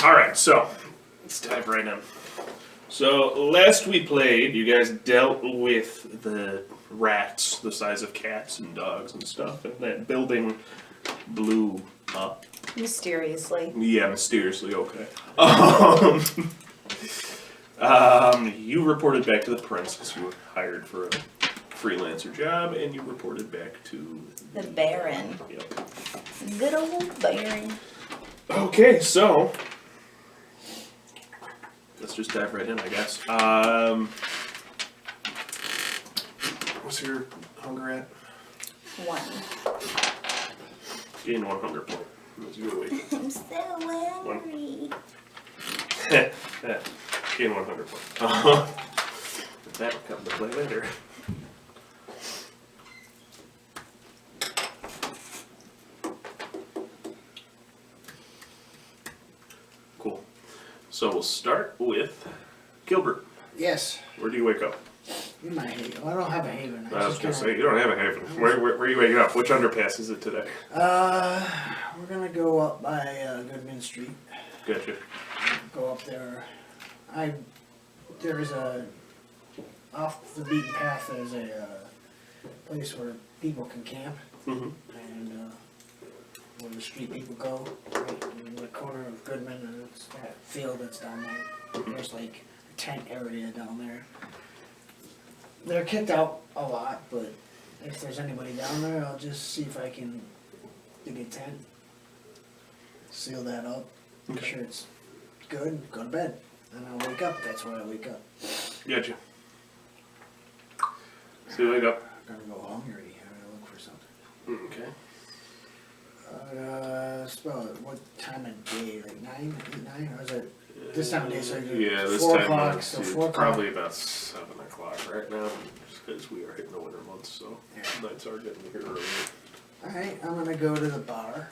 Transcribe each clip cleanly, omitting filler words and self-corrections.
Alright, so let's dive right in. So last we played, you guys dealt with the rats the size of cats and dogs and stuff, and that building blew up. Mysteriously. Yeah, mysteriously, okay. You reported back to the prince because you were hired for a freelancer job, and you reported back to The Baron. Yep. Good old Baron. Okay, so let's just dive right in, I guess. What's your hunger at? 1. Gain 1 hunger point. As you awake. I'm so hungry. Gain 1 hunger point. That will come to play later. Cool. So we'll start with Gilbert. Yes. Where do you wake up? In my haven. Well, I don't have a haven. I was going to say, you don't have a haven. Where are you waking up? Which underpass is it today? We're gonna go up by Goodman Street. Gotcha. Go up there. There's a off the beaten path. There's a place where people can camp, Mm-hmm. and where the street people go, right in the corner of Goodman, and it's that field that's down there. There's like a tent area down there. They're kicked out a lot, but if there's anybody down there, I'll just see if I can dig a tent, seal that up, make sure it's good, go to bed. And I'll wake up, that's where I wake up. Gotcha. So you wake up. I'm gonna go hungry, I'm gonna look for something. Okay. It's about what time of day, like 9, 8, 9, or is it this time of day, so I do Yeah, this 4 time o'clock, it's so 4 o'clock. probably about 7 o'clock right now, just because we are hitting the winter months, so nights are getting here early. Alright, I'm gonna go to the bar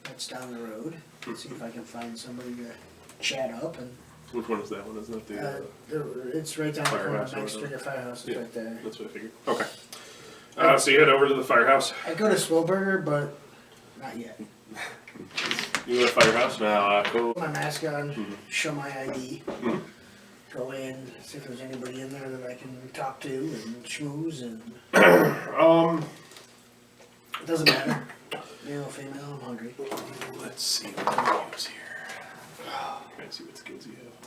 that's down the road, see if I can find somebody to chat up. And Which one is that one? Isn't that the it's right down the corner Firehouse of or Main whatever. Street, the firehouse is Yeah. right there. That's what I figured. Okay. So you head over to the firehouse. I go to Swillburger, but not yet. You go to the firehouse now. Cool. Put my mask on, show my ID, go in, see if there's anybody in there that I can talk to and schmooze, and it doesn't matter. Male, female, I'm hungry. Let's see what we use here. Trying to see what skills you have.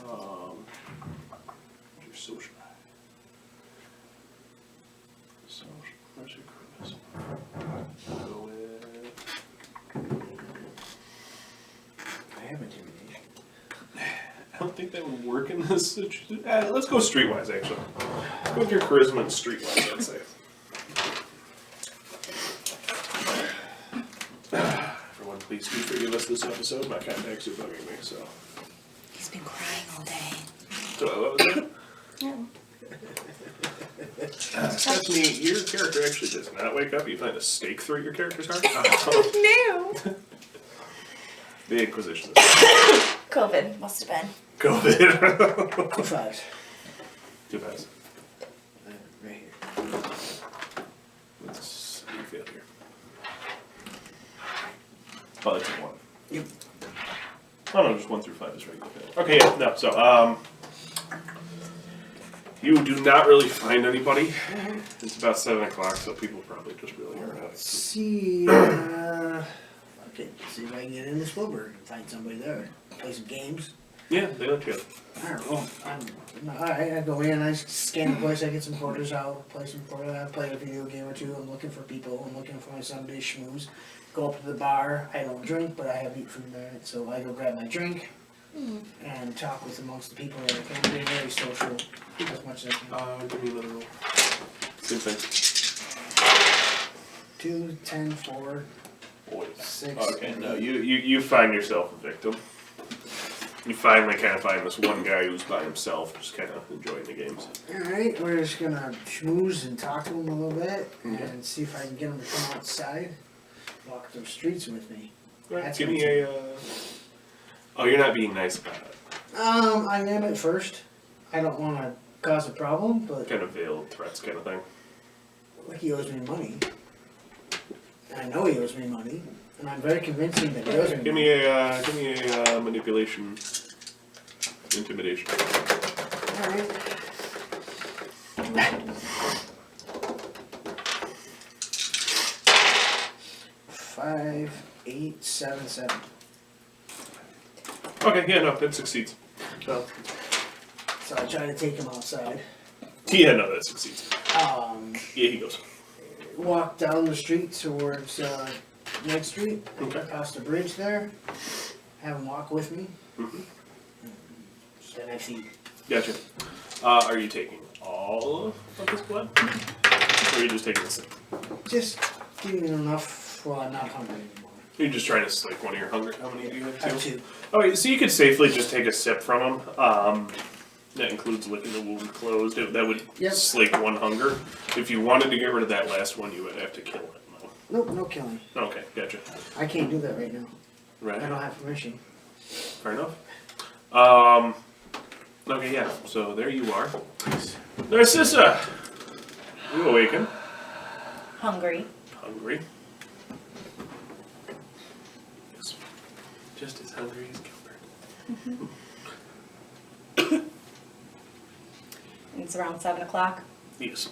Your social. Where's your charisma? Go with. I have intimidation. I don't think that would work in this situation. Let's go streetwise, actually. Let's go with your charisma and streetwise, I'd say. Everyone, please do forgive us this episode. My contacts are bugging me, so. He's been crying all day. So, what was that? No. Stephanie, your character actually does not wake up. You find a stake through your character's heart. No. The Inquisition. COVID must have been. COVID. 2 5s. 2 5s. Right here. Let's see your failure. Oh, that's a 1. Yep. Oh no, just 1 through 5 is regular failure. Okay, yeah, no, so, you do not really find anybody. It's about 7 o'clock, so people probably just really are out. See, okay, see if I can get into Swillburger and find somebody there. Play some games. Yeah, they let you in. Alright, well, alright, I go in, I scan the place, I get some quarters out, play some quarters, I play a video game or two, I'm looking for people, I'm looking for my Sunday schmooze. Go up to the bar, I don't drink, but I have eat food there, so I go grab my drink and talk with amongst the people that I can, be very social, as much as I can. Give me another roll. Same thing. 2, 10, 4, Boys. 6. Okay, no, you find yourself a victim. You finally kind of find this one guy who's by himself, just kind of enjoying the games. Alright, we're just gonna schmooze and talk to him a little bit and see if I can get him to come outside, walk those streets with me. Alright, give me a. Oh, you're not being nice about it. I am at first. I don't want to cause a problem, but Kind of veiled threats, kind of thing. like he owes me money. I know he owes me money. And I'm very convincing that yours are. Give me a manipulation, intimidation. Alright. 5, 8, 7, 7. Okay, yeah, no, it succeeds. So, So I try to take him outside. yeah, no, that succeeds. Yeah, he goes. Walk down the street towards next street. Okay. Past the bridge there. Have him walk with me. Mm-hmm. Then I feed. Gotcha. Are you taking all of this blood? Or are you just taking a sip? Just giving enough while I'm not hungry anymore. You're just trying to slake one of your hunger. How many do you have? I have 2. Okay, so you could safely just take a sip from him. That includes licking the wound closed. That would slake one hunger. If you wanted to get rid of that last one, you would have to kill it. No. Nope, no killing. Okay, gotcha. I can't do that right now. Right. I don't have permission. Fair enough. Okay, yeah. So there you are. Narcissa, you awaken. Hungry. Hungry. Just as hungry as Gilbert. And it's around 7 o'clock. Yes.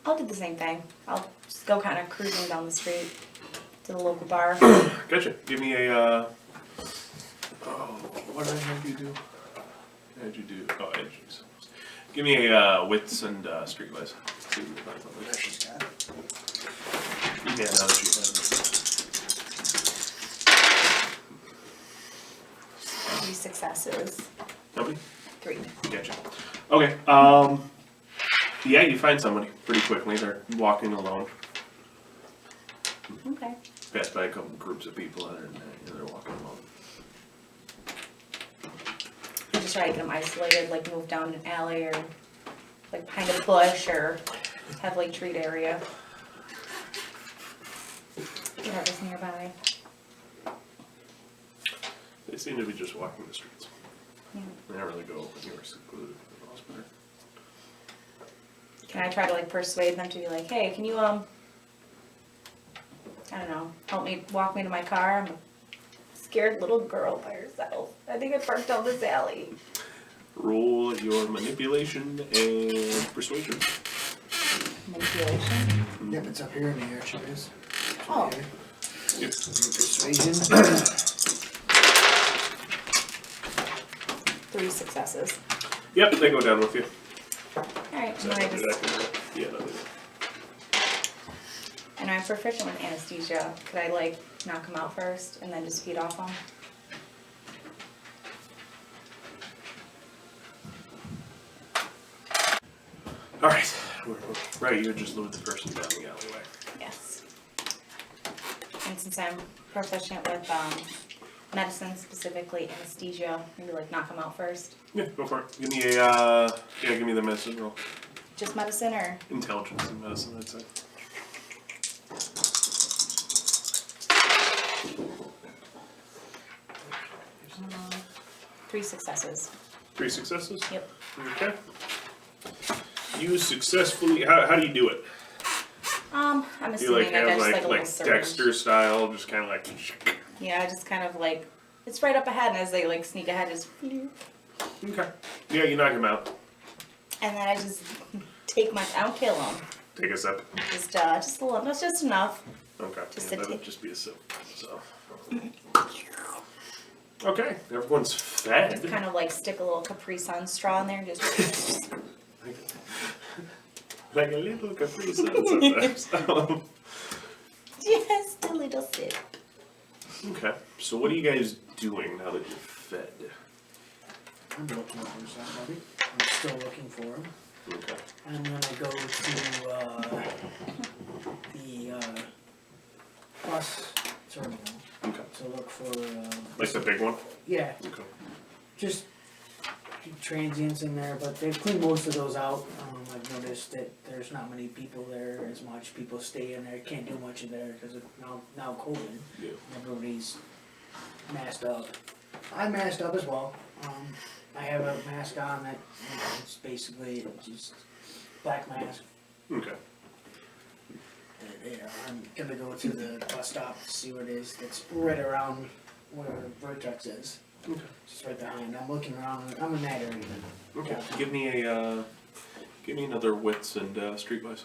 I'll do the same thing. I'll just go kind of cruising down the street to the local bar. Gotcha. Give me a, what did I have you do? What did you do? Oh, I did you something else. Give me a, wits and, streetwise. See if we can find something. There she's got it. Yeah, now that you have it. 3 successes. How many? 3. Gotcha. Okay, yeah, you find somebody pretty quickly. They're walking alone. Okay. Pass by a couple groups of people other than that, they're walking alone. I just try to get them isolated, like move down an alley or like behind a bush or heavily treed area. Whatever's nearby. They seem to be just walking the streets. Yeah. They don't really go anywhere secluded for the most part. Can I try to like persuade them to be like, hey, can you I don't know, walk me to my car? I'm a scared little girl by herself. I think I parked down this alley. Roll your manipulation and persuasion. Manipulation? Yep, it's up here in the air, she is. Oh. Here. Yep. Persuasion. 3 successes. Yep, they go down with you. Alright, So and then I just, yeah, no, they do. and I'm proficient with anesthesia. Could I like knock him out first and then just feed off him? Alright, right, you just lured the person down the alleyway. Yes. And since I'm proficient with medicine, specifically anesthesia, maybe like knock him out first. Yeah, go for it. Give me a, give me the medicine roll. Just medicine or? Intelligence and medicine, I'd say. Um, 3 successes. 3 successes? Yep. Okay. You successfully, how do you do it? I'm Do you assuming like I have got just like, like a little syringe. Dexter style, just kind of like, Yeah, just kind of like, it's right up ahead, and as they like sneak ahead, just, okay. Yeah, you knock him out. and then I just take I don't kill him. Take a sip. Just a little, that's just enough. Okay. Just Yeah, a that would tick. just be a sip. So. Okay, everyone's fed. Kind of like stick a little Capri Sun straw in there, and just, Like a little Capri Sun sometimes. just a little sip. Okay, so what are you guys doing now that you're fed? I'm looking for somebody. I'm still looking for him. Okay. I'm gonna go to the bus terminal Okay. to look for Like the big one? yeah, Okay. just transients in there, but they've cleaned most of those out. I've noticed that there's not many people there as much. People stay in there, can't do much in there because of now COVID. Yeah. Everybody's masked up. I'm masked up as well. I have a mask on that it's basically just black mask. Okay. Yeah, I'm gonna go to the bus stop to see what it is. It's right around where Vertex is. Okay. Just right behind. I'm looking around. I'm in that area. Okay. Yeah. Give me another wits and streetwise.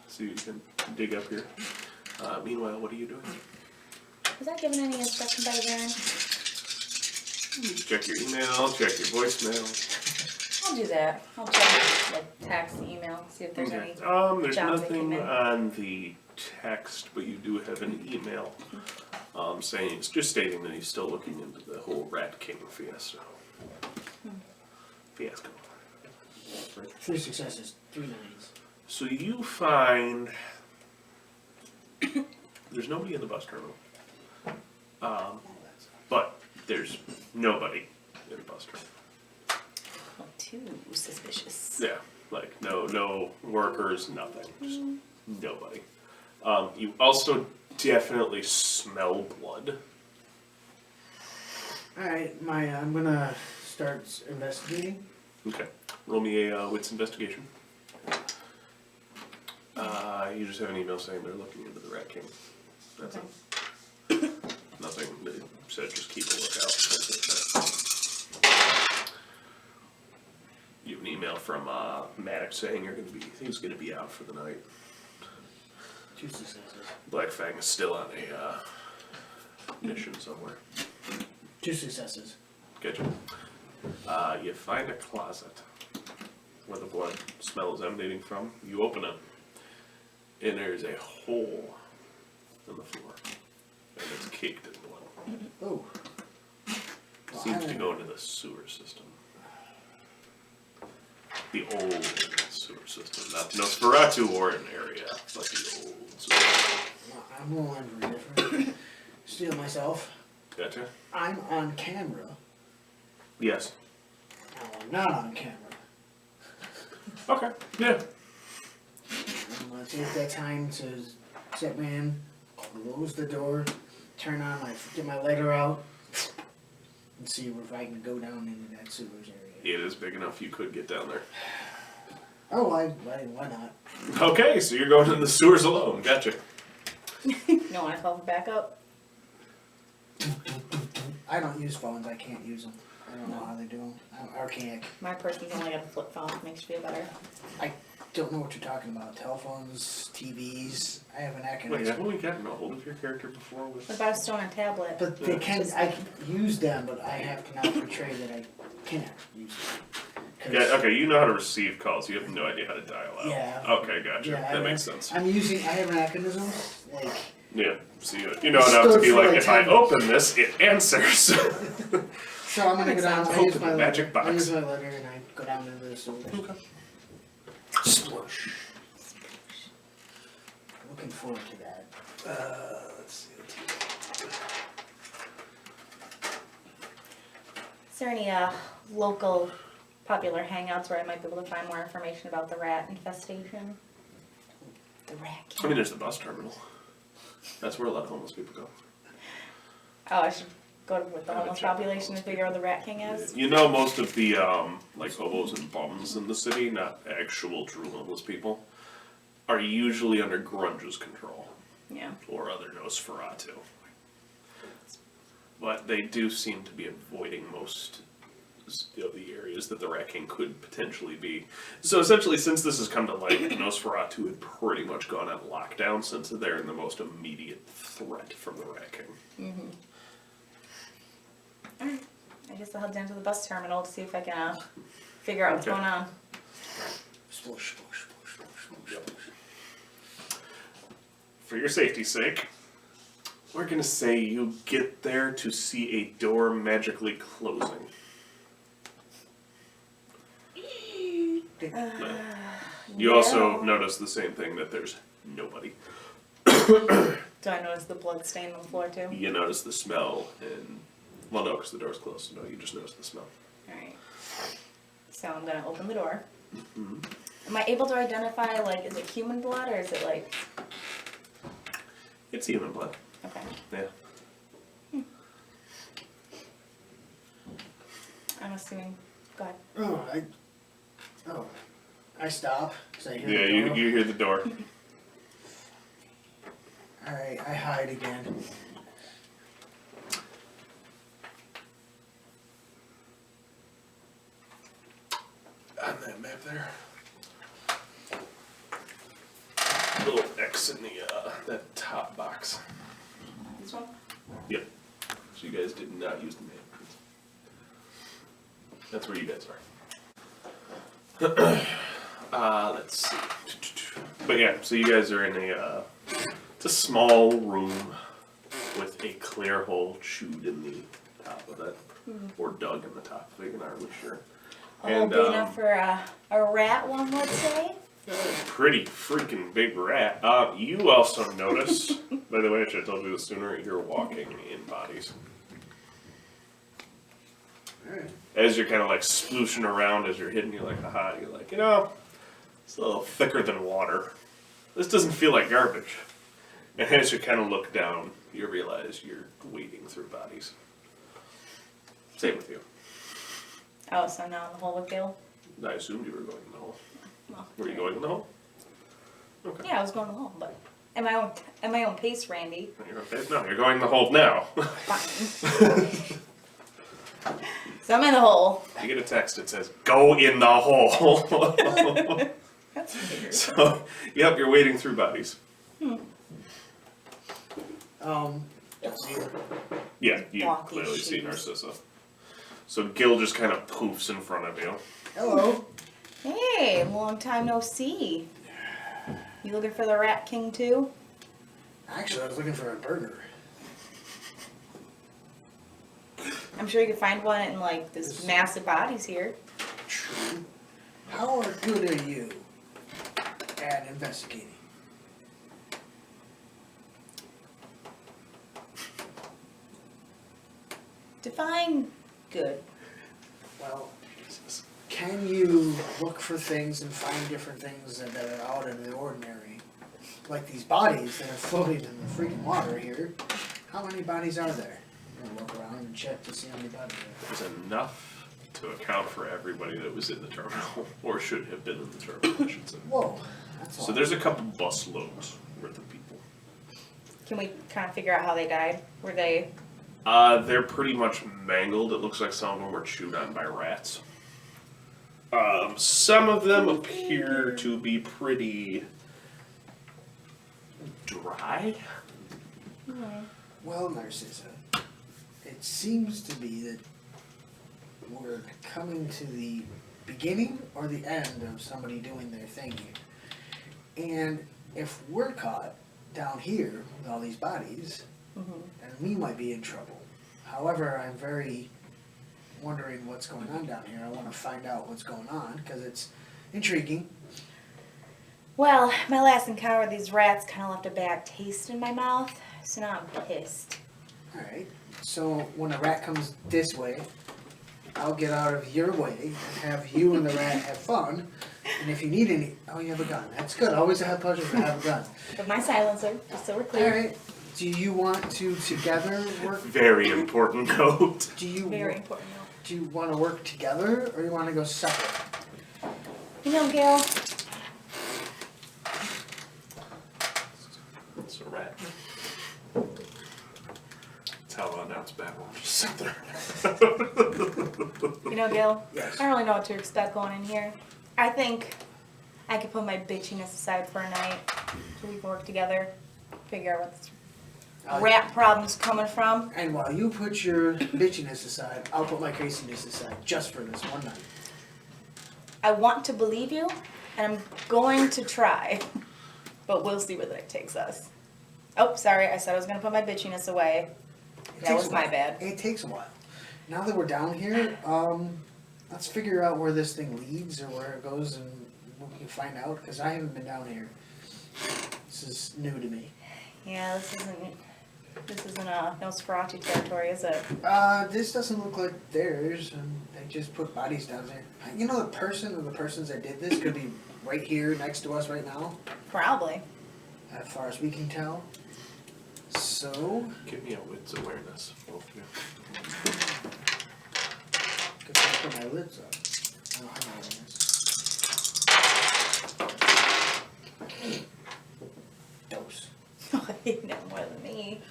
See if you can dig up here. Meanwhile, what are you doing? Was I given any instruction by Darren? Check your email. Check your voicemail. I'll do that. I'll check, like, text, email, see if there's Okay. any. There's jobs that nothing came in. on the text, but you do have an email saying it's just stating that he's still looking into the whole Rat King fiasco. Fiasco. 3 successes, 3 9s. So you find there's nobody in the bus terminal, but there's nobody in the bus terminal. Well, too suspicious. Yeah, like no workers, nothing, just nobody. You also definitely smell blood. Alright, I'm gonna start investigating. Okay, roll me a wits investigation. You just have an email saying they're looking into the Rat King. That's it. Nothing. They said just keep a lookout. You have an email from Maddox saying he's gonna be out for the night. 2 successes. Black Fang is still on a mission somewhere. 2 successes. Gotcha. You find a closet where the blood smell is emanating from. You open it, and there's a hole in the floor, and it's caked in blood. Oh. Seems to go into the sewer system. The old sewer system, not Nosferatu or an area, but the old sewer system. I'm rolling for different. Steal myself. Gotcha. I'm on camera. Yes. No, I'm not on camera. Okay. Yeah. I'm gonna take that time to set me in, close the door, turn on get my lighter out, and see if I can go down into that sewers area. It is big enough you could get down there. Oh, why not? Okay, so you're going in the sewers alone. Gotcha. No one call for backup? I don't use phones. I can't use them. I don't know how they do them. I'm archaic. My person's only got a flip phone, makes you feel better. I don't know what you're talking about. Telephones, TVs. I have an Wait, academic. haven't we gotten a hold of your character before with... What about a stone and tablet? But they can. I can use them, but I have to now portray that I can't use them. Yeah, okay, you know how to receive calls, you have no idea how to dial out. Yeah. Okay, gotcha. Yeah, That makes sense. I have an mechanism, like. Yeah, so you know enough to be like, if I 10. open this, it answers. So I'm gonna go down. I use my Magic letter. I use box. my letter and I go down into the sewers. Okay. Splush. Looking forward to that. Let's see. Is there any local popular hangouts where I might be able to find more information about the rat infestation? The rat I king. mean, there's the bus terminal. That's where a lot of homeless people go. Oh, I should go with the homeless population and figure out who the rat king is? You know, most of the, like, hobos and bums in the city, not actual true homeless people, are usually under Grunge's control. Yeah. Or other Nosferatu. But they do seem to be avoiding most of the areas that the Rat King could potentially be. So essentially, since this has come to light, Nosferatu had pretty much gone on lockdown since they're the most immediate threat from the Rat King. Alright. I guess I'll head down to the bus terminal to see if I can figure out what's Okay. going on. Splush, splush, splush, splush, Yep. splush. For your safety's sake, we're gonna say you get there to see a door magically closing. You also notice the same thing, that there's nobody. Do I notice the blood stain on the floor too? You notice the smell, and well, no, because the door's closed. So no, you just notice the smell. Alright. So I'm gonna open the door. Am I able to identify, like, is it human blood or is it like... It's human blood. Okay. Yeah. I'm assuming... Go ahead. I stop. 'Cause I hear Yeah, the door. you hear the door. Alright, I hide again. On that map there. Little X in the that top box. This one? Yep. So you guys did not use the map. That's where you guys are. Let's see. But yeah, so you guys are in a it's a small room with a clear hole chewed in the top of it. Or dug in the top of it, you're not really sure. Oh, big enough for a rat, one would say. Pretty freaking big rat. You also notice, by the way, I should have told you this sooner, you're walking in bodies. Alright. As you're kind of like splooshing around as you're hitting, you're like, aha, you're like, it's a little thicker than water. This doesn't feel like garbage. And as you kind of look down, you realize you're wading through bodies. Same with you. Oh, so now in the hole with Gil? I assumed you were going in the hole. Well, Were you going in the hole? Okay. yeah, I was going in the hole, but at my own pace, Randy. No, you're going in the hole now. Fine. So I'm in the hole. You get a text that says, go in the hole. That's weird. So, yep, you're wading through bodies. That's you. Yeah, you Wonky clearly see shoes. Narcissa. So Gil just kind of poofs in front of you. Hello. Hey, long time no see. You looking for the Rat King too? Actually, I was looking for a burger. I'm sure you could find one in like this massive bodies here. True. How good are you at investigating? Define good. Well, can you look for things and find different things that are out of the ordinary? Like these bodies that are floating in the freaking water here. How many bodies are there? I'm gonna look around and check to see how many bodies there There's enough to account for everybody that was in the terminal, or should have been in the terminal, I should say. are. Whoa, that's a So lot. there's a couple bus loads worth of people. Can we kind of figure out how they died? Were they? They're pretty much mangled. It looks like some of them were chewed on by rats. Some of them appear to be pretty dry. Well, Narcissa, it seems to be that we're coming to the beginning or the end of somebody doing their thing here. And if we're caught down here with all these bodies, then we might be in trouble. However, I'm very wondering what's going on down here. I want to find out what's going on because it's intriguing. Well, my last encounter with these rats kind of left a bad taste in my mouth, so now I'm pissed. Alright, so when a rat comes this way, I'll get out of your way and have you and the rat have fun. And if you need any, oh, you have a gun. That's good. Always a pleasure to have a gun. With my silencer, just so we're clear. Alright, do you want to together work? Very important note. Do you Very important note. do you want to work together or you want to go separate? You know, Gail, It's a rat. That's how I'll announce battle. Just sit there. you know, Gail, Yes. I don't really know what to expect going in here. I think I could put my bitchiness aside for a night so we can work together, figure out what this rat problem's coming from. And while you put your bitchiness aside, I'll put my craziness aside just for this one night. I want to believe you, and I'm going to try, but we'll see where the night takes us. Oh, sorry, I said I was going to put my bitchiness away. It That takes was a my while. bad. It takes a while. Now that we're down here, let's figure out where this thing leads or where it goes and we can find out because I haven't been down here. This is new to me. Yeah, this isn't Nosferatu territory, is it? This doesn't look like theirs and they just put bodies down there. You know the person or the persons that did this could be right here next to us right now, Probably. as far as we can tell. So, Give me a wits awareness, both of you. guess I'll put my lids up. I don't have my awareness. Dose. No more than me.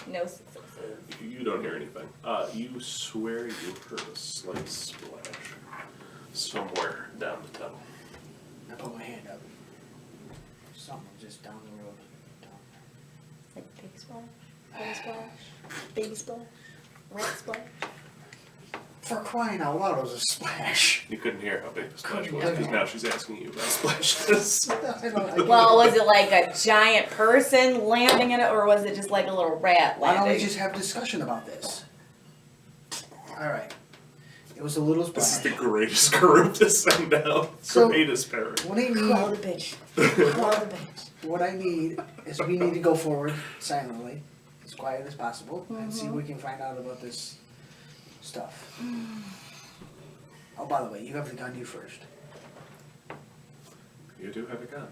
No successes. You don't hear anything. You swear you heard a slight splash somewhere down the tunnel. I put my hand up. Something just down the road. Down Like big splash, little splash, baby splash, rat splash. For crying out loud, it was a splash. You couldn't hear how big the splash Couldn't was hear because it. now she's asking you about splashes. Well, was it like a giant person landing in it, or was it just like a little rat Why landing? don't we just have a discussion about this? Alright. It was a little This is splash. the greatest group to send out. So- Greatest parent. What I Call need, the bitch. Call the bitch. what I need is we need to go forward silently, as quiet as possible, and see what we can find out about this stuff. Oh, by the way, you have the gun, you first. You do have a gun.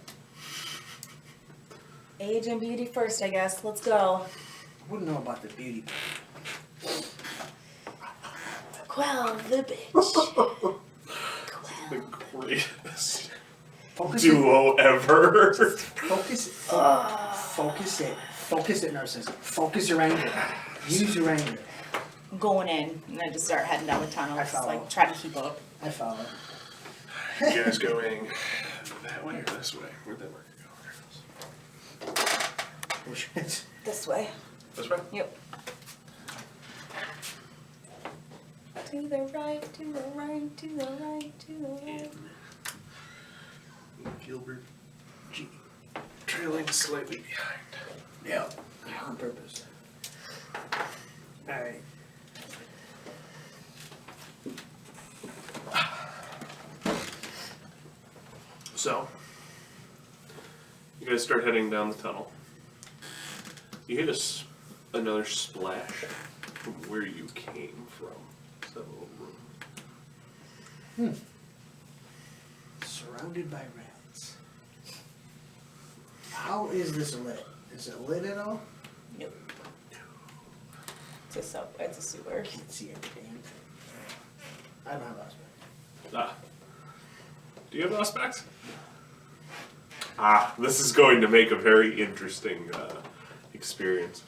Age and beauty first, I guess. Let's go. I wouldn't know about the beauty. Quell the bitch. The greatest Focus it. duo ever. Focus it, narcissist. Focus your anger. Use your anger. I'm going in, and then just start heading down the tunnel. I Just follow. like try to keep up. I follow. You guys going that way or this way? Where'd that marker go? Push it. This way. This way? Yep. To the right, to the right, to the right, to the right. Gilbert G. Trailing slightly behind. Yeah. On purpose. Alright. So, you guys start heading down the tunnel. You hit another splash from where you came from. It's that little room. Surrounded by rats. How is this lit? Is it lit at all? Nope. It's a sewer. I can't see every damn thing. I don't have aspect. Ah. Do you have aspects? Ah, this is going to make a very interesting experience.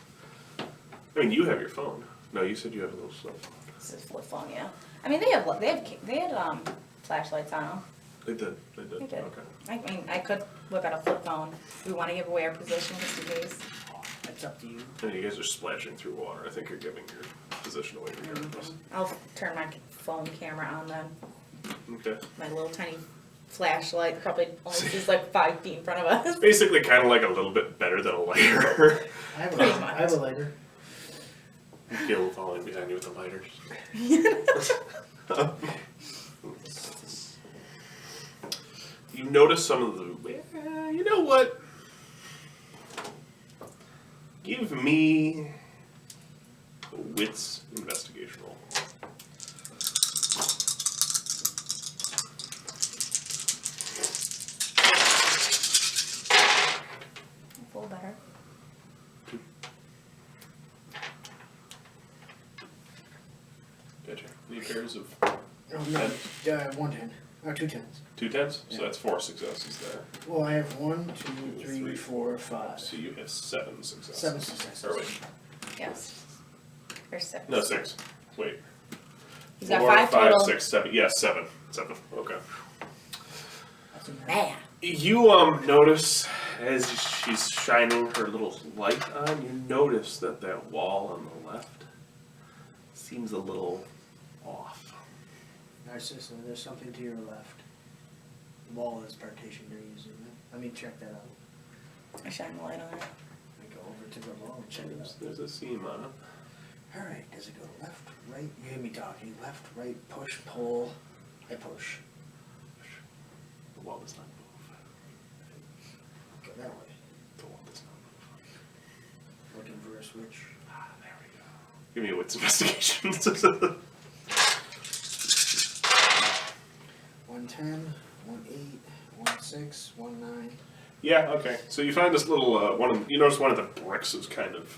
I mean, you have your phone. No, you said you have a little cell phone. It's a flip phone, yeah. I mean, they had flashlights on them. They did. They did. They did. Okay. I mean, I could whip out a flip phone. We want to give away our position just in case. It's up to you. And you guys are splashing through water. I think you're giving your position away regardless. I'll turn my phone camera on then. Okay. My little tiny flashlight probably only sees like 5 feet in front of us. Basically, kind of like a little bit better than a lighter. I have Pretty a, much. I have a lighter. Gil following behind you with the lighters. You notice some of the. You know what? Give me a wits investigation roll. Full better. Gotcha. Any pairs of Oh, no. 110. Or 2 10s. 2 tens? So Yeah. that's 4 successes there. Well, I have 1, 2, 3, 4, 5. So you have 7 successes. 7 successes. Or wait. Yes. Or 6. No, 6. Wait. He's got 4, 5 5, total. 6, 7. Yeah, 7. 7. Okay. That's a Man. You notice as she's shining her little light on, you notice that that wall on the left seems a little off. Narcissa, there's something to your left. The wall is partition you're using. Let me check that out. I shine the light on it. I go over to the wall and check it out. There's a seam on it. Alright, does it go left, right? You hear me talking. Left, right, push, pull. I push. The wall does not move. Go that way. The wall does not move. Looking for a switch. Ah, there we go. Give me a wits investigation. 110, 18, 16, 19. Yeah, okay. So you find this little you notice one of the bricks is kind of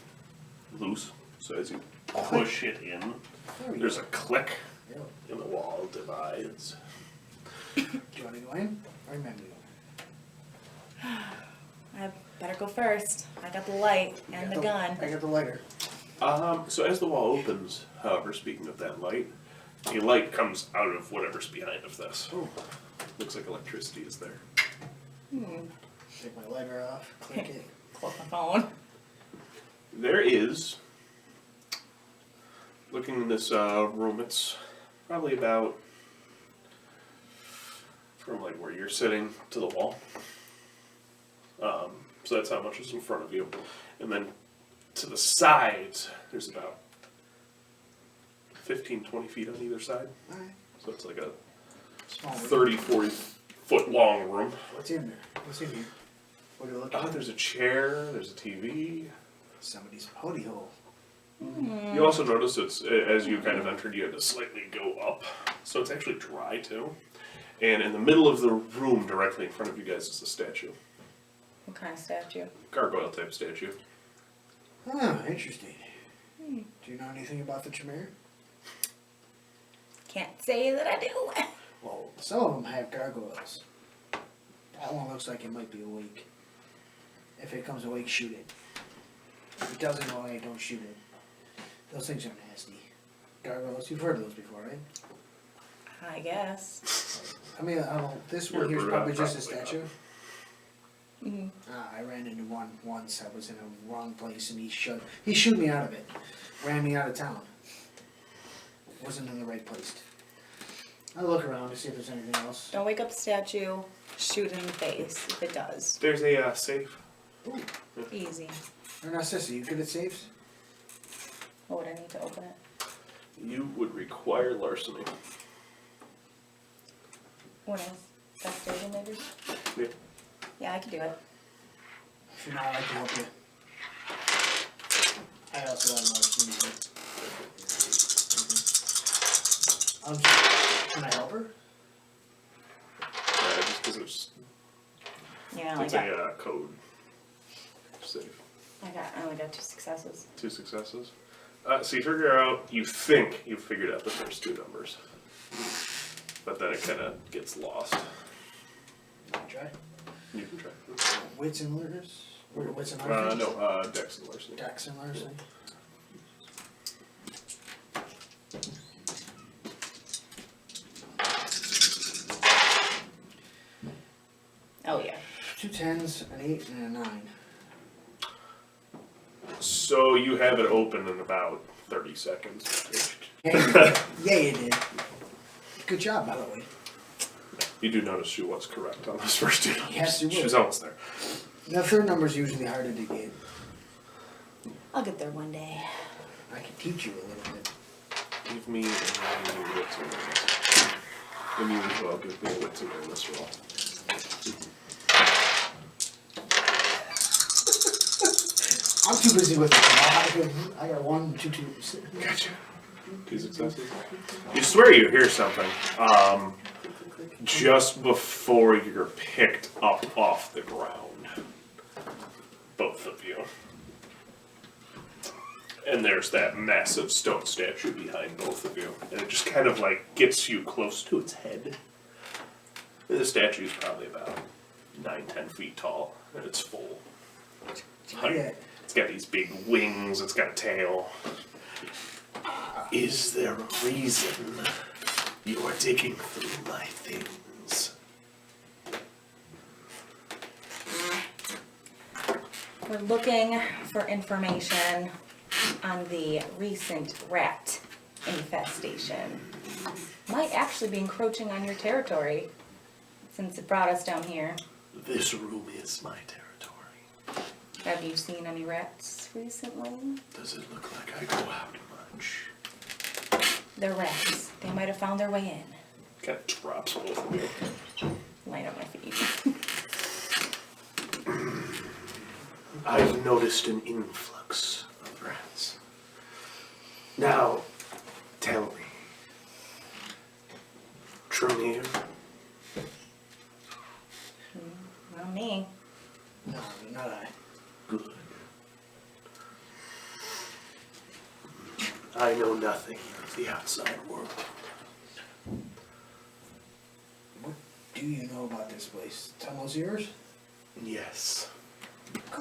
loose. So as you push it in, There we there's go. a click Yep. and the wall divides. Do you want to go in? Or remember you? I Better go first. I got the light and the gun. I got the lighter. So as the wall opens, however, speaking of that light, a light comes out of whatever's behind of this. Ooh. Looks like electricity is there. Take my lighter off. Click it. Close my phone. There is, looking in this room, it's probably about from like where you're sitting to the wall. So that's how much is in front of you. And then to the sides, there's about 15, 20 feet on either side. Alright. So it's like a Small. 30, 40 foot long room. What's in there? What's in here? What are you looking at? There's a chair, there's a TV. Somebody's hoodie hole. You also notice it's, as you kind of entered, you had to slightly go up. So it's actually dry too. And in the middle of the room, directly in front of you guys, is a statue. What kind of statue? Gargoyle type statue. Oh, interesting. Do you know anything about the Tremere? Can't say that I do. Well, some of them have gargoyles. That one looks like it might be awake. If it comes awake, shoot it. If it doesn't go awake, don't shoot it. Those things are nasty. Gargoyles, you've heard of those before, right? I guess. I mean, I don't, this one You're here's probably just a probably not. statue. Mm. I ran into one once. I was in a wrong place and he shooed me out of it. Ran me out of town. Wasn't in the right place. I'll look around to see if there's anything else. Don't wake up the statue. Shoot it in the face if it does. There's a safe. Ooh, Easy. or not, sissy, you good at safes? What would I need to open it? You would require larceny. What else? Dexterity maybe? Yeah. Yeah, I could do it. If you're not, I can help you. I also have another student. Can I help her? Just because it's Yeah, I it's got, a code safe. I only got 2 successes. 2 successes. So you figure out, you think you've figured out the first 2 numbers. But then it kind of gets lost. Try. You can try. Wits and lures? Wits and larceny? No, Dex and larceny. Dex and larceny. Oh yeah. 2 10s, an 8, and a 9. So you have it open in about 30 seconds. Yeah, you did. Good job, by the way. You do notice she was correct on those first 2 numbers. Yes, you She's were. almost there. The third number's usually harder to get. I'll get there one day. I can teach you a little bit. Give me a wits awareness. Then you as well give me a wits awareness roll. I'm too busy with it. I got 1, 2 twos. Gotcha. 2 successes. You swear you hear something. Just before you're picked up off the ground. Both of you. And there's that massive stone statue behind both of you. And it just kind of like gets you close to its head. And the statue's probably about 9-10 feet tall. And it's full. Yeah. It's got these big wings, it's got a tail. Is there a reason you are digging through my things? We're looking for information on the recent rat infestation. Might actually be encroaching on your territory since it brought us down here. This room is my territory. Have you seen any rats recently? Does it look like I go out much? They're rats. They might have found their way in. Kind of drops both of you. Light on my feet. I've noticed an influx of rats. Now, tell me, Tremere, Not me. No, not I. good. I know nothing of the outside world. What do you know about this place? Tunnel's yours? Yes,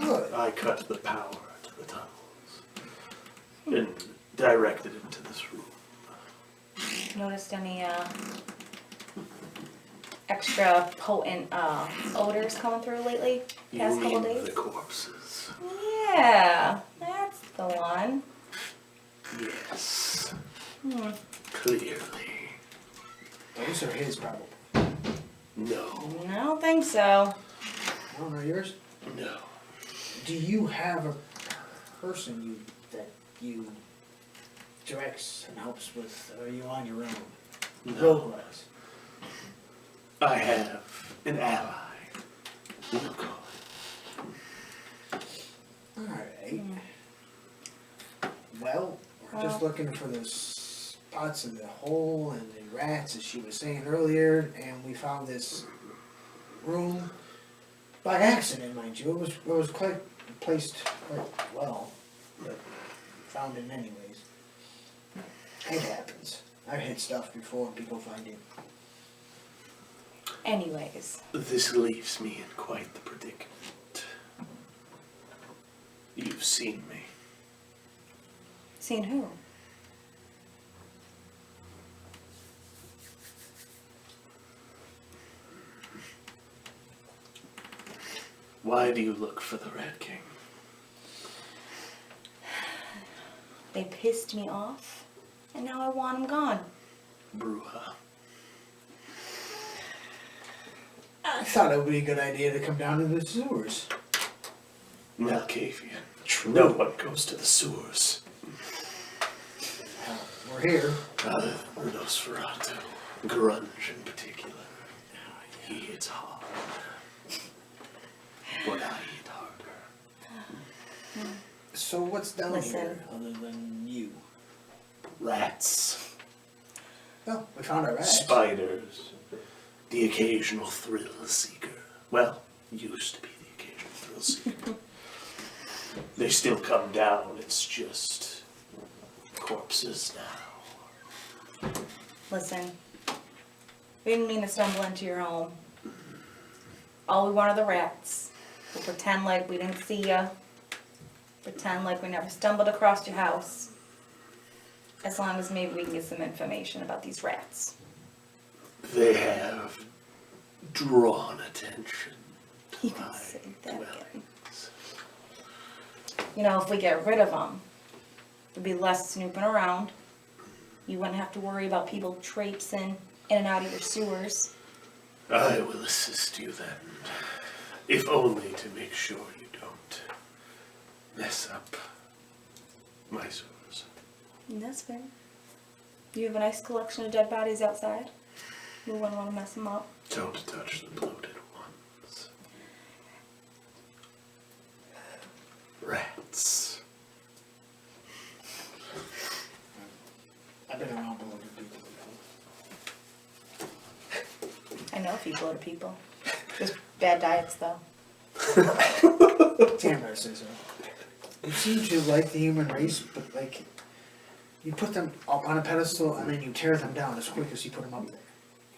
Good. I cut the power to the tunnels and directed it to this room. Noticed any extra potent odors coming through lately? You Past couple mean days? the corpses? Yeah, that's the one. Yes. Clearly. Those are his, probably. No. I don't think so. No, not yours? No. Do you have a person that you directs and helps with, or are you on your own? No. Rogue-wise? I have an ally. We'll call it. Alright. Well, we're just looking for the spots in the hole and the rats, as she was saying earlier, and we found this room by accident, mind you. It was quite placed quite well, but found it anyways. It happens. I've hit stuff before and people find it. Anyways, This leaves me in quite the predicament. You've seen me. seen who? Why do you look for the Rat King? They pissed me off, and now I want them gone. Bruja. I thought it would be a good idea to come down to the sewers. Malkavian. True. No one goes to the sewers. Well, we're here. Other than Nosferatu. Grunge in particular. He hits hard. But I hit harder. So what's down Listen. here other than you? Rats. Well, we found our rats. Spiders. The occasional thrill seeker. Well, used to be the occasional thrill seeker. They still come down, it's just corpses now. Listen, we didn't mean to stumble into your home. All we want are the rats. We'll pretend like we didn't see ya. Pretend like we never stumbled across your house. As long as maybe we can get some information about these rats. They have drawn attention to You can my say that again. dwellings. You know, if we get rid of them, there'd be less snooping around. You wouldn't have to worry about people traipsing in and out of your sewers. I will assist you then, if only to make sure you don't mess up my sewers. That's fair. You have a nice collection of dead bodies outside. We wouldn't want to mess them up. Don't touch the bloated ones. Rats. I've been around bloated people before. I know people are people. Just bad diets, though. Damn, I say so. You seem to like the human race, but like, you put them up on a pedestal and then you tear them down as quick as you put them up there.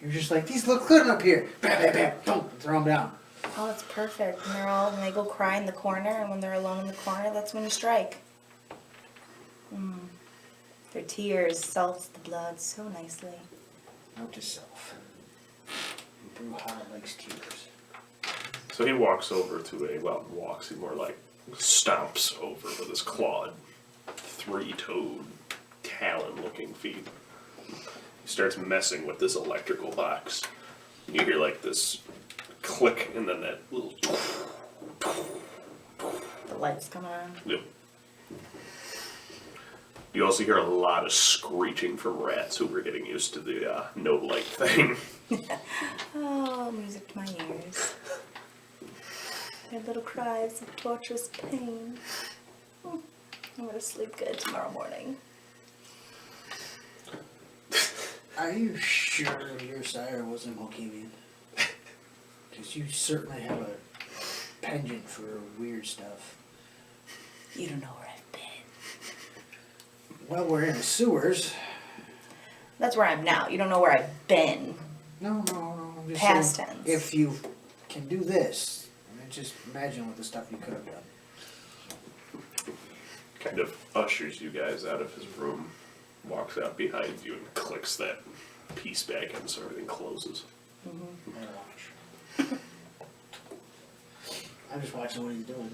You're just like, these look good up here. Bam, bam, bam, boom, and throw them down. Oh, it's perfect. And they go cry in the corner, and when they're alone in the corner, that's when you strike. Their tears salts the blood so nicely. Note to self. Bruja likes tears. So he walks over to he more like stomps over with his clawed, three-toed, talon-looking feet. He starts messing with this electrical box. You hear like this click and then that little... The lights come on. Yep. You also hear a lot of screeching from rats who were getting used to the no light thing. Oh, music to my ears. Their little cries of torturous pain. I'm gonna sleep good tomorrow morning. Are you sure your sire wasn't Malkavian? Because you certainly have a penchant for weird stuff. You don't know where I've been. Well, we're in the sewers. That's where I'm now. You don't know where I've been. No, I'm just Past saying, tense. if you can do this, and And just imagine what the stuff you could have done. Kind of ushers you guys out of his room, walks out behind you and clicks that piece back in so everything closes. I watch. I'm just watching what he's doing.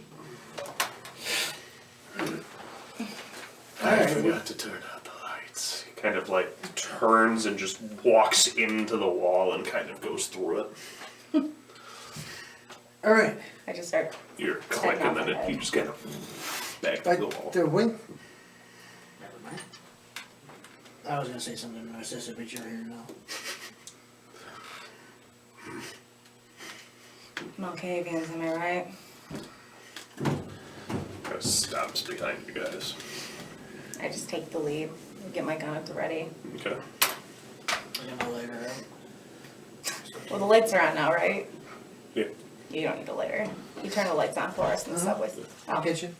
I forgot to turn out the lights. He kind of like turns and just walks into the wall and kind of goes through it. Alright. I just start. You're clicking and you just kind of back to the wall. But the wing. Never mind. I was gonna say something narcissistic, but you're here now. Malkavians, am I right? Kind of stops behind you guys. I just take the lead, get my gun at the ready. Okay. I got my lighter out. Well, the lights are on now, right? Yeah. You don't need a lighter. You turn the lights on for us in the subway. I'll get you.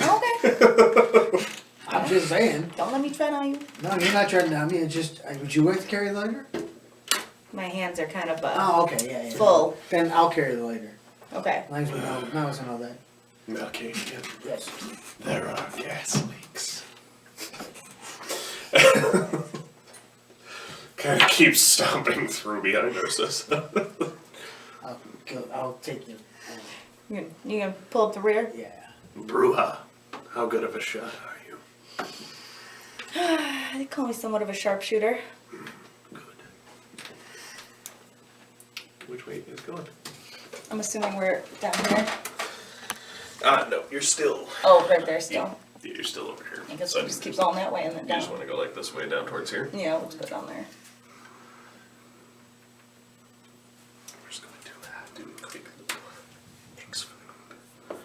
Okay. I'm just saying. Don't let me tread on you. No, you're not trying to down me. It's just, would you like to carry the lighter? My hands are kind of Oh, okay, yeah. full. Then I'll carry the lighter. Okay. As long as we know, now as I know that. Okay. Yes. There are gas leaks. Kind of keeps stomping through behind us. I'll take you. You gonna pull up the rear? Yeah. Bruja, how good of a shot are you? They call me somewhat of a sharpshooter. Good. Which way are you guys going? I'm assuming we're down here. No, you're still. Oh, right there still. Yeah, you're still over here. I guess So we'll just keep going that way and then You down. just want to go like this way down towards here? Yeah, we'll just go down there. We're just going to do a quick little exfilm.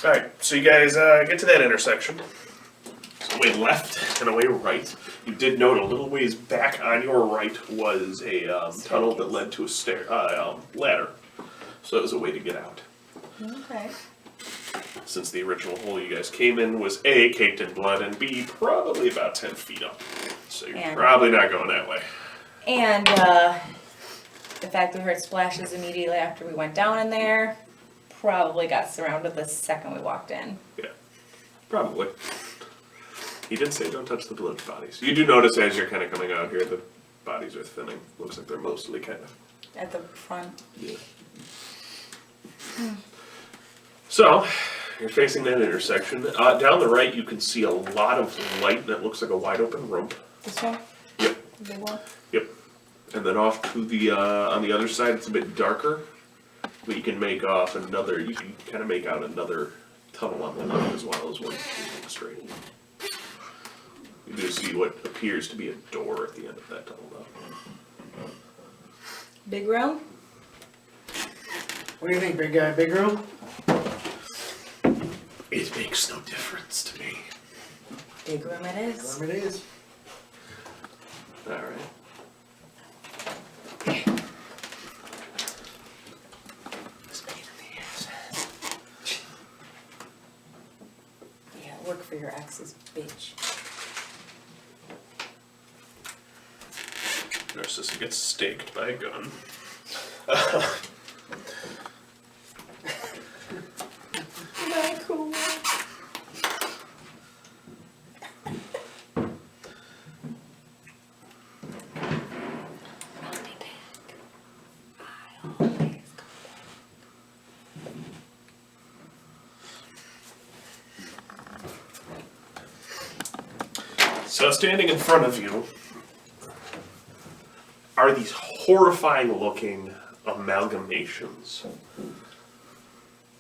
Alright, so you guys get to that intersection. So away left and away right. You did note a little ways back on your right was a tunnel that led to a ladder. So it was a way to get out. Okay. Since the original hole you guys came in was A, caked in blood, and B, probably about 10 feet up. So you're probably not going that way. And the fact that we heard splashes immediately after we went down in there probably got surrounded the second we walked in. Yeah, probably. He did say don't touch the blood bodies. You do notice as you're kind of coming out here, the bodies are thinning. Looks like they're mostly kind of... At the front. Yeah. So, you're facing that intersection. Down the right, you can see a lot of light that looks like a wide open room. This one? Yep. The big one? Yep. And then off to the, on the other side, it's a bit darker. But you can make off another, you can kind of make out another tunnel on the left as well as one straight. You do see what appears to be a door at the end of that tunnel though. Big room? What do you think, big guy? Big room? It makes no difference to me. Big room it is. Whatever it is. Alright. Yeah, work for your ex's bitch. Narcissa gets staked by a gun. Not cool. I'll be back. I always come back. So standing in front of you are these horrifying looking amalgamations.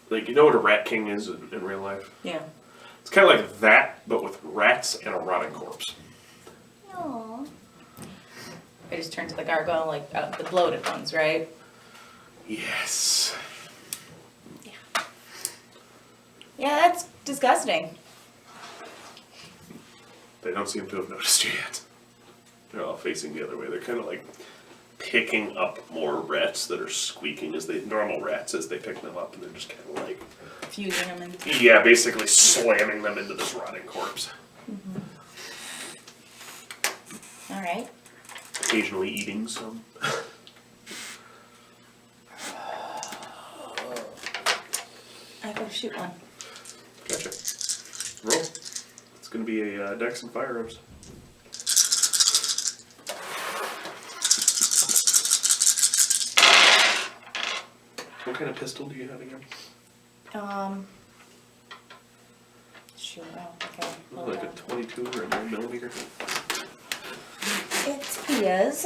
Like, you know what a rat king is in real life? Yeah. It's kind of like that, but with rats and a rotting corpse. Aww. I just turned to the gargoyle, like the bloated ones, right? Yes. Yeah. Yeah, that's disgusting. They don't seem to have noticed you yet. They're all facing the other way. They're kind of like picking up more rats that are squeaking as they, normal rats, as they pick them up, and they're just kind of like, Fusing them into. yeah, basically slamming them into this rotting corpse. Alright. Occasionally eating some. I gotta shoot one. Gotcha. Roll. It's gonna be a Dex and Firearms. What kind of pistol do you have again? Shoot, oh, okay. Hold Like on. a 22 or a 9mm? It is.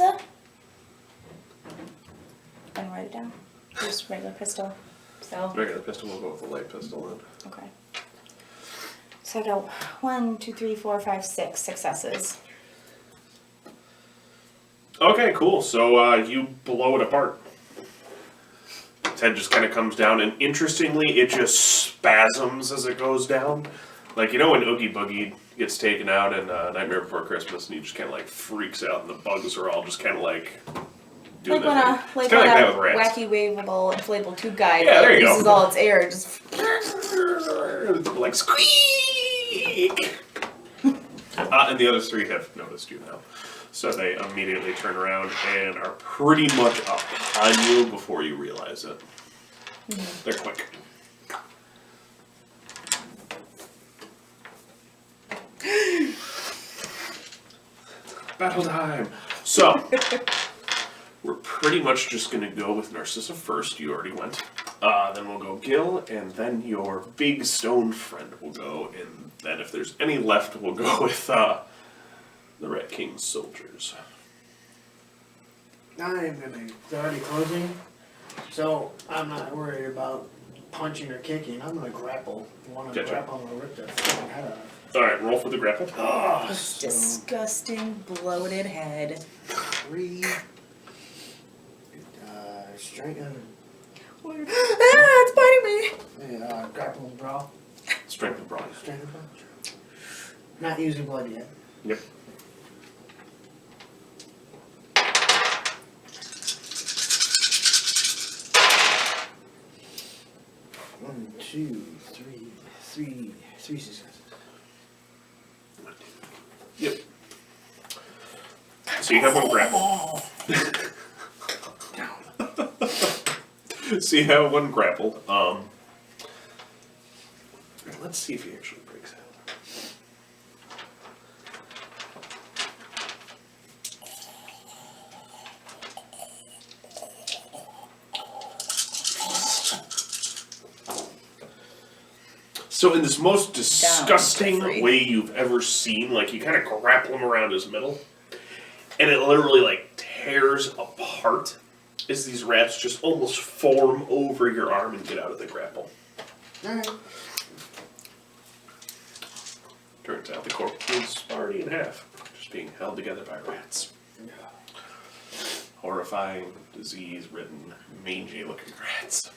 And write it down. Just regular pistol. So. Regular pistol, we'll go with a light pistol then. Okay. So I got 1, 2, 3, 4, 5, 6 successes. Okay, cool. So you blow it apart. Its head just kind of comes down, and interestingly, it just spasms as it goes down. Like, you know when Oogie Boogie gets taken out in Nightmare Before Christmas, and he just kind of like freaks out, and the bugs are all just kind of like doing Like when their thing. like It's kind of like that with when a rats. wacky waveable inflatable tube guide Yeah, there you uses go. all its air, just Like squeak. And the other three have noticed you now. So they immediately turn around and are pretty much upon you before you realize it. Mm-hmm. They're quick. Battle time! So, we're pretty much just going to go with Narcissa first. You already went. Then we'll go Gil, and then your big stone friend will go. And then if there's any left, we'll go with the Rat King's soldiers. It's already closing, so I'm not worried about punching or kicking. I'm gonna grapple. Want to Gotcha. grapple? I'm gonna rip the fucking head off. Alright, roll for the grapple. Oh, this so disgusting bloated head. 3. Strength. It's biting me. Grapple and brawl. Strength and brawl. Strength and brawl. Not using blood yet. Yep. One, two, three successes. Yep. So you have one grapple. So you have one grappled. Let's see if he actually breaks out. So in this most disgusting way you've ever seen, like you kind of grapple him around his middle, and it literally like tears apart as these rats just almost form over your arm and get out of the grapple. Alright. Turns out the corpse is already in half, just being held together by rats. Horrifying, disease-ridden, mangy-looking rats.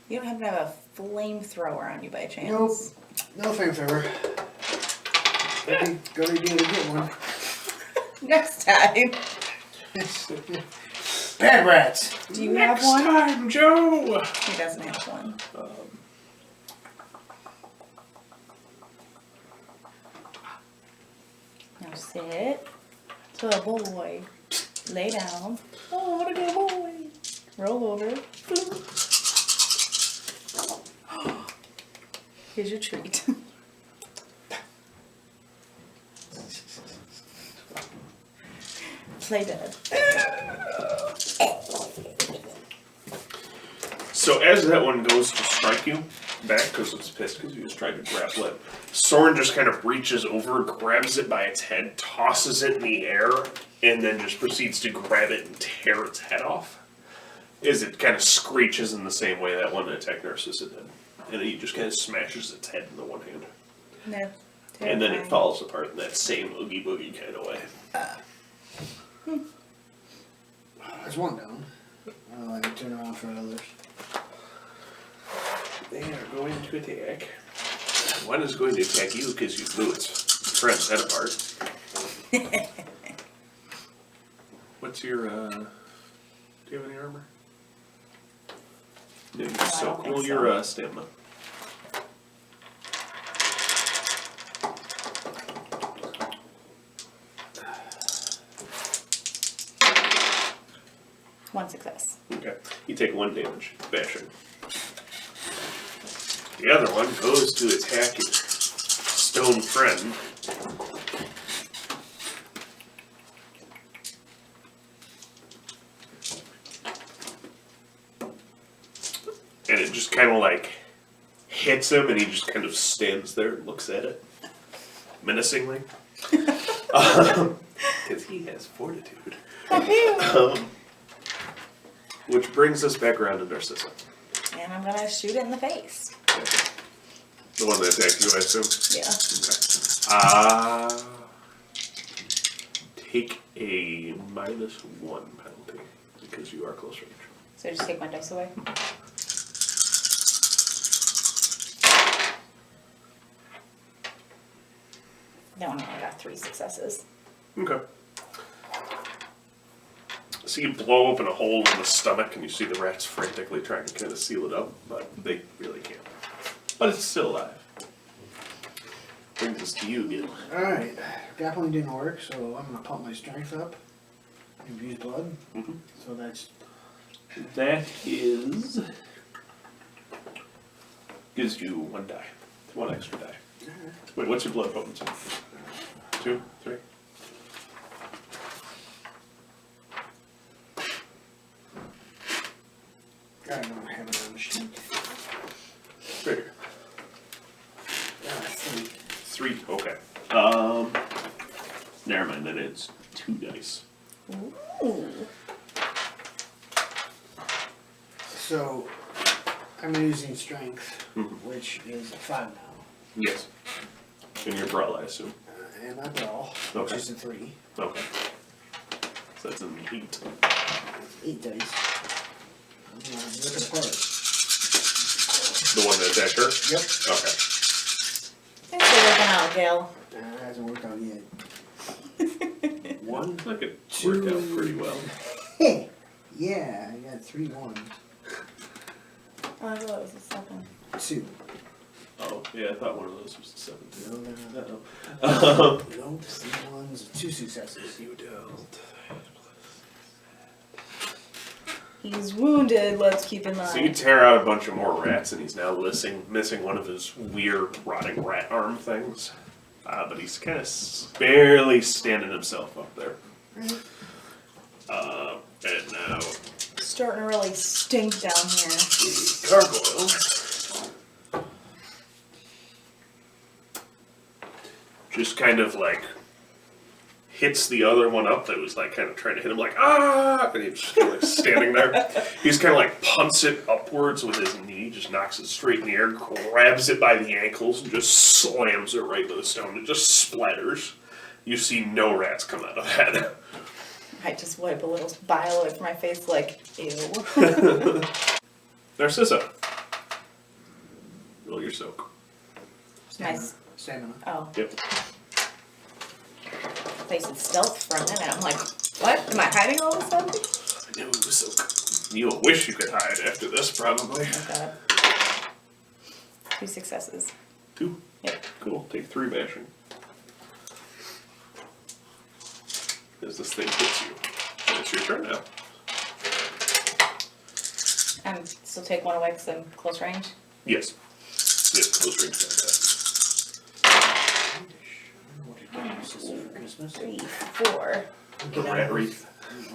You don't happen to have a flamethrower on you by chance? Nope. No flamethrower. Go idea to get one. Next time. Bad rats. Do you have one? Next time, Joe! He doesn't have one. Now sit. Good boy. Lay down. Oh, what a good boy. Roll over. Here's your treat. Play dead. So as that one goes to strike you back, because it's pissed because you just tried to grapple it, Soren just kind of reaches over, grabs it by its head, tosses it in the air, and then just proceeds to grab it and tear its head off. As it kind of screeches in the same way that one attacked Narcissa did. And he just kind of smashes its head in the one hand. No. And then it falls apart in that same Oogie Boogie kind of way. There's one down. I can turn around for others. They are going to attack. One is going to attack you because you blew its friend's head apart. What's your, do you have any armor? No, you're so don't cool. think Your so. stamina. One success. Okay. You take 1 damage. Bashing. The other one goes to attack its stone friend. And it just kind of like hits him, and he just kind of stands there and looks at it menacingly. Because he has fortitude. Which brings us back around to Narcissa. And I'm gonna shoot it in the face. The one that attacked you, I assume? Yeah. Okay. Take a -1 penalty because you are close range. So just take my dice away. That one only got 3 successes. Okay. So you blow open a hole in the stomach and you see the rats frantically trying to kind of seal it up, but they really can't. But it's still alive. Brings us to you, Gil. Alright, grappling didn't work, so I'm gonna pump my strength up. Infuse blood. Mm-hmm. So that's That is... gives you 1 die. 1 extra die. Wait, what's your blood potency? 2? 3? I don't have it on the sheet. Right here. 3. 3, okay. Never mind, then it's 2 dice. Ooh. So I'm using strength, Mhm. which is a 5 now. Yes. And your brawl, I assume. And my brawl, which Okay. is a 3. Okay. So that's an 8. 8 dice. I'm gonna rip it apart. The one that attacked her? Yep. Okay. Thanks for working out, Gil. That hasn't worked out yet. 1, That could 2. work out pretty well. Hey! Yeah, I got 3 1s. Oh, I thought it was a 7. 2. Oh, yeah, I thought one of those was a 7 No, too. they're not. Uh-oh. Nope, 3 1s, 2 successes. You don't. He's wounded, let's keep in mind. So you tear out a bunch of more rats, and he's now missing one of his weird rotting rat arm things. But he's kind of barely standing himself up there. And now Starting to really stink down here. the gargoyle just kind of like hits the other one up that was like kind of trying to hit him, like, ah, and he's just kind of like standing there. He's kind of like punts it upwards with his knee, just knocks it straight in the air, grabs it by the ankles, and just slams it right to the stone. It just splatters. You see no rats come out of that. I just wipe a little bile away from my face like, ew. Narcissa. Roll your soak. Nice. Stamina. Oh, Yep. face is stealth for a minute. I'm like, what? Am I hiding all of a sudden? I knew it was soak. You'll wish you could hide after this, probably. Okay. 2 successes. 2? Yep. Cool. Take 3 bashing. As this thing hits you. And it's your turn now. And still take 1 away because I'm close range. Yes. Yes, close range combat. What did I get for Christmas? 3, 4. I'm The getting rat her- wreath.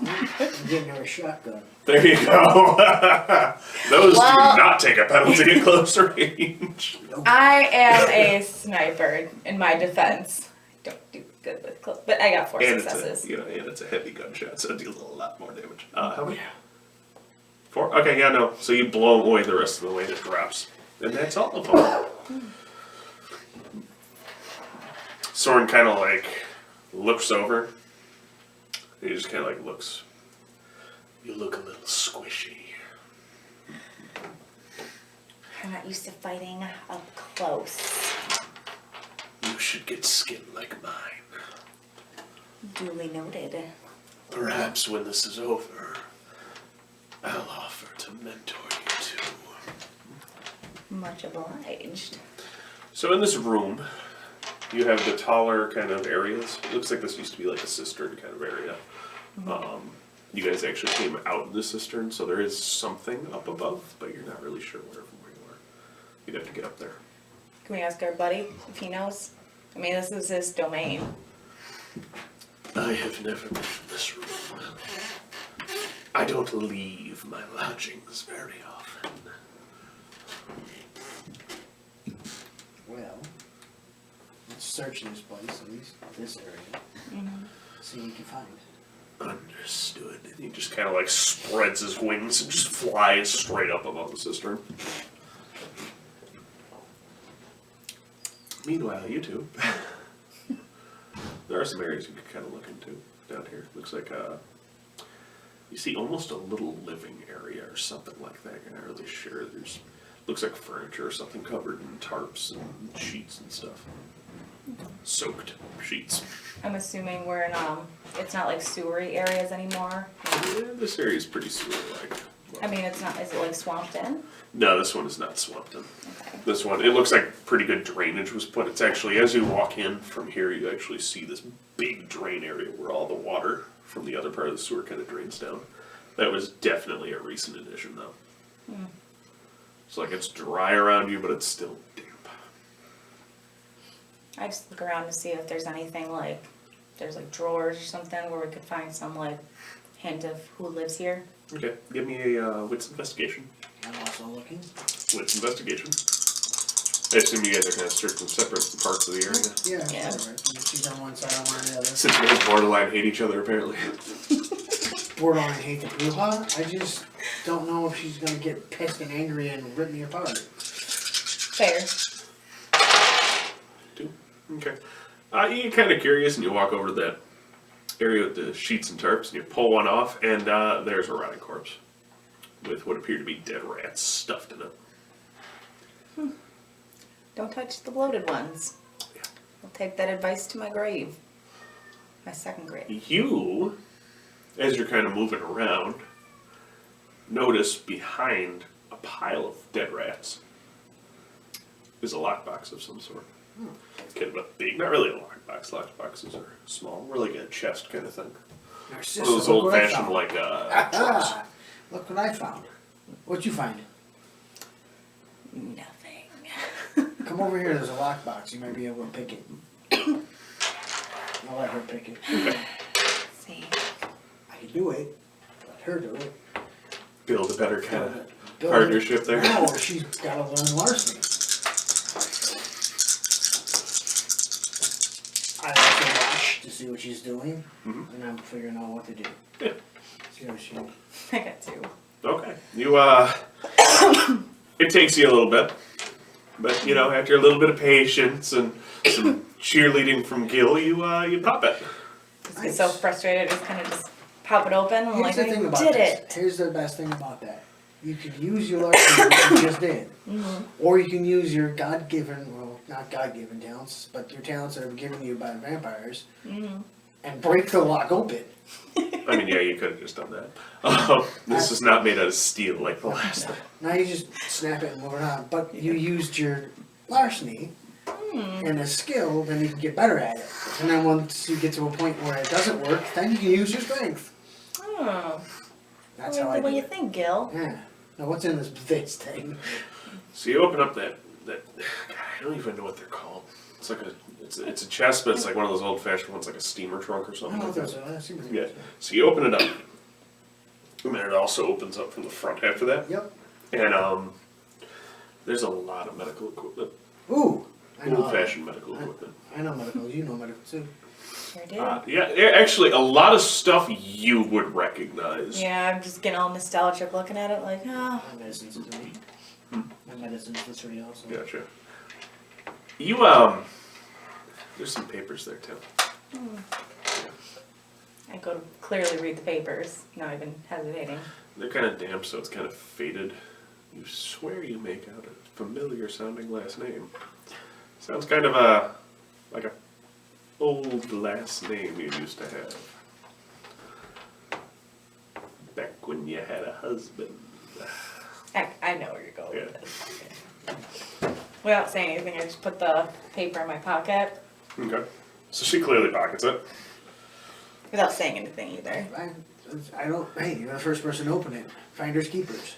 I'm getting her a shotgun. There you go. Those Well- do not take a penalty at close range. I am a sniper in my defense. I don't do good with close, but I got 4 And successes. it's a heavy gunshot, so it deals a lot more damage. How many? 4? Okay, yeah, no. So you blow away the rest of the way it drops. And that's all of them. Soren kind of like looks over. He just kind of like looks. You look a little squishy. I'm not used to fighting up close. You should get skin like mine. Duly noted. Perhaps when this is over, I'll offer to mentor you too. Much obliged. So in this room, you have the taller kind of areas. It looks like this used to be like a cistern kind of area. You guys actually came out of the cistern, so there is something up above, but you're not really sure where from where you you'd have to get up there. Can we ask our buddy if he knows? I mean, this is his domain. I have never been in this room. I don't leave my lodgings very often. Well, let's search this place, at least this area. See what you can find. Understood. And he just kind of like spreads his wings and just flies straight up above the cistern. Meanwhile, you two, there are some areas you can kind of look into down here. Looks like you see almost a little living area or something like that. You're not really sure. There's looks like furniture or something covered in tarps and sheets and stuff. Soaked sheets. I'm assuming we're in, it's not like sewery areas anymore. Yeah, this area is pretty sewer-like. I mean, it's not, is it like swamped in? No, this one is not swamped in. Okay. This one, it looks like pretty good drainage was put. It's actually, as you walk in from here, you actually see this big drain area where all the water from the other part of the sewer kind of drains down. That was definitely a recent addition, though. It's like it's dry around you, but it's still damp. I just look around to see if there's anything like, there's like drawers or something where we could find some like hint of who lives here. Okay, give me a wits investigation. I'm also looking. Wits investigation. I assume you guys are kind of searching separate parts of the area. Yeah, Yeah. that's right. She's on one side, I'm on the other. Since you guys borderline hate each other, apparently. Borderline hate the Bruja. I just don't know if she's gonna get pissed and angry and rip me apart. Fair. Two. Okay. You get kind of curious, and you walk over to that area with the sheets and tarps, and you pull one off, and there's a rotting corpse with what appear to be dead rats stuffed in it. Don't touch the bloated ones. Yeah. I'll take that advice to my grave. My second grave. You, as you're kind of moving around, notice behind a pile of dead rats is a lockbox of some sort. Kind of a big, not really a lockbox. Lockboxes are small, more like a chest kind of thing. Narcissa, One of those look what I old-fashioned, found. like, trucks. Ah, look what I found. What'd you find? Nothing. Come over here, there's a lockbox. You might be able to pick it. I'll let her pick it. See. I can do it. Let her do it. Build a better kind of Build partnership it. there. No, she's gotta learn larceny. I also watch to see what she's doing, and I'm figuring out what to do. Yeah. See what she. I got two. Okay. You, it takes you a little bit. But, you know, after a little bit of patience and some cheerleading from Gil, you pop it. Just get so frustrated, just kind of just pop it open and Here's like, the I thing about did this. it. Here's the best thing about that. You could use your larceny, which you just did. Or you can use your God-given, well, not God-given talents, but your talents that are given to you by the vampires, and break the lock open. I mean, yeah, you could have just done that. This is not made out of steel like the last thing. Now you just snap it and move it on. But you used your larceny and a skill, then you can get better at it. And then once you get to a point where it doesn't work, then you can use your strength. Oh. That's I how like I the way do you it. think, Gil. Yeah. Now what's in this thing? So you open up that God, I don't even know what they're called. It's like it's a chest, but it's like one of those old-fashioned ones, like a steamer trunk or I something don't know like if that. there's a super. Yeah. So you open it up, and then it also opens up from the front after that. Yep. And there's a lot of medical equipment, Ooh. I know. old-fashioned medical equipment. I know medical. You know medical too. Sure did. Yeah, actually, a lot of stuff you would recognize. Yeah, I'm just getting all nostalgic looking at it like, oh. My medicine's with me. My medicine's with me also. Gotcha. You there's some papers there too. I go to clearly read the papers, not even hesitating. They're kind of damp, so it's kind of faded. You swear you make out a familiar sounding last name. Sounds kind of like a old last name you used to have. Back when you had a husband. I know where you're going Yeah. with this. Without saying anything, I just put the paper in my pocket Okay. So she clearly pockets it. without saying anything either. I don't. Hey, you're the first person to open it. Finders keepers.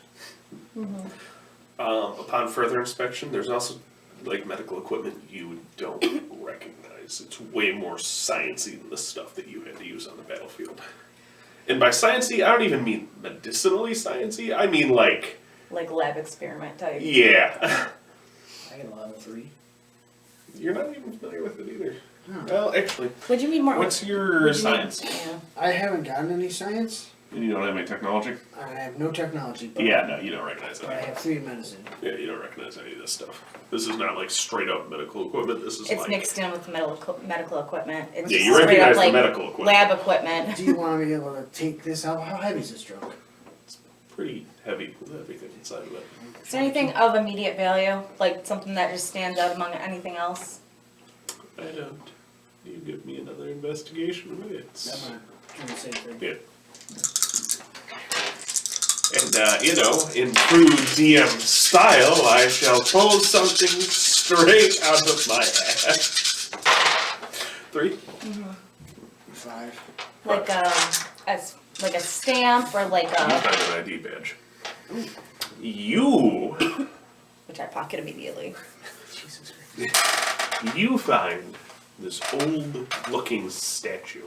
Upon further inspection, there's also like medical equipment you don't recognize. It's way more sciencey than the stuff that you had to use on the battlefield. And by sciencey, I don't even mean medicinally sciencey. I mean like lab experiment type. yeah. I get a level 3. You're not even familiar with it either. No. Well, actually, Would you mean more? what's your science? Yeah. I haven't gotten any science. And you don't have any technology? I have no technology. But Yeah, no, you don't recognize But I any. have 3 in medicine. Yeah, you don't recognize any of this stuff. This is not like straight up medical equipment. This is It's like mixed in with medical equipment. It's yeah, just you straight recognize up the like medical equipment. lab equipment. Do you want to be able to take this out? How heavy is this drug? Pretty heavy with everything inside of it. Is there anything of immediate value, like something that just stands out among anything else? I don't. You give me another investigation. It's I'm not trying to say thing. yeah. And you know, in true DM style, I shall pull something straight out of my ass. 3. 5. Like like a stamp or like You a, find an ID badge. You which I pocket immediately. Jesus Christ. you find this old-looking statue.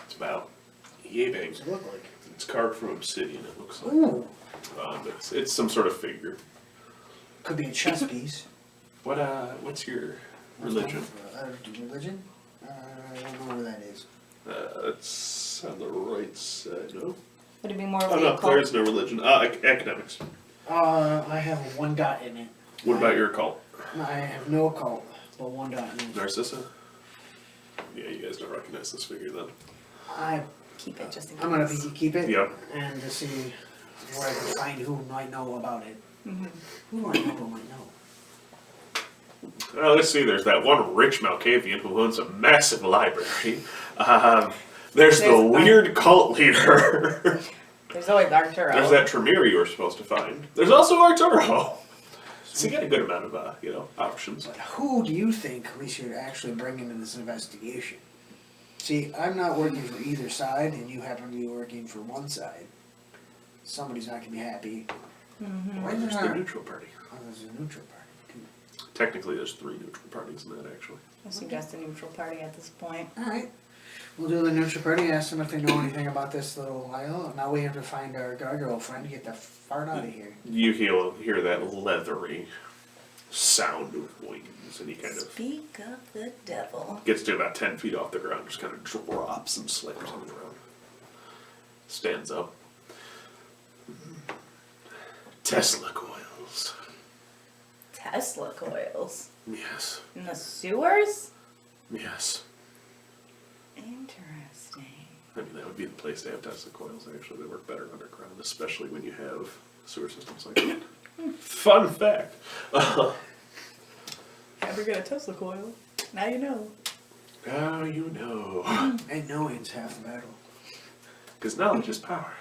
It's about yay big. What's it look like? It's carved from obsidian. It looks like. Ooh. It's some sort of figure. Could be a chess piece. What's your religion? Religion? I don't know where that is. It's on the right side, no? Would it be more of Oh a no, occult? there is no religion. Academics. I have 1 dot in it. What about your occult? I have no occult, but 1 dot in it. Narcissa? Yeah, you guys don't recognize this figure then. Keep it just in case. I'm gonna keep it. Yep. And to see where I can find who might know about it. Mm-hmm. Who might know who might know. Let's see, there's that one rich Malkavian who owns a massive library. There's the weird cult leader. There's always Arturo. There's that Tremere you were supposed to find. There's also Arturo. So you get a good amount of, options. But who do you think we should actually bring into this investigation? See, I'm not working for either side, and you happen to be working for one side. Somebody's not gonna be happy. Mm-hmm. Why There's not? the neutral party. Oh, there's a neutral party too. Technically, there's 3 neutral parties in that, actually. I suggest a neutral party at this point. All right. We'll do the neutral party. Ask them if they know anything about this little isle. Now we have to find our gargoyle friend to get the fart out of here. You hear that leathery sound of wings, and he kind of Speak of the devil. gets to about 10 feet off the ground, just kind of drops and slams on the ground. Stands up. Tesla coils. Tesla coils. Yes. In the sewers? Yes. Interesting. I mean, that would be the place to have Tesla coils, actually. They work better underground, especially when you have sewer systems like that. Fun fact. Ever get a Tesla coil? Now you know. Now you know. And knowing's half the battle. Because knowledge is power.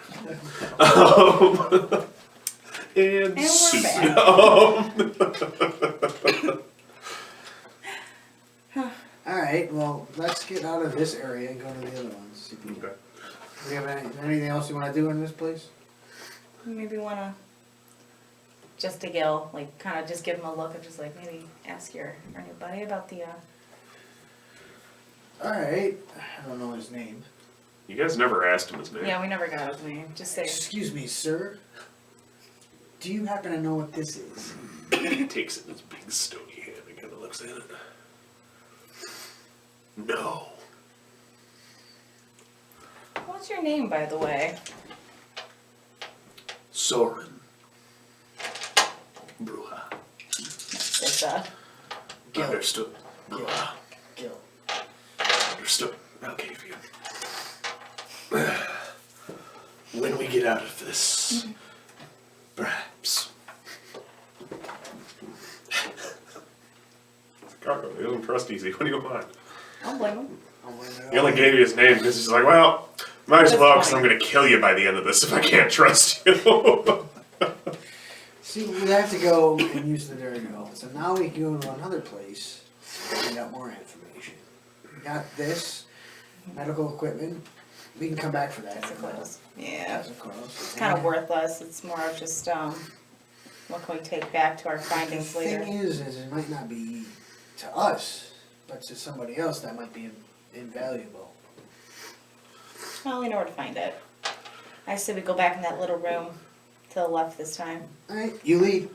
And we're soup. back. Alright, well, let's get out of this area and go to the other ones. See if we- Okay. Do you have anything else you want to do in this place? Maybe wanna, just to Gil, like, kind of just give him a look and just like maybe ask your new buddy about the, Alright, I don't know his name. You guys never asked him his name. yeah, we never got his name. Just say, Excuse me, sir. Do you happen to know what this is? He takes it in his big stony hand and kind of looks at it. No. what's your name, by the way? Soren. Bruja. It's, Gil. Understood. Gil. Bruja. Gil. Understood. Malkavian. When we get out of this, perhaps. Cargo, he doesn't trust easy. What do you want? I don't blame him. He only gave you his name because he's like, well, might as That's well because fine. I'm going to kill you by the end of this if I can't trust you. See, we have to go and use the Durgo. So now we can go to another place and find out more information. We got this, medical equipment. We can come back for that. Tesla coils. Yeah. Tesla coils. It's kind of worthless. It's more of just, What can we take back to our The findings later? thing is it might not be to us, but to somebody else that might be invaluable. Well, we know where to find it. I say we go back in that little room to the left this time. Alright, you lead.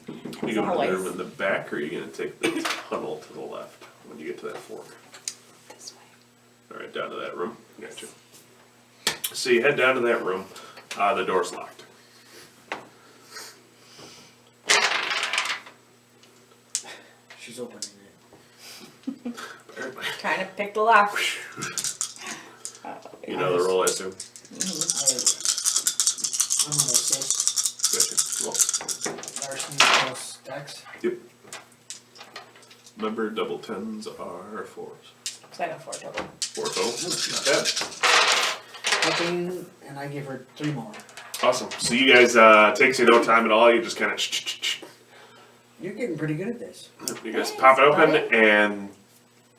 You go to the Always. room in the back, or are you going to take the tunnel to the left when you get to that fork? This way. Alright, down to that room. Gotcha. So you head down to that room. The door's locked. She's opening it. Apparently. Trying to pick the lock. You know the roll, I assume? I'm gonna assist. Gotcha. Roll. Larceny plus Dex. Yep. Remember, double tens are fours. So I got 4 total. 4 total. Not bad. Helping, and I give her 3 more. Awesome. So you guys, takes you no time at all. You just kind of, You're getting pretty good at this. you guys Thanks, pop it open, buddy. and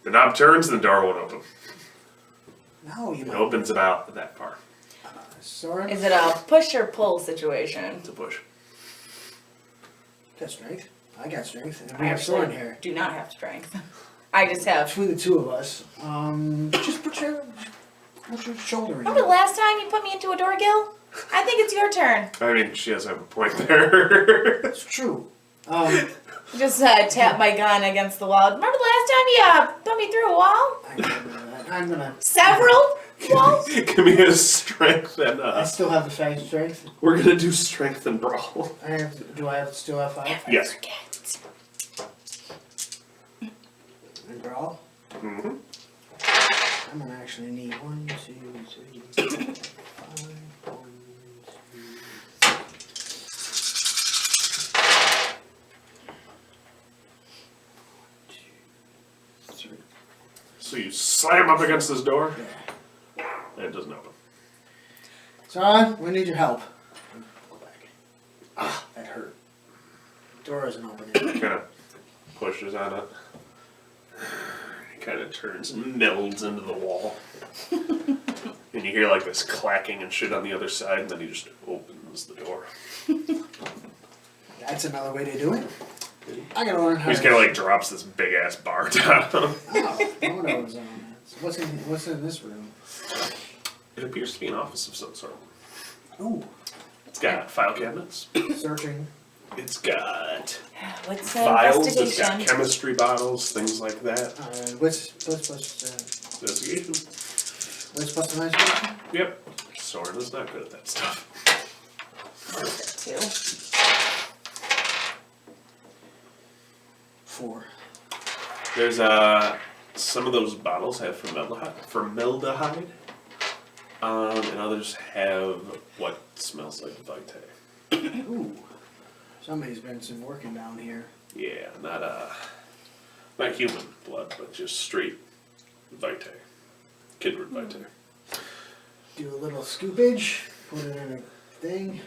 the knob turns, and the door won't open. No, you It might. opens about that far. Soren, Is it a push or pull situation? It's a push. got strength. I got strength. And I we have actually Soren here. do not have strength. I just have. Between the two of us, just put your shoulder in. Remember the last time you put me into a door, Gil? I think it's your turn. I mean, she does have a point there. It's true. Just tap my gun against the wall. Remember the last time you put me through a wall? I'm gonna. Several walls? Give me a strength, and I still have the 5 strength. we're gonna do strength and brawl. Do I still have 5? Yes. Forget. And brawl? Mm-hmm. I'm gonna actually need 1, 2, 3, 4, 5. 1, 2, 3. So you slam up against this door, Yeah. and it doesn't open. Son, we need your help. Go back. Ah, that hurt. Door isn't opening. Kind of pushes on it. It kind of turns and melds into the wall. And you hear like this clacking and shit on the other side, and then he just opens the door. That's another way to do it. I gotta learn how He just to... kind of like drops this big ass bar down. Oh, I wonder what was on that. So what's in this room? It appears to be an office of some sort. Ooh, It's got file cabinets. searching. It's got What's files. It's got investigation? chemistry bottles, things like that. What's Investigation. plus the nice? Yep. Soren is not good at that stuff. Two. 4. There's some of those bottles have formaldehyde, and others have what smells like Vitae. Ooh, somebody's been some working down here. Yeah, not human blood, but just straight Vitae, Kindred Vitae. Do a little scoopage, put it in a thing,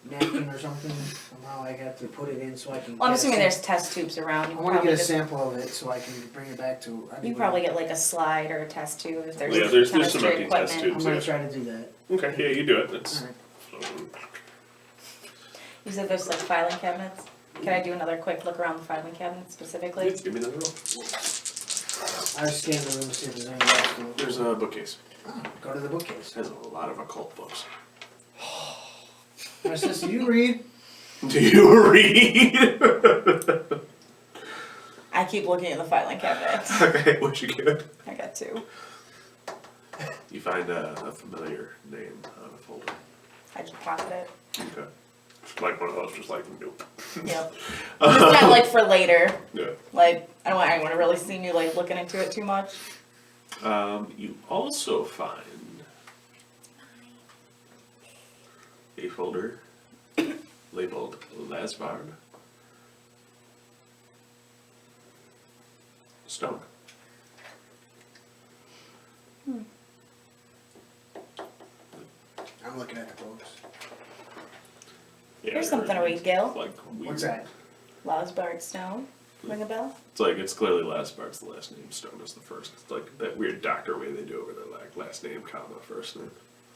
napkin or something. Somehow I got to put it in so I can. Well, I'm get a assuming sam- there's test tubes around. I want to get a sample of it so I can bring it back to. You probably get like a slide or a test tube if there's Yeah, there's some chemistry empty test equipment. I'm tubes. gonna Yeah. try to do that. Okay, yeah, you do it. It's Alright. You said there's like filing cabinets. Can I do another quick look around the filing cabinet specifically? Give me another roll. I scanned the room to see if there's anything else to look. There's a bookcase. Oh, go to the bookcase. It has a lot of occult books. My sister, you read. Do you read? I keep looking at the filing cabinet. Okay, what'd you get? I got 2. You find a familiar name on a folder. I just pocket it. Okay. Like one of those, just like, nope. Yep. Just kind of like for later. Yeah. Like, I don't want anyone to really see me like looking into it too much. You also find a folder labeled Lasvard Stone. I'm looking at the books. Yeah, Here's something to read, Gil. Like weird. What's that? Losbard Stone. Ring a bell? It's like, it's clearly Lasvard's the last name, Stone is the first. It's like that weird doctor way they do over there, like last name, comma, first name.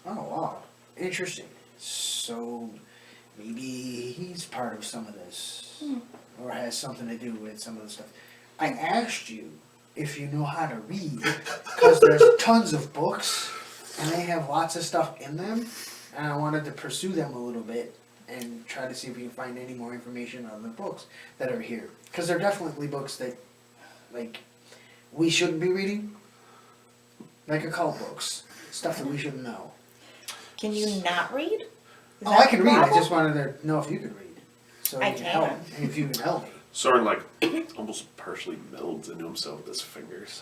Oh wow, interesting. So, maybe he's part of some of this, or has something to do with some of the stuff. I asked you if you know how to read, because there's tons of books, and they have lots of stuff in them, and I wanted to pursue them a little bit, and try to see if we can find any more information on the books that are here. Because they're definitely books that, like, we shouldn't be reading, like occult books, stuff that we shouldn't know. Can you not read? Is Oh, that I can the read, I problem? just wanted to know if you could read, so I you can help, can. and if you can help me. Soren, like, almost partially melds into himself with his fingers.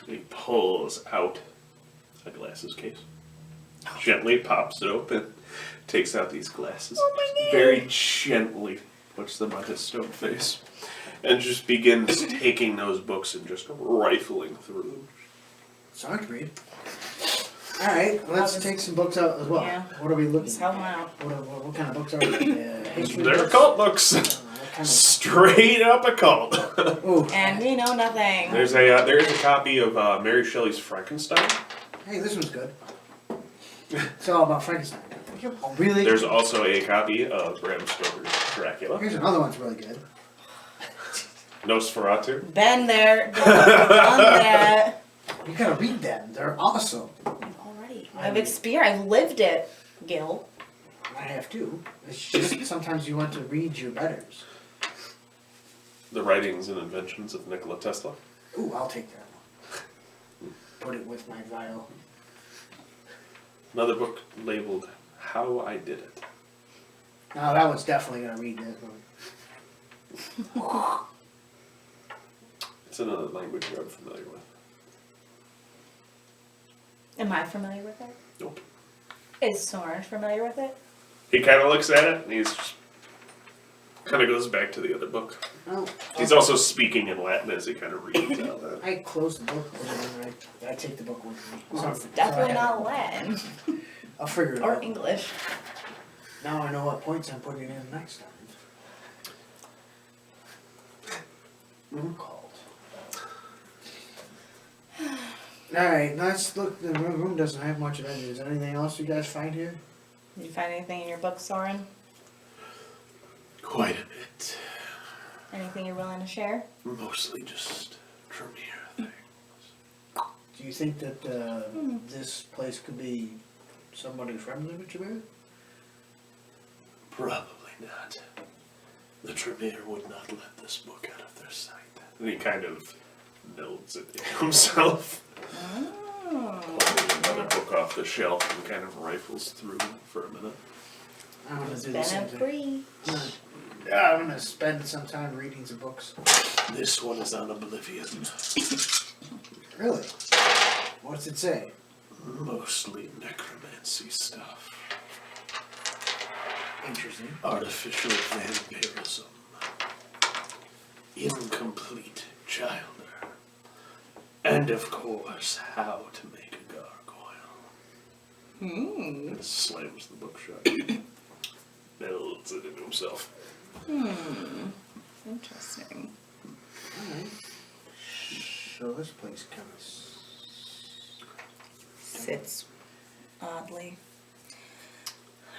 He pulls out a glasses case. Gently pops it open. Takes out these glasses. Oh my God. Very gently puts them on his stone face. And just begins taking those books and just rifling through them. So I can read. Alright, let's take some books out as well. Yeah. What are we looking Just at? help him out. What kind of books are they? History They're books? occult books. What kind of... Straight up occult. Ooh. And we know nothing. There's a copy of Mary Shelley's Frankenstein. Hey, this one's good. It's all about Frankenstein. Oh, really? There's also a copy of Bram Stoker's Dracula. Here's another one's really good. Nosferatu. Been there, done that. You gotta read them. They're awesome. Already. I've experienced, I've lived it, Gil. I have to. It's just sometimes you want to read your betters. The Writings and Inventions of Nikola Tesla. Ooh, I'll take that one. Put it with my vial. Another book labeled How I Did It. Now that one's definitely gonna read this one. It's another language I'm familiar with. Am I familiar with it? Nope. Is Soren familiar with it? He kind of looks at it and he's kind of goes back to the other book. Oh, He's also speaking in Latin as he kind of reads out that. I close the book and I take the book with me. Well, it's So I definitely have not it. Latin. I'll figure it Or out. English. Now I know what points I'm putting in next time. Called. Alright, let's look. The room doesn't have much of anything. Is there anything else you guys find here? Did you find anything in your book, Soren? Quite a bit. Anything you're willing to share? Mostly just Tremere things. Do you think that this place could be somebody friendly with you? Probably not. The Tremere would not let this book out of their sight. And he kind of nods it himself. Oh. Another book off the shelf and kind of rifles through for a minute. I want to do the Been same a thing. free. Yeah, I'm gonna spend some time reading some books. This one is on Oblivion. Really? What's it say? Mostly necromancy stuff. Interesting. Artificial vampirism. Incomplete childer. And of course, how to make a gargoyle. And slams the book shut. Builds it into himself. Interesting. Alright. So this place kind of... Sits oddly.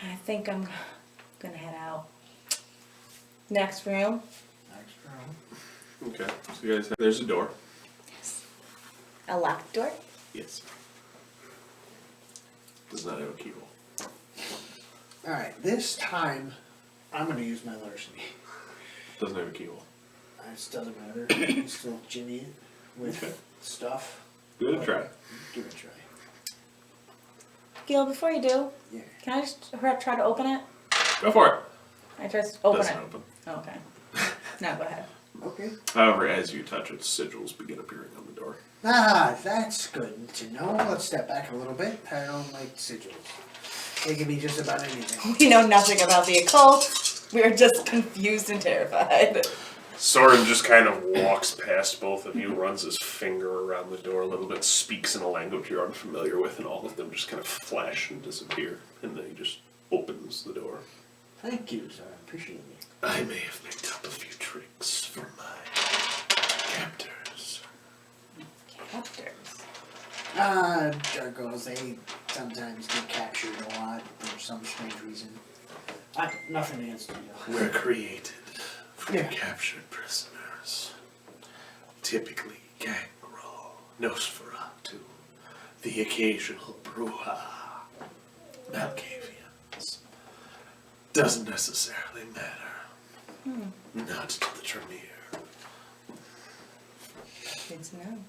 I think I'm gonna head out. Next room. Next room. Okay, so you guys have, there's a door. A locked door. Yes. Does not have a keyhole. Alright, this time I'm gonna use my larceny. Doesn't have a keyhole. It doesn't matter. You can still jimmy it with Okay. stuff. Give it a try. Give it a try. Gil, before you do, Yeah. can I just try to open it? Go for it. I just open Doesn't it. open. Oh, okay. No, go ahead. Okay. However, as you touch it, sigils begin appearing on the door. Ah, that's good to know. Let's step back a little bit. I don't like sigils. They can be just about anything. We know nothing about the occult. We are just confused and terrified. Soren just kind of walks past both of you, runs his finger around the door a little bit, speaks in a language you're unfamiliar with, and all of them just kind of flash and disappear. And then he just opens the door. Thank you, sir. I appreciate it. I may have picked up a few tricks from my captors. Captors. Gargoyles, they sometimes get captured a lot for some strange reason. Nothing against you. were created for Yeah. captured prisoners. Typically gangrel, Nosferatu, the occasional Bruja, Malkavians. Doesn't necessarily matter. Not to the Tremere. Good to know.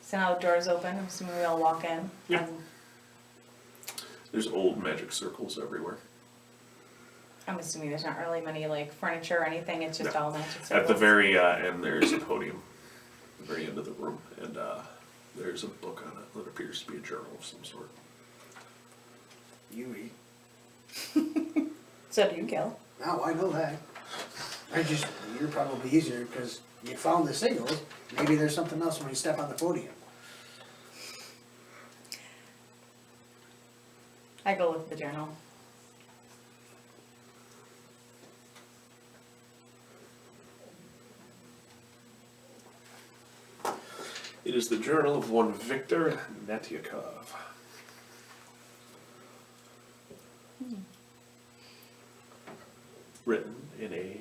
So now the door's open, I'm assuming we all walk in. Yep. There's old magic circles everywhere. I'm assuming there's not really many like furniture or anything, it's just No. all magic circles. At the very end, there's a podium. At the very end of the room. And there's a book on it that appears to be a journal of some sort. You eat. So do you kill? No, I know that. You're probably easier because you found the signals. Maybe there's something else when you step on the podium. I go look at the journal. It is the journal of one Victor Natyakov. Written in a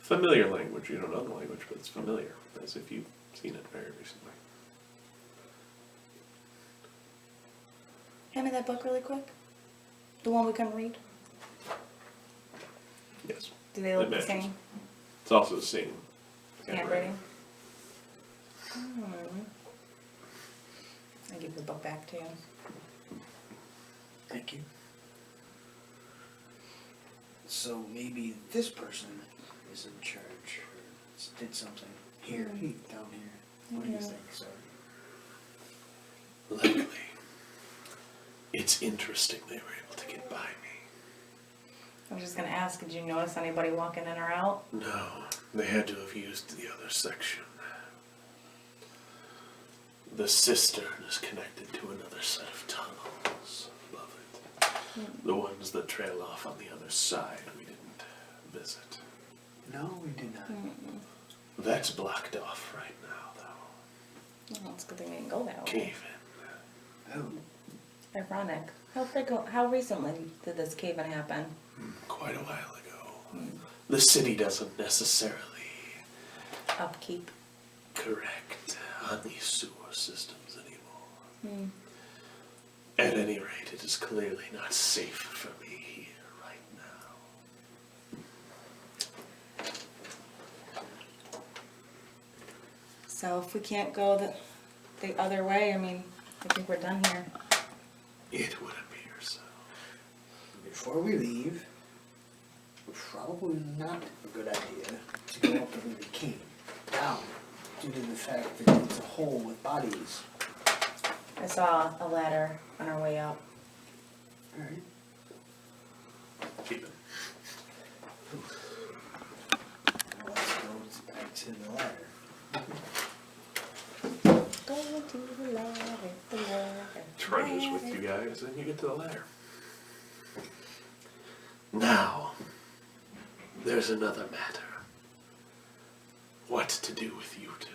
familiar language. You don't know the language, but it's familiar, as if you've seen it very recently. Hand me that book really quick. The one we couldn't read. Yes. Do they look It the matches. same? It's also the same Handwriting? I give the book back to you. Thank you. So maybe this person is in charge or did something here, down here. What do you think, sir? Likely. It's interesting they were able to get by me. I was just gonna ask, did you notice anybody walking in or out? No, they had to have used the other section. The cistern is connected to another set of tunnels above it. The ones that trail off on the other side we didn't visit. No, we did not. That's blocked off right now, though. Well, it's a good thing we didn't go that way. Cave in. Oh, Ironic. How recently did this cave-in happen? Quite a while ago. The city doesn't necessarily Upkeep. correct on these sewer systems anymore. At any rate, it is clearly not safe for me here right now. So if we can't go the other way, I mean, I think we're done here. It would appear so. before we leave, probably not a good idea to go up the way we came, down, due to the fact that it's a hole with bodies. I saw a ladder on our way up. Alright. Keep it. Let's go back to the ladder. Go to the ladder, the ladder. Trudges with you guys, and you get to the ladder. Now, there's another matter. What to do with you two?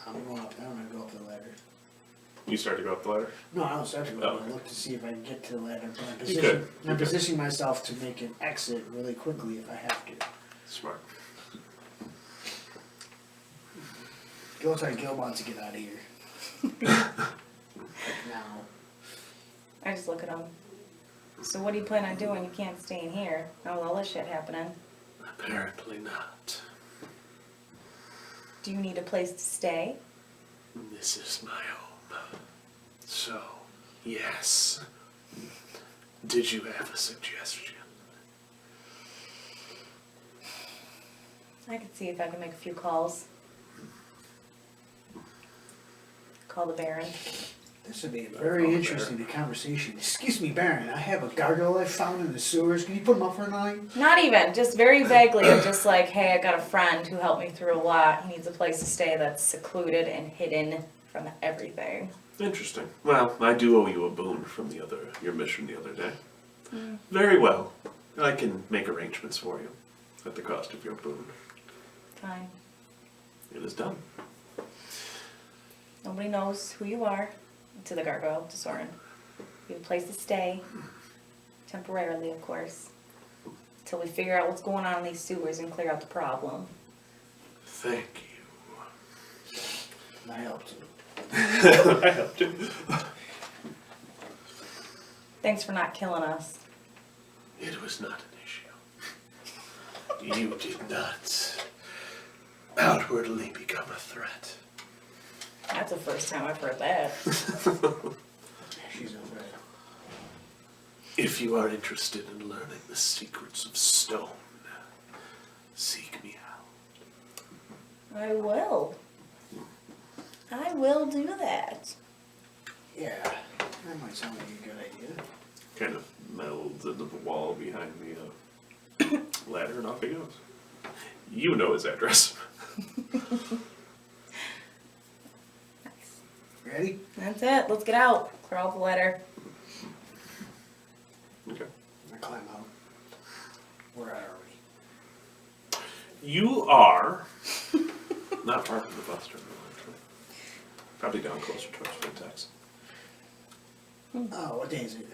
I'm going up, I'm gonna go up the ladder. You start to go up the ladder? No, I don't start to go Oh, up, okay. I look to see if I can get to the ladder, but I'm You could. I'm positioning myself to make an exit really quickly if I have to. Smart. It looks like Gil wants to get out of here. Like now. I just look at him. So what do you plan on doing? You can't stay in here. Oh, with all this shit happening. Apparently not. Do you need a place to stay? This is my home. So, yes. Did you have a suggestion? I could see if I can make a few calls. Call the Baron. This would be a very interesting conversation. Excuse me, Baron, I have a gargoyle I found in the sewers. Can you put him up for a night? Not even, just very vaguely of just like, hey, I got a friend who helped me through a lot. He needs a place to stay that's secluded and hidden from everything. Interesting. Well, I do owe you a boon from your mission the other day. Very well. I can make arrangements for you at the cost of your boon. Fine. It is done. Nobody knows who you are. to the gargoyle, to Soren. He have a place to stay, temporarily, of course, until we figure out what's going on in these sewers and clear out the problem. Thank you. I helped you. I helped you. Thanks for not killing us. It was not an issue. You did not outwardly become a threat. That's the first time I've heard that. She's a threat. If you are interested in learning the secrets of stone, seek me out. I will. I will do that. Yeah, that might sound like a good idea. Kind of melds into the wall behind the ladder and off he goes. You know his address. Nice. Ready? That's it. Let's get out. Clear out the ladder. Okay. I climb out. Where are we? You are not far from the bus terminal, actually. Probably down closer towards Vintex. Oh, what day is it?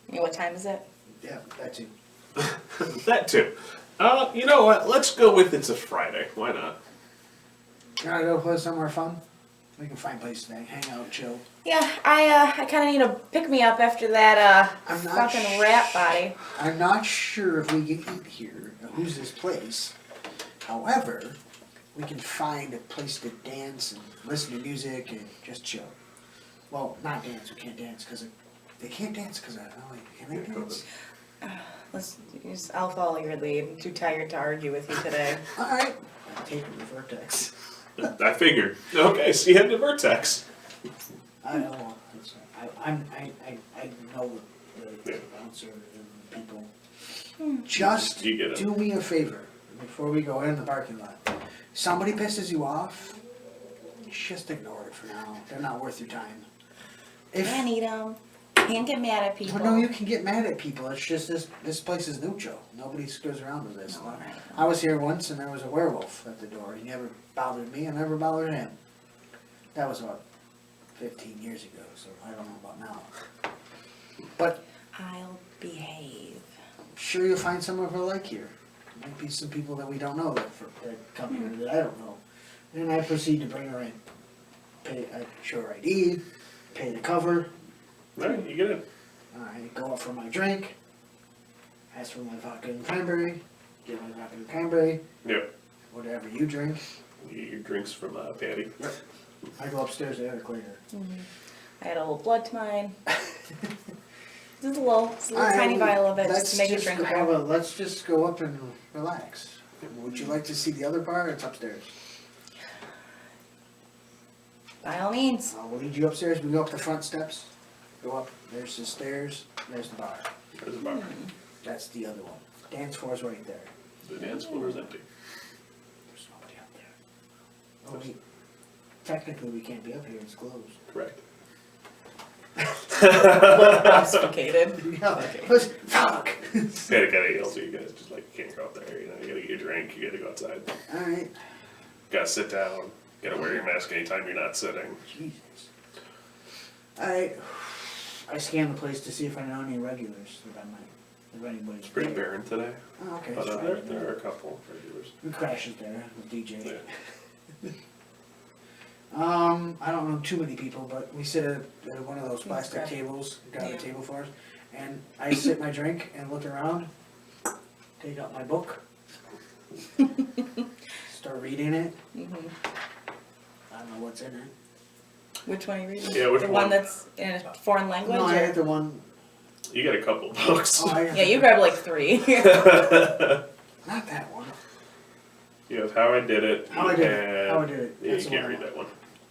You know what time is it? Yeah, that too. That too. You know what? Let's go with it's a Friday. Why not? You wanna go play somewhere fun? We can find places to hang out, chill. Yeah, I kind of need a pick-me-up after that, I'm not fucking rat body. I'm not sure if we can eat here, or who's this place. However, we can find a place to dance and listen to music and just chill. Well, not dance. We can't dance because they can't dance because I don't know. Can they dance? I'll follow your lead. I'm too tired to argue with you today. All right. I'm taking the Vertex. I figured. Okay, so you head to Vertex. I don't know. I know the bouncer and the people. Just You get it. do me a favor before we go in the parking lot. Somebody pisses you off, just ignore it for now. They're not worth your time. Can't eat them. Can't get mad at people. Well, no, you can get mad at people. It's just this place is neutral. Nobody goes around with this. All right. I was here once and there was a werewolf at the door. He never bothered me. I never bothered him. That was about 15 years ago, so I don't know about now. But I'll behave. I'm sure you'll find some of her like here. There might be some people that we don't know that come here that I don't know. And I proceed to bring her in. I show her ID, pay the cover. Alright, you get it. I go up for my drink, ask for my vodka and cranberry, get my vodka and cranberry, Yep. whatever you drink. You get your drinks from Patty. Yep. I go upstairs to have a cleaner. I had a little blood to mine. Just a little tiny vial of it just to make it drink better. Let's just go up and relax. Would you like to see the other bar? It's upstairs. By all means. We'll lead you upstairs. We go up the front steps. Go up. There's the stairs. There's the bar. There's a bar. That's the other one. Dance floor's right there. The dance floor is empty. There's nobody up there. Oh wait. Technically, we can't be up here. It's closed. Correct. Obfuscated. Yeah. Fuck. Gotta yell to you guys, just like you can't go out there, you know, you gotta get your drink, you gotta go outside. All right. Gotta sit down, gotta wear your mask anytime you're not sitting. Jesus. I scan the place to see if I know any regulars that I might. If anybody's It's pretty there. barren today, Oh, okay. but that's fine. there are a couple regulars. We crashes there with DJ. Yeah. I don't know too many people, but we sit at one of those plastic Okay. tables, got Yeah. a table for us, and I sit my drink and look around, take out my book, start reading it. I don't know what's in it. Which one are you reading? Yeah, which the one? that's in a foreign language? No, I or- had the one. You got a couple books. Oh, Yeah, you grabbed like 3. Not that one. You have How I Did It. How I Did It. and- How I Did It. Yeah, That's you the can't one I read that one.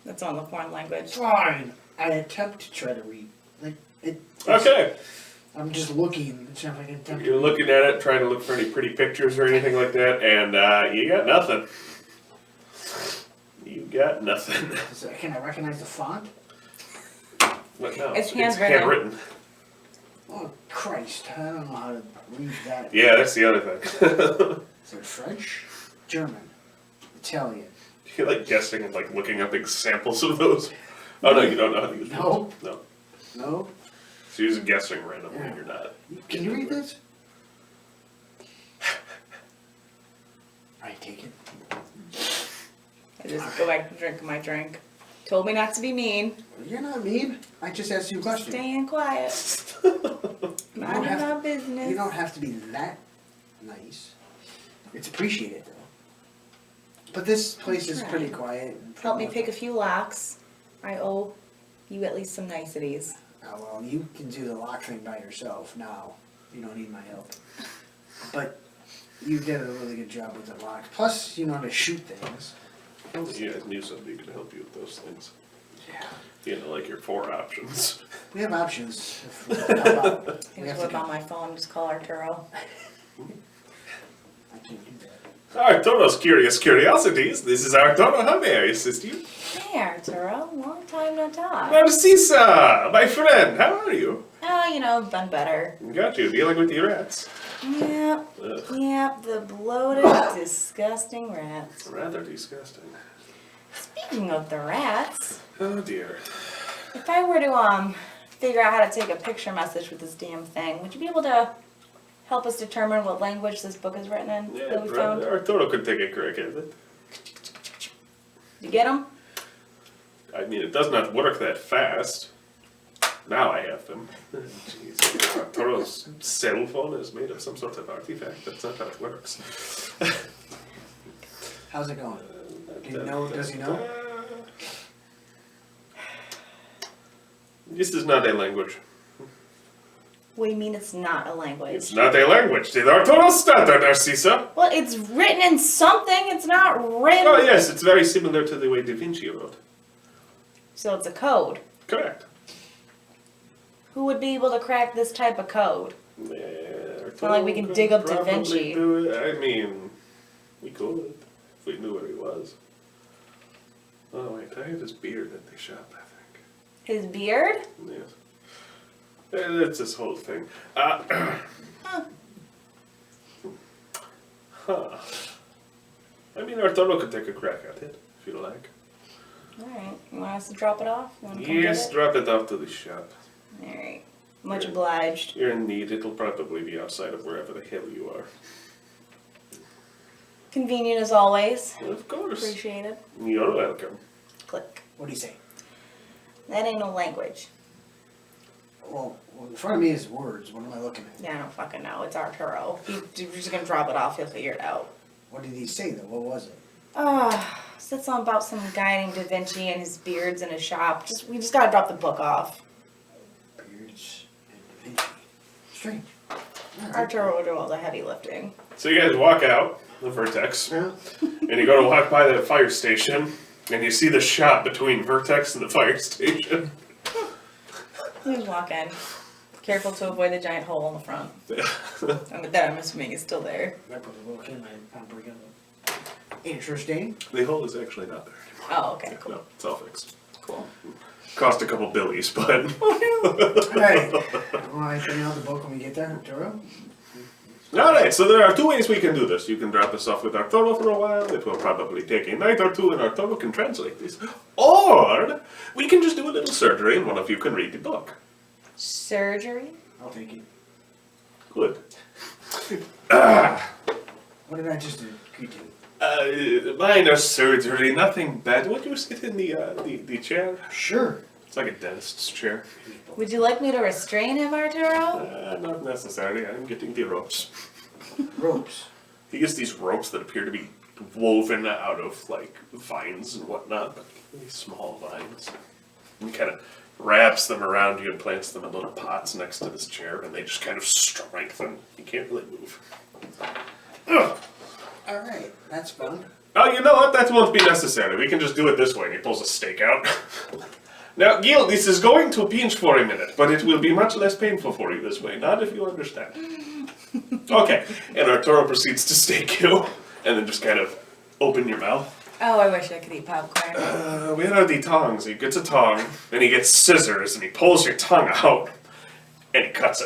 That's on the foreign language. Fine. I attempt to try to read. Like it. Okay. I'm just looking. It's not like I attempt. You're looking at it, trying to look for any pretty pictures or anything like that, and you got nothing. You got nothing. Can I recognize the font? What, no, It's handwritten. handwritten. Oh Christ! I don't know how to read that. Yeah, that's the other thing. Is it French, German, Italian? You're like guessing and like looking up examples of those Oh no, you don't know how to use No. rules. No. No? So you're just guessing randomly. Yeah. You're not. Can you read this? I take it. I just go back to drinking my drink. Told me not to be mean. You're not mean. I just asked you a question. Staying quiet. Minding my business. You don't have to be that nice. It's appreciated though. But this place is pretty quiet. Help me pick a few locks. I owe you at least some niceties. Oh, well, you can do the lock thing by yourself now. You don't need my help. But you did a really good job with the lock. Plus, you know how to shoot things. You guys knew somebody could help you with those things. Yeah. You know, like your 4 options. We have options. If we help out. I We just have whip to on my phone, just call Arturo. I can't do that. Arturo's curious curiosities. This is Arturo. How may I assist you? Hey Arturo, long time no talk. Narcissa, my friend, how are you? Oh, you know, been better. Got you, dealing with the rats. Yep, Ugh, yep, the bloated, disgusting rats. rather disgusting. Speaking of the rats, Oh dear. if I were to figure out how to take a picture message with this damn thing, would you be able to help us determine what language this book is written in Yeah, that we found? Arturo could take a crack at it. You get them? I mean, it does not work that fast. Now I have them. Jeez. Arturo's cell phone is made of some sort of artifact. That's not how it works. How's it going? Does he know? This is not a language. What do you mean it's not a language? It's not a language. Did Arturo stutter, Narcissa? Well, it's written in something. It's not written. Oh yes, it's very similar to the way Da Vinci wrote. So it's a code. Correct. Who would be able to crack this type of code? It's not like we can dig up Da Vinci. I mean, we could if we knew where he was. Oh wait, I had his beard that they shot, I think. His beard? Yes. That's this whole thing. Huh. I mean, Arturo could take a crack at it, if you like. Alright. You want us to drop it off? You want to come Yes, get drop it off to the shop. it? Alright. Much obliged. You're in need. It'll probably be outside of wherever the hell you are. Convenient as always. Of course. Appreciated. You're welcome. Click. What do you say? That ain't no language. Well, in front of me is words. What am I looking at? Yeah, I don't fucking know. It's Arturo. You're just gonna drop it off. He'll figure it out. What did he say though? What was it? Said something about some guy named Da Vinci and his beards in a shop. We just gotta drop the book off. Beards and Da Vinci. Strange. Alright. Arturo will do all the heavy lifting. So you guys walk out the Vertex, Yeah. and you go to walk by the fire station, and you see the shop between Vertex and the fire station. Please walk in. Careful to avoid the giant hole in the front. And with that, I'm assuming it's still there. I put the book in. I'm bringing it. Interesting. The hole is actually not there anymore. Oh, okay, cool. No, it's all fixed. Cool. Cost a couple billies, but... Hey, want to bring out the book when we get there, Arturo? Alright, so there are 2 ways we can do this. You can drop this off with Arturo for a while. It will probably take a night or 2, and Arturo can translate this. Or, we can just do a little surgery, and one of you can read the book. Surgery? I'll take it. Good. What did I just agree to? Minor surgery, nothing bad. Would you sit in the chair? Sure. It's like a dentist's chair. Would you like me to restrain him, Arturo? Not necessarily. I'm getting the ropes. Ropes. He gets these ropes that appear to be woven out of, like, vines and whatnot, but these small vines. And he kind of wraps them around you and plants them in little pots next to this chair, and they just kind of strengthen. You can't really move. Ugh. Alright, that's fun. Oh, you know what? That won't be necessary. We can just do it this way. And he pulls a stake out. Now, Gil, this is going to pinch for a minute, but it will be much less painful for you this way. Not if you understand. Okay. And Arturo proceeds to stake you, and then just kind of open your mouth. Oh, I wish I could eat popcorn. Where are the tongs? He gets a tong, and he gets scissors, and he pulls your tongue out, and he cuts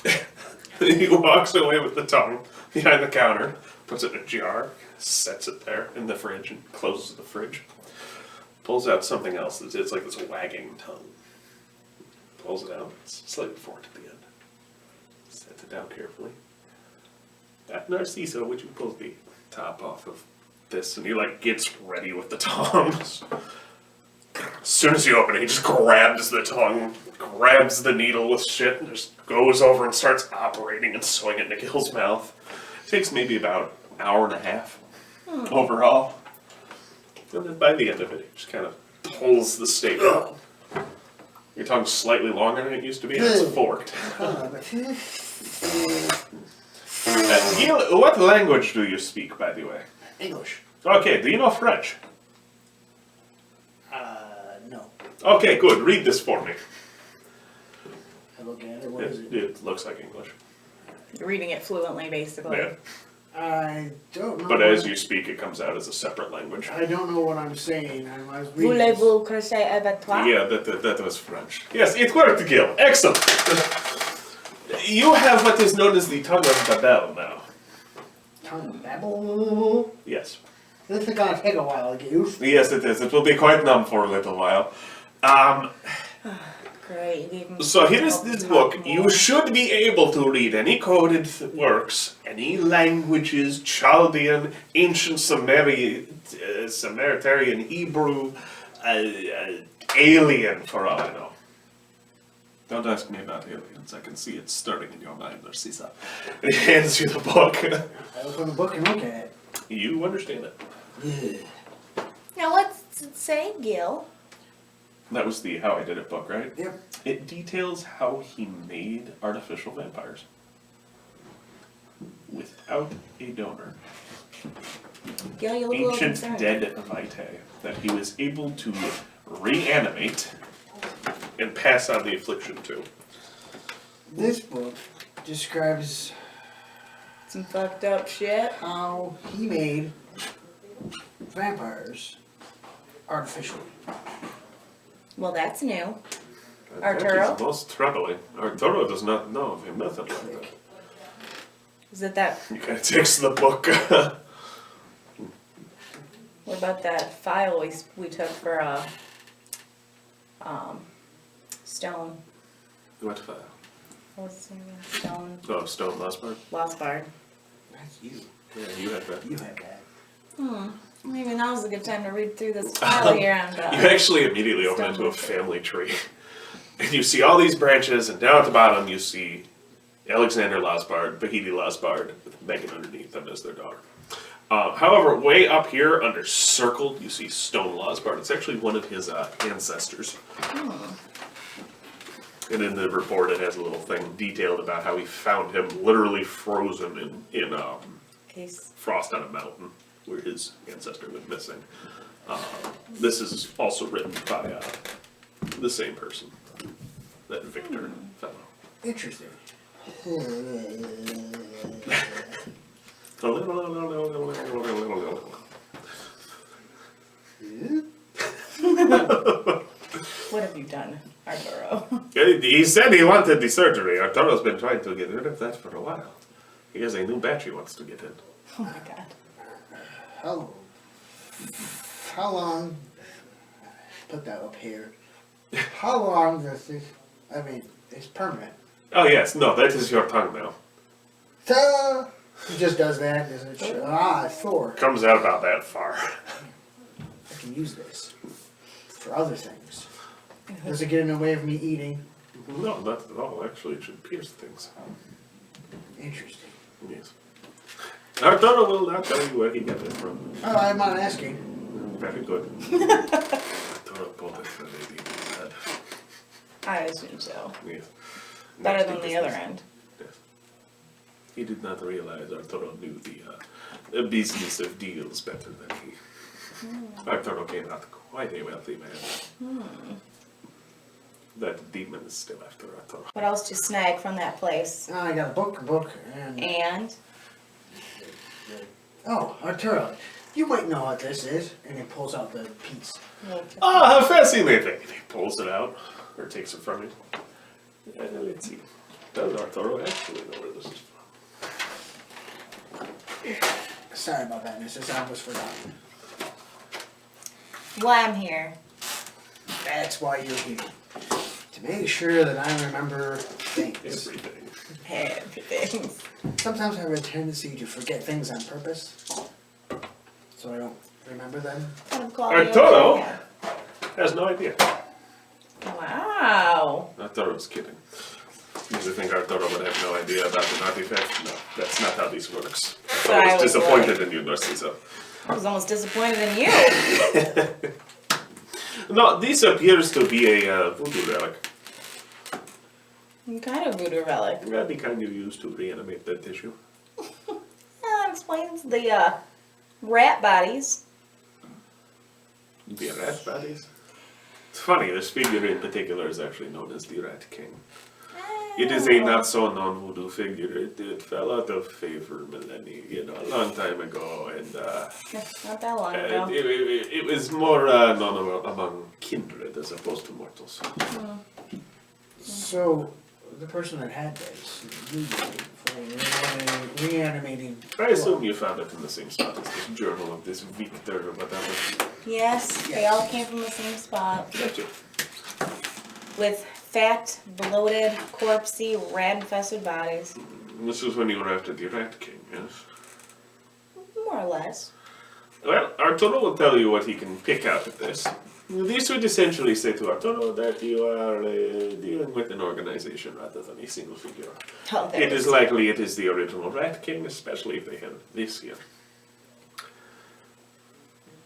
it. He walks away with the tongue behind the counter, puts it in a jar, sets it there in the fridge, and closes the fridge. pulls out something else. It's like this wagging tongue. Pulls it out. It's slightly forked at the end. Sets it down carefully. Narciso, would you pull the top off of this? And he like gets ready with the tongs. As soon as you open it, he just grabs the tongue, grabs the needle with shit, and just goes over and starts operating and sewing it into Gil's mouth. It takes maybe about an hour and a half overall. And then by the end of it, he just kind of pulls the steak out. Your tongue's slightly longer than it used to be, and it's forked. Gil, what language do you speak, by the way? English. Okay, do you know French? No. Okay, good. Read this for me. I look at it. What is it? It looks like English. You're reading it fluently, basically. Yeah. I don't know. But as you speak, it comes out as a separate language. I don't know what I'm saying. I was reading. Voulez-vous coucher avec toi? Yeah, that was French. Yes, it worked, Gil. Excellent. You have what is known as the tongue of Babel now. Tongue of babble. Yes. This is gonna take a while to get used to. Yes, it is. It will be quite numb for a little while. Great, you gave me So here is help this to book. talk You more. should be able to read any coded works, any languages, Chaldean, ancient Samaritan, Hebrew, alien, for all I know. Don't ask me about aliens. I can see it stirring in your mind, Narcisa. And he hands you the book. I open the book and look at it. You understand it. Yeah. Now, what's it say, Gil? That was the How I Did It book, right? Yep. It details how he made artificial vampires without a donor. Gil, you look a little Ancient concerned. dead vitae that he was able to reanimate and pass on the affliction to. This book describes Some fucked up shit. how he made vampires artificially. Well, that's new. That Arturo? is most troubling. Arturo does not know of a method like that. Is it that? He kind of takes the book. What about that file we took for Stone? What file? What was his name again? Stone Oh, Stone Lost Bard? Lost Bard. That's you. Yeah, you had that. You had that. Maybe now's a good time to read through this file here on You the. actually immediately open Stone into a Lost Bard. family tree. And you see all these branches, and down at the bottom you see Alexander Losbard, Bahidi Losbard, with Megan underneath them as their daughter. However, way up here, under circled, you see Stone Losbard. It's actually one of his ancestors. And in the report, it has a little thing detailed about how he found him literally frozen in Case. frost on a mountain, where his ancestor went missing. This is also written by the same person, that Victor fellow. Interesting. What have you done, Arturo? He said he wanted the surgery. Arturo's been trying to get rid of that for a while. He has a new batch he wants to get in. Oh my god. How long? Put that up here. How long does this? I mean, it's permanent. Oh yes, no, that is your tongue now. Ta! He just does that. Doesn't it? Ah, Thor. Comes out about that far. I can use this for other things. Does it get in the way of me eating? No, not at all. Actually, it should pierce things. Interesting. Yes. Arturo will not tell you where he got it from. Oh, I'm not asking. Very good. Arturo pulled it from the his head. I assume so. Yes. Better Next than thing the is other this. end. Yes. He did not realize Arturo knew the business of deals better than he. Arturo came out quite a wealthy man. That demon is still after Arturo. What else did you snag from that place? I got a book, and... And? Oh, Arturo, you might know what this is. And he pulls out the piece. Ah, how fascinating! And he pulls it out, or takes it from you. Let's see. Does Arturo actually know where this is from? Sorry about that, Mrs. I almost forgot. Why I'm here. That's why you're here. To make sure that I remember things. Everything. Everything. Sometimes I have a tendency to forget things on purpose, so I don't remember them. Kind of quality Arturo over here. has no idea. Wow. Arturo was kidding. You think Arturo would have no idea about an artifact? No, that's not how this works. I I was was disappointed in you, Narciso. I was almost disappointed in you. No, this appears to be a voodoo relic. What kind of voodoo relic? That'd be kind you use to reanimate dead tissue. That explains the rat bodies. The rat bodies? It's funny, this figure in particular is actually known as the Rat King. It is a not so known voodoo figure. It fell out of favor millennia, a long time ago, and Not that long ago. it was more known among kindred as opposed to mortals. So, the person that had this, usually for reanimating. I assume you found it in the same spot as this journal of this Victor or whatever. Yes, they all came from the same spot. Gotcha. With fat, bloated, corpsey, rat-infested bodies. This was when you were after the Rat King, yes? More or less. Well, Arturo will tell you what he can pick out of this. This would essentially say to Arturo that you are dealing with an organization rather than a single figure. Oh, there It is likely it is the original Rat King, especially if they have this here.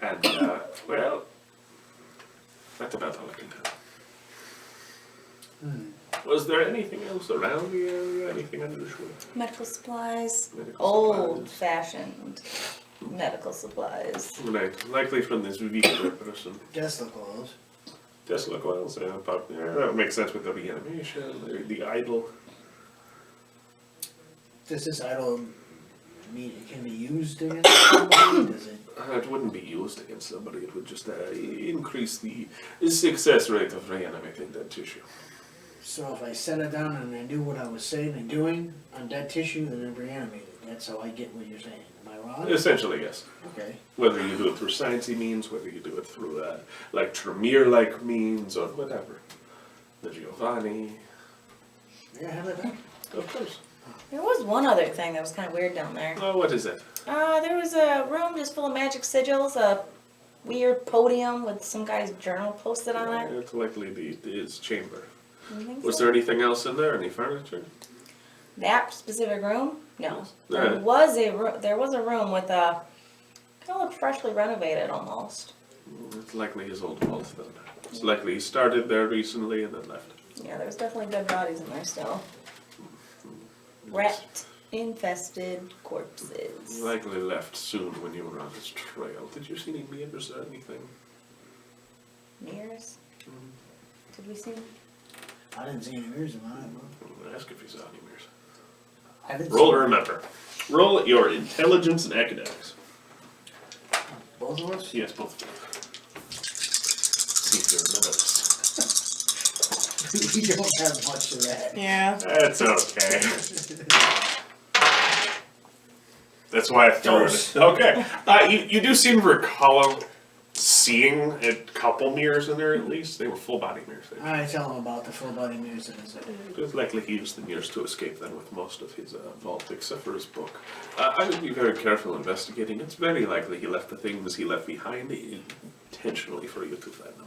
And, well, that's about all I can tell. Was there anything else around the area? Anything unusual? Medical supplies. Medical Old-fashioned medical supplies. Right, likely from this Victor person. Tesla clothes. Tesla coils, yeah, that would make sense with the reanimation, the idol. Does this idol mean it can be used against somebody? Does it? It wouldn't be used against somebody, it would just increase the success rate of reanimating dead tissue. So if I set it down and I knew what I was saying and doing on dead tissue, then it reanimated. That's how I get what you're saying. Am I wrong? Essentially, yes. Okay. Whether you do it through sciencey means, whether you do it through like Tremere-like means, or whatever. The Giovanni. May I have it back? Of course. There was one other thing that was kind of weird down there. Oh, what is it? There was a room just full of magic sigils, a weird podium with some guy's journal posted on it. It's likely his chamber. You think Was so? there anything else in there? Any furniture? That specific room? No. Yeah. There was a room with a kind of looked freshly renovated almost. It's likely his old vault then. It's likely he started there recently and then left. Yeah, there's definitely dead bodies in there still. Rat infested corpses. Likely left soon when you were on his trail. Did you see any mirrors or anything? Mirrors? Did we see? I didn't see any mirrors in mine. I'll ask if you saw any mirrors. I didn't Roll see to remember. Roll your intelligence and academics. both of us. Yes, both of you. See if you remember this. We don't have much of that. Yeah. That's okay. That's why I threw it. Okay. You do seem to recall seeing a couple mirrors in there at least. They were full body mirrors. I tell him about the full body mirrors that is It was likely he used the mirrors to escape then with most of his vault, except for his book. I would be very careful investigating. It's very likely he left the things he left behind intentionally for you to find them.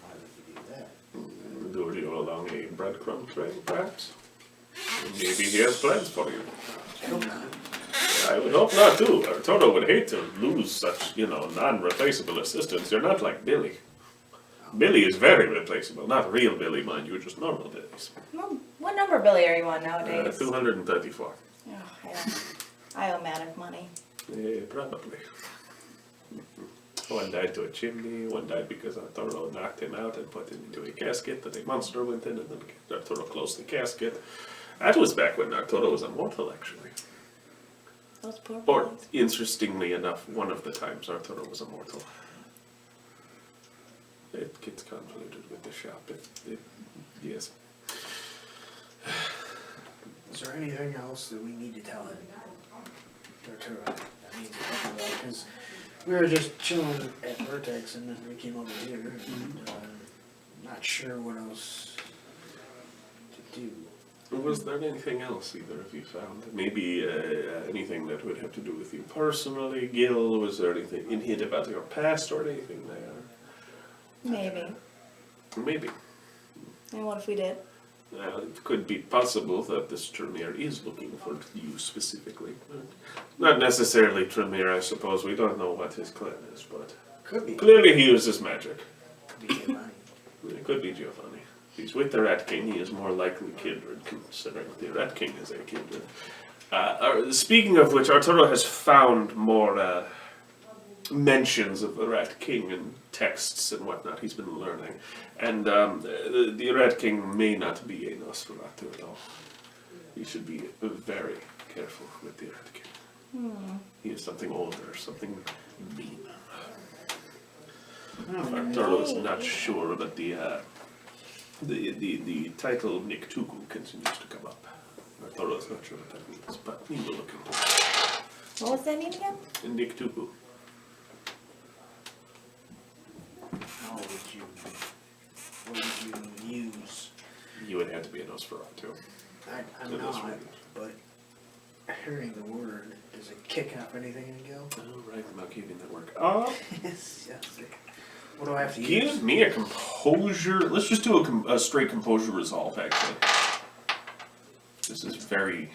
Why would you do that? Lure you along a breadcrumb trail, perhaps? Maybe he has plans for you. I hope not. I would hope not, too. Arturo would hate to lose such, non-replaceable assistants. You're not like Billy. Billy is very replaceable. Not real Billy, mind you, just normal Billies. Well, what number Billy are you on nowadays? 234. Oh, I owe Manic money. Probably. One died to a chimney, one died because Arturo knocked him out and put him into a casket that a monster went in, and then Arturo closed the casket. That was back when Arturo was immortal, actually. Those poor Or, boys. interestingly enough, one of the times Arturo was immortal. It gets convoluted with the shop. Yes. Is there anything else that we need to tell him? Arturo, that means because We were just chilling at Vertex and then we came over here and not sure what else to do. Was there anything else either of you found? Maybe anything that would have to do with you personally, Gil? Was there anything in hint about your past or anything there? Maybe. Maybe. And what if we did? It could be possible that this Tremere is looking for you specifically. Not necessarily Tremere, I suppose. We don't know what his clan is, but Could be. clearly he uses magic. Could be Giovanni. It could be Giovanni. If he's with the Rat King, he is more likely kindred, considering the Rat King is a kindred. Speaking of which, Arturo has found more mentions of the Rat King in texts and whatnot he's been learning. And the Rat King may not be a Nosferatu at all. You should be very careful with the Rat King. He is something older, something mean. Arturo is not sure, but the title of Nick Tuku continues to come up. Arturo is not sure what that means, but he will look into it. What was that name again? Nick Tuku. How would you use? You would have to be a Nosferatu. I'm To this not, one. but hearing the word, does it kick up anything in Gil? Oh, right, I'm not giving that work. Yes, yes. What do I have to Give use? me a composure. Let's just do a straight composure resolve, actually. This is very.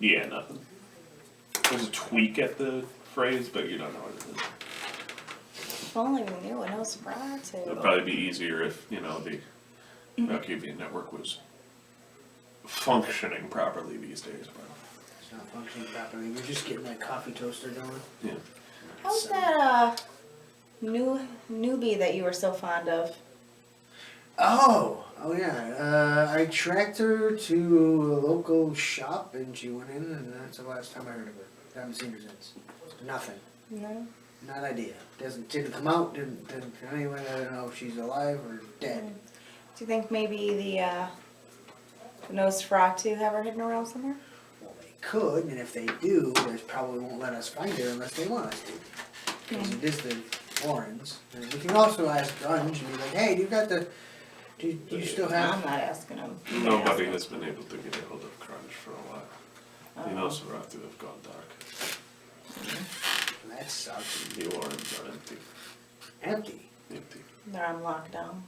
Yeah, nothing. There's a tweak at the phrase, but you don't know what it is. If only we knew what Nosferatu. It'd probably be easier if, the Valkyrian network was functioning properly these days. But It's not functioning properly. We're just getting that coffee toaster going. yeah. How's that newbie that you were so fond of? Oh yeah. I tracked her to a local shop and she went in and that's the last time I heard of her. I haven't seen her since. Nothing. No. Not idea. Didn't come out. Didn't anyway. I don't know if she's alive or dead. Do you think maybe the Nosferatu have her hidden around somewhere? Well, they could, and if they do, they probably won't let us find her unless they want us to. Because it is the Warrens. And we can also ask Grunge and be like, hey, do you still have... I'm not asking him. Nobody has been able to get a hold of Crunch for a while. The Nosferatu have gone dark. That sucks. The Warrens are empty. Empty. Empty. They're on lockdown.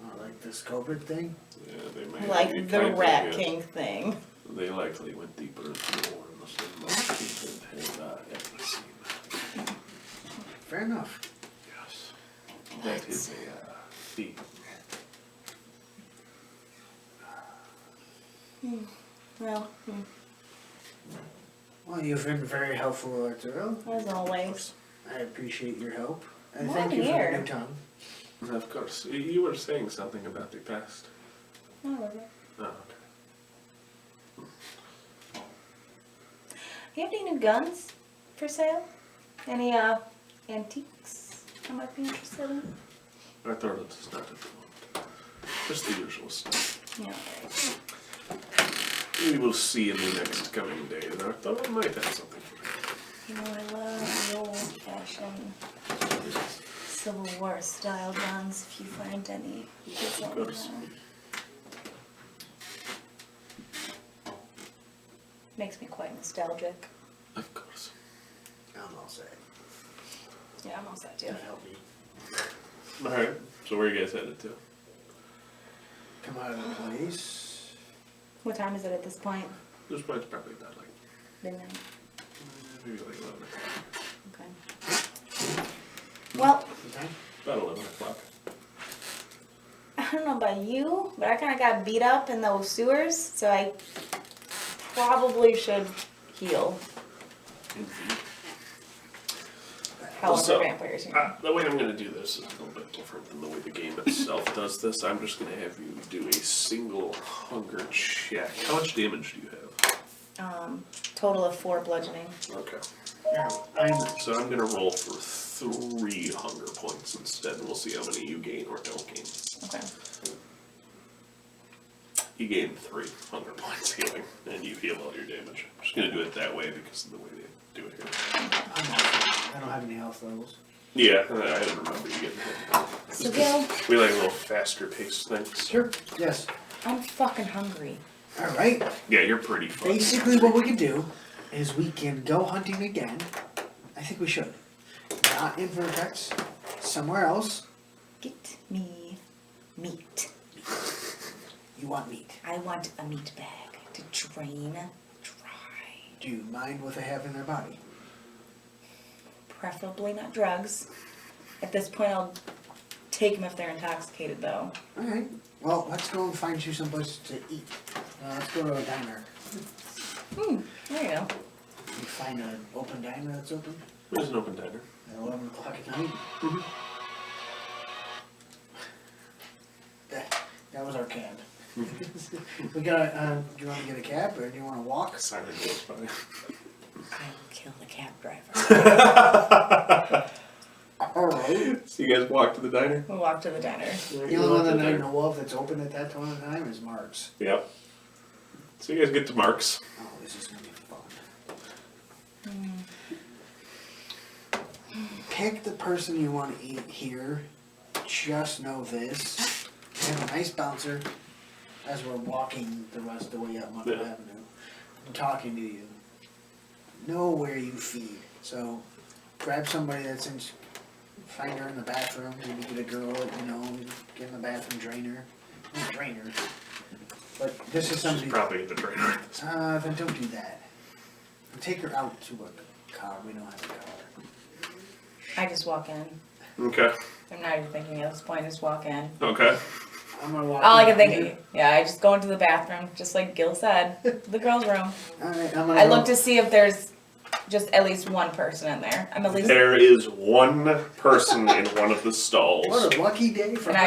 Oh, like this COVID thing? Yeah, they may Like be the kind of, Rat yes. King thing. They likely went deeper into the Warrens than most people have ever seen. Fair enough. Yes. That is a theme. Well, Well, you've been very helpful, Arturo. as always. I appreciate your help. And Well, thank you for here. the new tongue. Of course. You were saying something about the past. Oh, was it? Oh, okay. You have any new guns for sale? Any antiques I might be interested in? I thought it was not informed. Just the usual stuff. Yeah. We will see in the next coming days. I thought I might have something for you. You know, I love the old-fashioned Civil War style guns. If you find any, please let me course. know. Makes me quite nostalgic. Of course. I'm all set. Yeah, I'm all set too. That'll help me. Alright, so where are you guys headed to? Come out of the place. What time is it at this point? This point's probably about like, Midnight. maybe like 11 o'clock. Okay. Well, Okay. About 11 o'clock. I don't know about you, but I kind of got beat up in those sewers, so I probably should heal. However, So, vampires, the way I'm going to do this is a little bit different than the way the game itself does this. I'm just going to have you do a single hunger check. How much damage do you have? Total of 4 bludgeoning. Okay. Now, So I'm going to roll for 3 hunger points instead, and we'll see how many you gain or don't gain. Okay. You gain 3 hunger points healing, and you heal all your damage. I'm just gonna do it that way because of the way they do it here. I don't have any health levels. Yeah, I didn't remember you getting hit. So Gil, We like a little faster paced things. Sure. Yes. I'm fucking hungry. All right. Yeah, you're pretty fucked. Basically, what we can do is we can go hunting again. I think we should. Not in Vertex. Somewhere else. Get me meat. You want meat. I want a meat bag to drain dry. Do you mind what they have in their body? Preferably not drugs. At this point, I'll take them if they're intoxicated, though. All right. Well, let's go and find you someplace to eat. Let's go to a diner. There you go. You find an open diner that's open There's an open diner. at 11 o'clock at night. That was our cab. We got. Do you want to get a cab or do you want to walk? Siren goes by. I will kill the cab driver. All right. So you guys walk to the diner? We'll walk to the diner. The only one that I know of that's open at that point in time is Mark's. Yep. So you guys get to Mark's. Oh, this is gonna be fun. Pick the person you want to eat here. Just know this. We have a nice bouncer as we're walking the rest of the way up Mother Yeah. Avenue. I'm talking to you. Know where you feed. So grab somebody that's in. Find her in the bathroom. Maybe get a girl, get in the bathroom, drain her. Not drain her. But this is somebody. She's probably in the trainer. Then don't do that. And take her out to a car. We don't have a car. I just walk in. Okay. I'm not even thinking at this point, just walk in. Okay. I'm gonna walk. All I can in think here. of, yeah, I just go into the bathroom, just like Gil said, the girls' room. Alright, I'm gonna I go- look to see if there's just at least one person in there. I'm at least, There is one person in one of the stalls. What a lucky day for and her.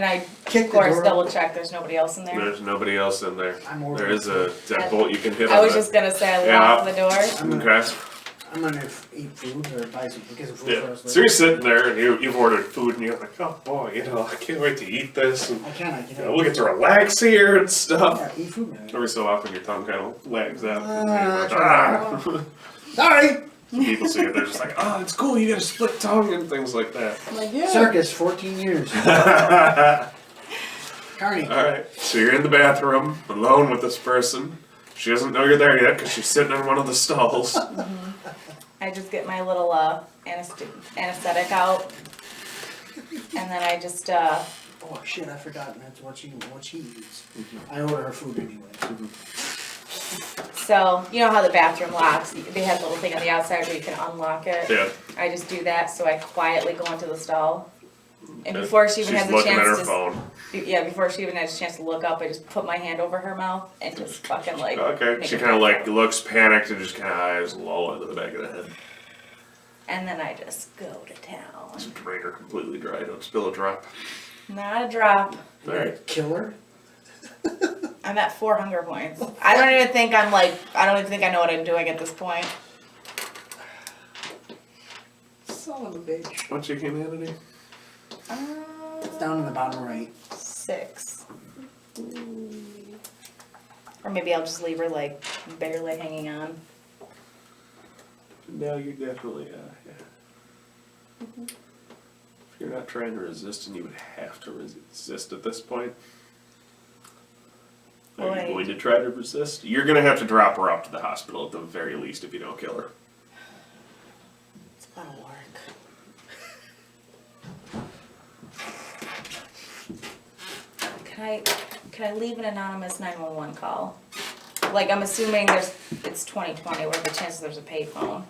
I Kick of the course door double open. check there's nobody else in there. There's nobody else in there. I'm There ordering is a food. deadbolt you can hit I on was that. just gonna say I Yeah. lock the door. Okay. I'm gonna eat food or buy some get some food for Yeah. us. So you're sitting there and you've ordered food and you're like, oh boy, I can't wait to eat this. And I can. we'll get to relax here and stuff. Yeah, eat food, man. Every so often your tongue kind of wags out. that's Ah. Sorry. Some people see it, they're just like, oh, it's cool, you got a split tongue and things like that. I'm like, yeah. Circus, 14 years. Carney. Alright, so you're in the bathroom, alone with this person. She doesn't know you're there yet because she's sitting in one of the stalls. I just get my little anesthetic out, and then I just Oh shit! I forgot. That's what she eats. I order her food anyway. so you know how the bathroom locks. They have a little thing on the outside where you can unlock it. Yeah. I just do that, so I quietly go into the stall. And Okay. before she even She's has a looking at her chance to, phone. yeah, before she even has a chance to look up, I just put my hand over her mouth and just fucking like. Okay, make she a kind of face like looks panicked and just kind of eyes low into the back of the head. And then I just go to town. This drainer completely dry, don't spill a drop. Not a drop. Alright. Killer. I'm at 4 hunger points. I don't even think I know what I'm doing at this point. Son of a bitch. What's your humanity? It's down in the bottom right. 6. Or maybe I'll just leave her like barely hanging on. No, you definitely, yeah. If you're not trying to resist, and you would have to resist at this point. Are you Right. going to try to resist? You're going to have to drop her off to the hospital at the very least if you don't kill her. It's a lot of work. Can I leave an anonymous 911 call? Like I'm assuming it's 2020. What are the chances there's a payphone?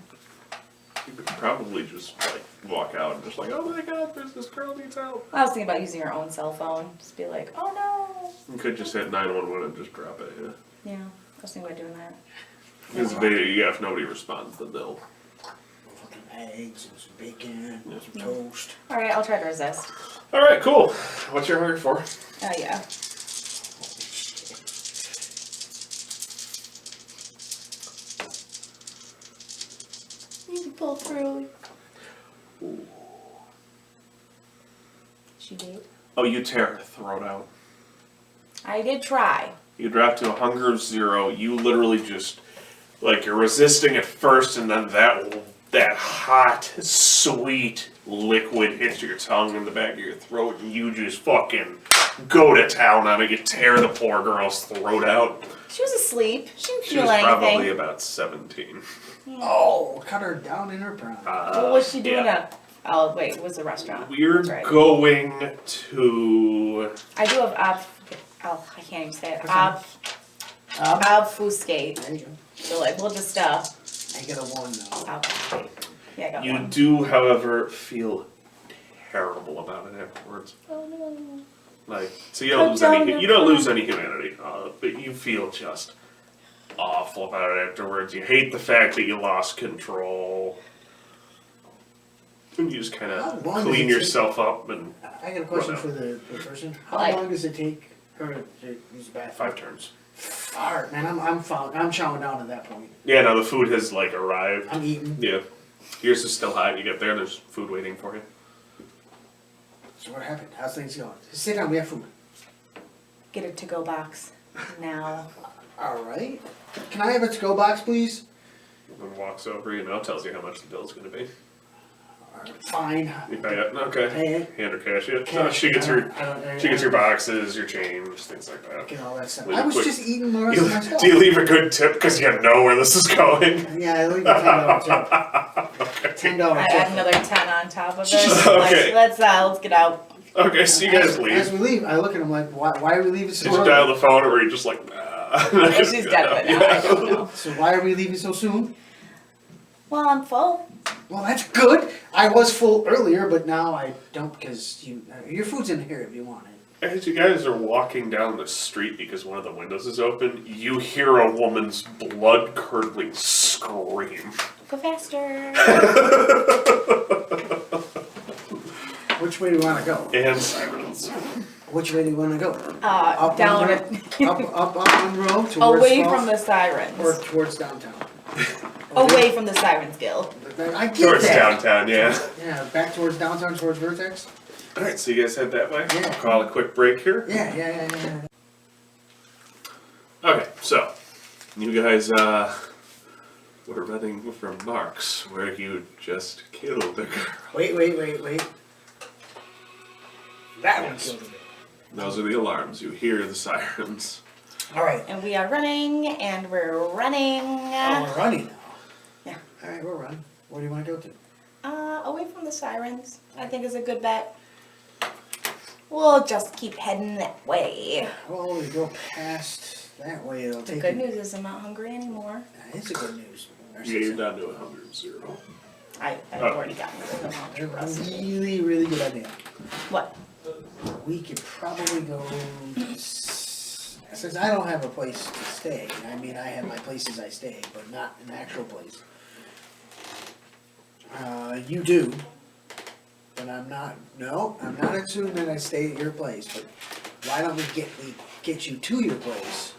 You could probably just like walk out and just like, oh my god, there's this girl needs help. I was thinking about using her own cell phone. Just be like, oh no. You could just hit 911 and just drop it, yeah. Yeah, I was thinking about doing that. Because if nobody responds, then they'll. Fucking eggs and some bacon, Yeah. some toast. All right, I'll try to resist. Alright, cool. What's your hunger for? Oh yeah. You can pull through. She did. Oh, you tear her throat out. I did try. You drop to a hunger of 0. You literally just, like, you're resisting at first, and then that hot, sweet liquid hits your tongue in the back of your throat, and you just fucking go to town on it. You tear the poor girl's throat out. She was asleep. She didn't She feel was anything. probably about 17. Oh, cut her down in her prime. What was she doing yeah. Oh, wait, it was a restaurant. We're That's right. going to... I do have I can't even say it. Ob- Obfuscate. There you go. So like, we'll just, I get a 1 now. obfuscate. Yeah, I got You one. do, however, feel terrible about it afterwards. Oh no. Like, so you don't Put lose down any humanity, but you feel just awful about it afterwards. You hate the fact that you lost control. And you just kind How of long does clean it yourself up and I got a question Run out. for the person. How Like- long does it take her to use the bathroom? 5 turns. Alright, man, I'm chowing down at that point. Yeah, no, the food has like arrived. I'm eating. Yeah, yours is still hot. You get there, there's food waiting for you. So what happened? How's things going? Sit down, we have food. Get a to-go box now. Alright. Can I have a to-go box, please? And walks over, tells you how much the bill's going to be. Alright, fine. You pay it. Okay. Pay it. Hand her cash. Yeah. Cash. She gets her. I She gets your boxes, your change, things like that. Get all that stuff. Leave I a was quick- just eating the rest of my stuff. Do you leave a good tip because you know where this is going? Yeah, I leave a $10 tip. $10 I tip. add another 10 on top of it. Okay. Let's get out. Okay, so you guys As leave. we leave, I look at him like, why are we leaving so Did you early? dial the phone or were you just like, nah? She's dead of it now. I don't know. So why are we leaving so soon? Well, I'm full. Well, that's good. I was full earlier, but now I don't because your food's in here if you want it. As you guys are walking down the street because one of the windows is open, you hear a woman's blood-curdling scream. Go faster. Which way do you want to go? And sirens. Which way do you want to go? Up Down on it. the, up on the road towards Away Falls- from the sirens. or towards downtown. Away from the sirens guild. I get Towards that. downtown, yeah. Yeah, back towards downtown, towards Vertex. Alright, so you guys head that way? Yeah. I'll call a quick break here. Yeah. Okay, so you guys were running from Mark's where you just killed a girl. Wait. That one Yes. killed me. Those are the alarms. You hear the sirens. All right. And we are running, and we're running. Oh, we're running now. Yeah. All right, we're running. Where do you want to go to? Away from the sirens, I think is a good bet. We'll just keep heading that way. Well, we go past that way. It'll The take. good news is I'm not hungry anymore. That is a good news. Yeah, you're down to 100. I've already gotten rid of them all. That's a really good idea. What? We could probably go. Since I don't have a place to stay, I mean, I have my places I stay, but not an actual place. You do. But I'm not. No, I'm not assuming that I stay at your place. But why don't we get you to your place?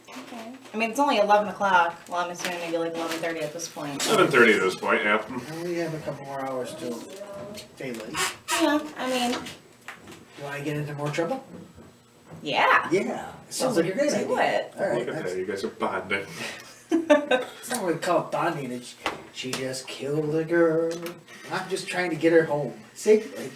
Okay. I mean, it's only 11 o'clock. Well, I'm assuming maybe like 11:30 at this point. 11:30 at this point, yeah. And we have a couple more hours till daylight. Yeah, I mean, You want to get into more trouble? yeah. Yeah. Sounds like a great Do idea. it. All right. Look at that, you guys are bonding. It's not what we call it bonding. It's she just killed a girl. I'm just trying to get her home safely.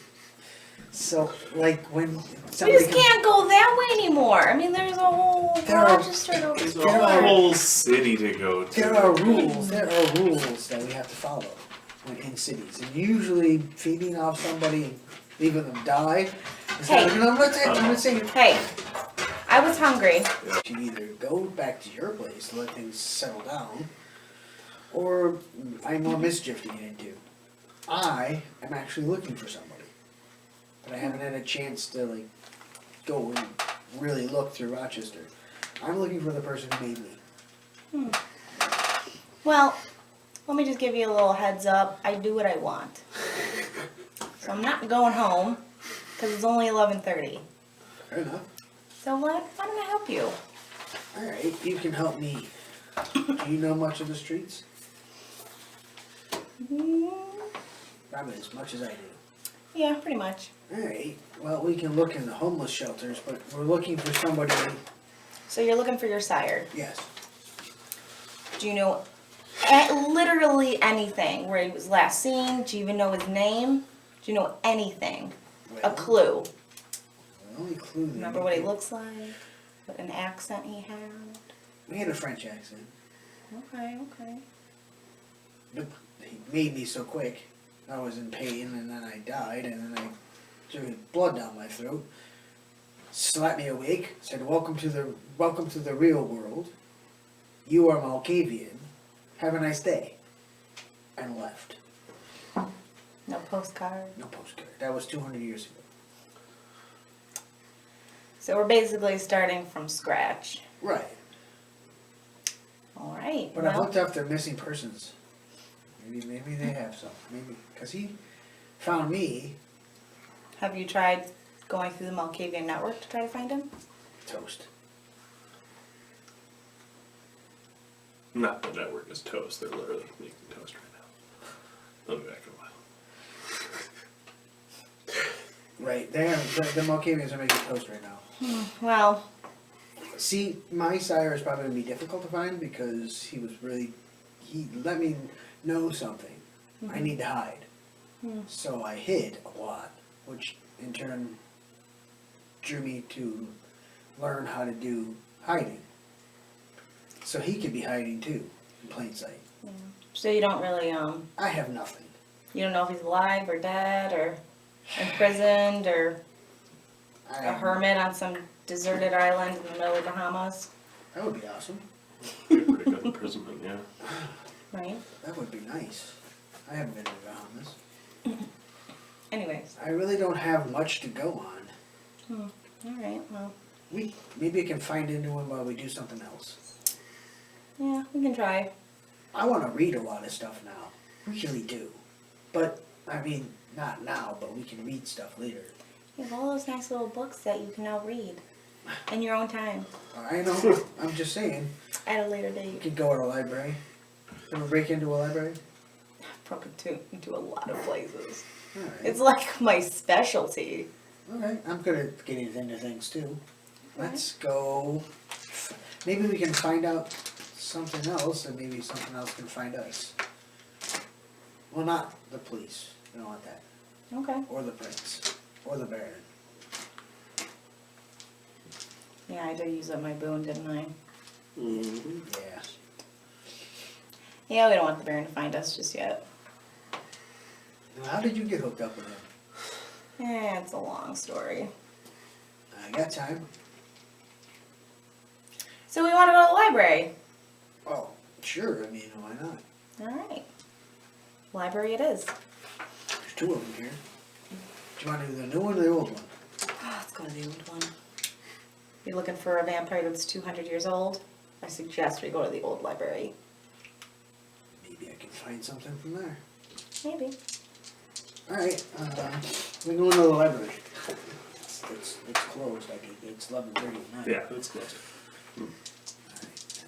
So, like when We somebody just can't go that way anymore. I mean, there's a whole There are- register over There's there. a whole city to go to. there are rules. There are rules that we have to follow in cities, and usually feeding off somebody and leaving them die is Hey. not. I'm not saying. Hey, I was hungry. You either go back to your place and let things settle down, or find more mischief to get into. I am actually looking for somebody, but I haven't had a chance to like go and really look through Rochester. I'm looking for the person who made me. Well, let me just give you a little heads up. I do what I want. So I'm not going home because it's only 11:30. Fair enough. So why don't I help you? All right, you can help me. Do you know much of the streets? Mm, Probably as much as I do. Yeah, pretty much. Alright, well, we can look in the homeless shelters, but we're looking for somebody, So you're looking for your sire. yes. Do you know literally anything? Where he was last seen? Do you even know his name? Do you know anything? A Well, clue. the only clue they Remember what he looks like? What an accent he had? We had a French accent, Okay, okay. but he made me so quick. I was in pain, and then I died, and then I drew blood down my throat. Slapped me awake, said, welcome to the real world. You are Malkavian. Have a nice day. And left. No postcard. No postcard. That was 200 years ago. So we're basically starting from scratch. Right. All right. But I've looked up their missing persons. Maybe they have some. Maybe. Because he found me. Have you tried going through the Malkavian network to try to find him? Toast. Not the network is toast. They're literally making toast right now. They'll be back in a while. Right. They have, the Malkavians are making toast right now. Well, See, my sire is probably going to be difficult to find because he let me know something. I need to hide. So I hid a lot, which in turn drew me to learn how to do hiding. So he could be hiding too, in plain sight. so you don't really I have nothing. you don't know if he's alive or dead or imprisoned or I a hermit on some deserted island in the middle of the Bahamas, That would be awesome. Be a pretty good imprisonment, yeah. right? That would be nice. I haven't been to the Bahamas. Anyways, I really don't have much to go on. all right. Well, Maybe I can find into him while we do something else. yeah, we can try. I want to read a lot of stuff now. Really do. But, I mean, not now, but we can read stuff later. You have all those nice little books that you can now read in your own time I know. I'm just saying. at a later We date. could go to a library. Ever break into a library? Probably into a lot of places. Alright. It's like my specialty. Alright. I'm good at getting into things too. Let's go. Maybe we can find out something else, and maybe something else can find us. Well, not the police. We don't want that. Okay. Or the prince. Or the baron. Yeah, I did use up my boon, didn't I? Mm-hmm. Yeah. Yeah, we don't want the Baron to find us just yet. Now, how did you get hooked up with him? Yeah, it's a long story. I got time. So we want to go to the library. Oh, sure. I mean, why not? All right. Library it is. There's two of them here. Do you want to do the new one or the old one? Oh, let's go to the old one. You're looking for a vampire that's 200 years old? I suggest we go to the old library. Maybe I can find something from there. Maybe. Alright, we're going to the library. It's closed. It's 11:30 at night. Yeah, that's close. Alright.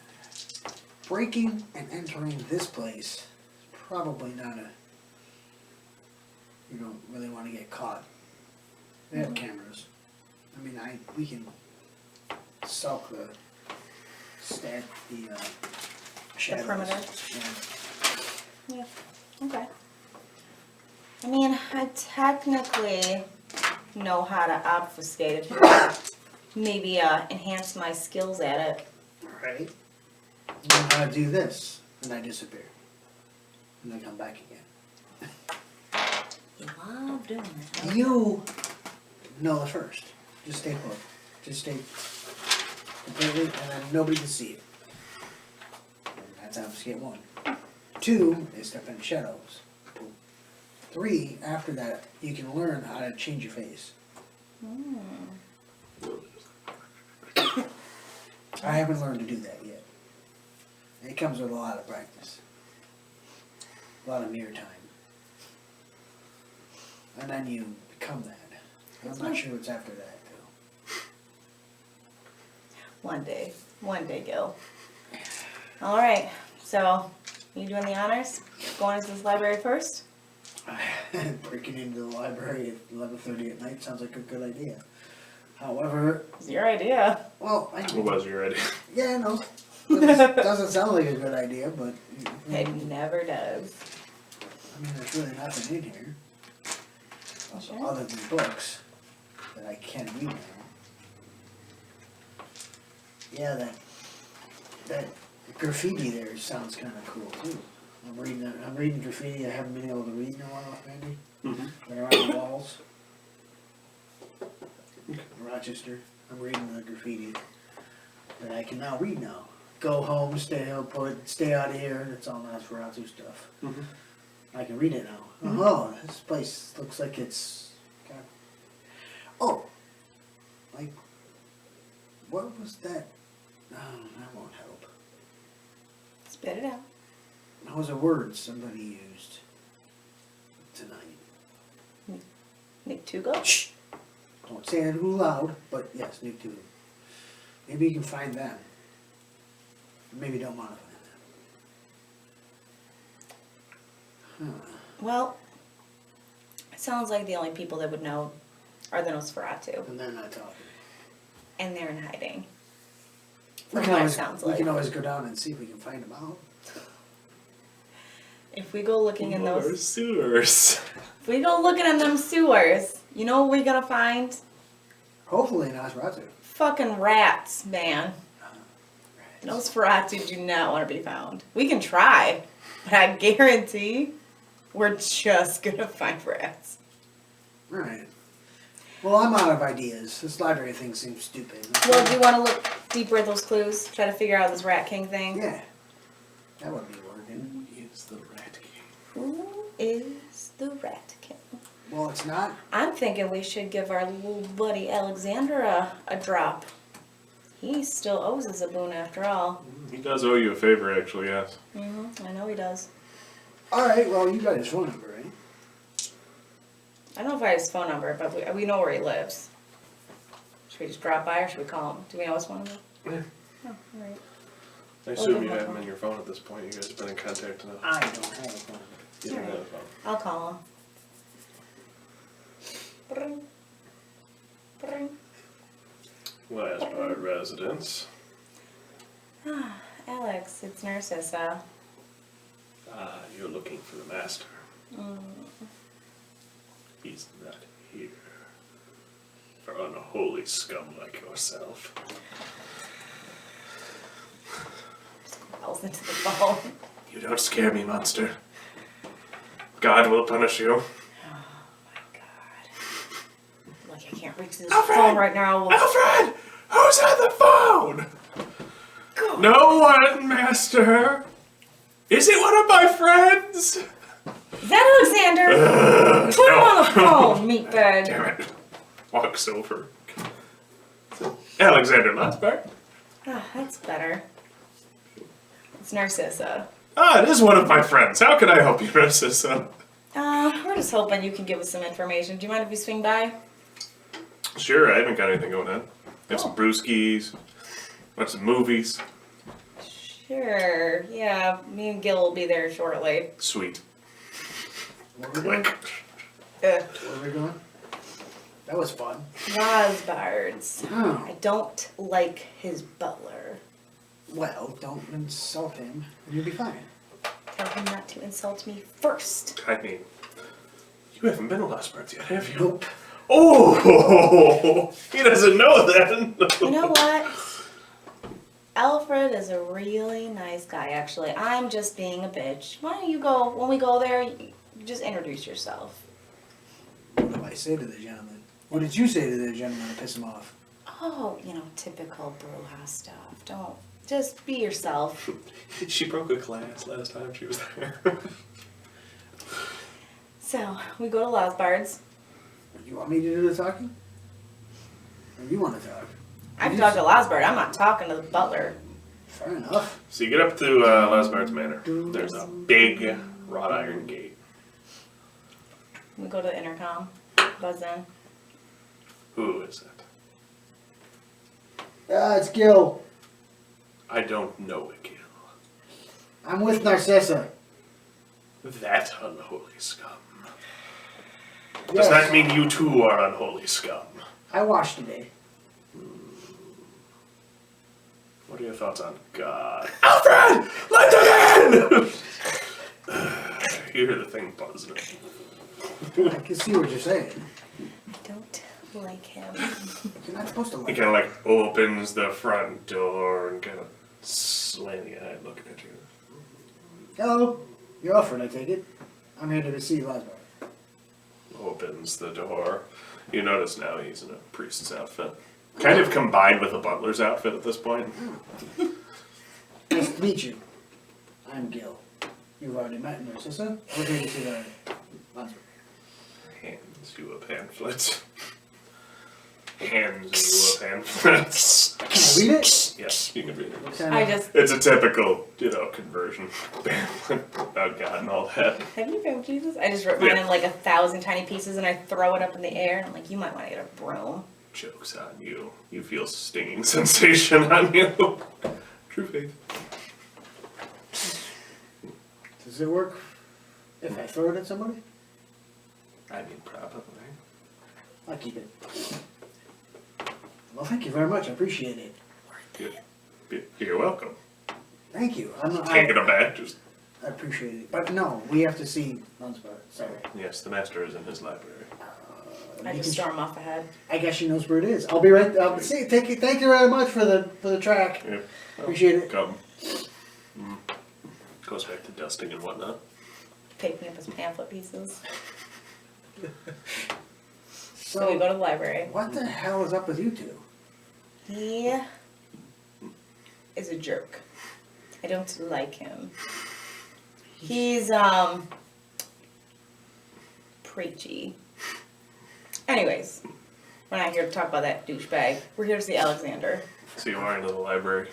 Breaking and entering this place is probably not a... You don't really want to get caught. They have cameras. I mean, we can stalk the shadows. perimeter. Yeah. Yeah. Okay. I mean, I technically know how to obfuscate if you maybe enhance my skills at it. Alright. Then I do this, and I disappear. And I come back again. You love doing that. You know the first. Just stay put. Just stay completely, and then nobody can see you. And that's obfuscate 1. 2 is step in shadows. 3, after that, you can learn how to change your face. I haven't learned to do that yet. It comes with a lot of practice. A lot of mirror time. And then you become that. I'm not sure what's after that, though. One day, Gil. All right. So, you doing the honors? Going to this library first? Breaking into the library at 11:30 at night sounds like a good idea. However, It's your idea. well, What was your idea? yeah, no, it doesn't sound like a good idea, but It never does. I mean, there's really nothing in here Sure. other than books that I can read now. Yeah, that graffiti there sounds kind of cool too. I'm reading graffiti I haven't been able to read in a while, maybe. Mm-hmm. They're on the walls. Rochester. I'm reading the graffiti that I can now read now. Go home, stay out of here. It's all Nosferatu stuff. Mm-hmm. I can read it now. Oh, this place looks like it's. Oh, like, what was that? Oh, that won't help. Spit it out. That was a word somebody used tonight. Nick Tugo? Shh! Don't say it too loud, but yes, Nick too. Maybe you can find them. Maybe don't modify them. Huh. Well, it sounds like the only people that would know are the Nosferatu. And they're not talking. And they're in hiding. We From can what it always, sounds we like. can always go down and see if we can find them out. If we go looking in Or those... sewers. If we go looking in them sewers, you know what we're gonna find? Hopefully Nosferatu. Fucking rats, man. Nosferatu do not want to be found. We can try, but I guarantee we're just gonna find rats. Right. Well, I'm out of ideas. This library thing seems stupid. Well, do you want to look deeper at those clues? Try to figure out this Rat King thing? Yeah. That would be working. Who is the Rat King? Who is the Rat King? Well, it's not. I'm thinking we should give our little buddy Alexander a drop. He still owes us a boon after all. He does owe you a favor, actually, yes. I know he does. Alright, well, you got his phone number, right? I don't know if I have his phone number, but we know where he lives. Should we just drop by or should we call him? Do we know his phone number? Yeah. Oh, alright. I assume you have him in your phone at this point. You guys have been in contact enough. I don't have a phone number. You don't have a phone. I'll call him. Bring. Bring. Last bar residence. Alex, it's Narcissa. Ah, you're looking for the master. He's not here. For unholy scum like yourself. Growls into the phone. You don't scare me, monster. God will punish you. Oh my god. Like I can't reach this Alfred! phone right now. Alfred! Who's on the phone? God. No one, master. Is it one of my friends? Is that Alexander? Put him on the phone, meatbag. Damn it. Walks over. Alexander Lothberg. Ah, that's better. It's Narcissa. Ah, it is one of my friends. How can I help you, Narcissa? We're just hoping you can give us some information. Do you mind if we swing by? Sure, I haven't got anything going on. Have some brewskis, watch some movies. Sure. Yeah, me and Gil will be there shortly. Sweet. Where are we going? Click. Where are we going? That was fun. Rosbards. Oh. I don't like his butler. Well, don't insult him, and you'll be fine. Tell him not to insult me first. I mean, you haven't been to Lost Parts yet, have you? Nope. Oh, he doesn't know then. You know what? Alfred is a really nice guy, actually. I'm just being a bitch. Why don't you go, when we go there, you just introduce yourself. What do I say to the gentleman? What did you say to the gentleman to piss him off? Oh, typical Bruja stuff. Don't, just be yourself. She broke a glass last time she was there. So, we go to Losbards. You want me to do the talking? Or you want to talk? I can talk to Losbard. I'm not talking to the butler. Fair enough. So you get up to Lasbard's Manor. There's a big wrought iron gate. We go to the intercom. Buzz in. Who is it? It's Gil. I don't know a Gil. I'm with Narcissa. That unholy scum. Does that mean you too are unholy scum? I washed today. What are your thoughts on God? Alfred! Let it in! You hear the thing buzzing. I can see what you're saying. Don't like him. You're not supposed to He like kind of like opens the front door and kind of slanting eye looking at you. Hello, you're Alfred, I take it. I'm here to see Lazarus. Opens the door. You notice now he's in a priest's outfit. Kind of combined with a butler's outfit at this point. Nice to meet you. I'm Gil. You've already met Narcissa. We're here to see Lazarus. Hands you a pamphlet. Hands you a pamphlet. Can I read it? Yes, you can read it. What kind I of- just, It's a typical, conversion pamphlet about God and all that. have you found Jesus? I just rip mine in like 1,000 tiny pieces and I throw it up in the air and I'm like, you might want to get a broom. Joke's on you. You feel stinging sensation on you. True faith. Does it work if I throw it at somebody? I mean, probably. I'll keep it. Well, thank you very much. I appreciate it. You're welcome. Thank you. Take it aback, just... I appreciate it. But no, we have to see Lazarus. Sorry. Yes, the master is in his library. I just storm off ahead. I guess she knows where it is. I'll be right. Thank you very much for the track. Yeah. Appreciate it. Come. Goes back to dusting and whatnot. Picking up his pamphlet pieces. So we go to the library. What the hell is up with you two? He is a jerk. I don't like him. He's preachy. Anyways, we're not here to talk about that douchebag. We're here to see Alexander. So you are into the library.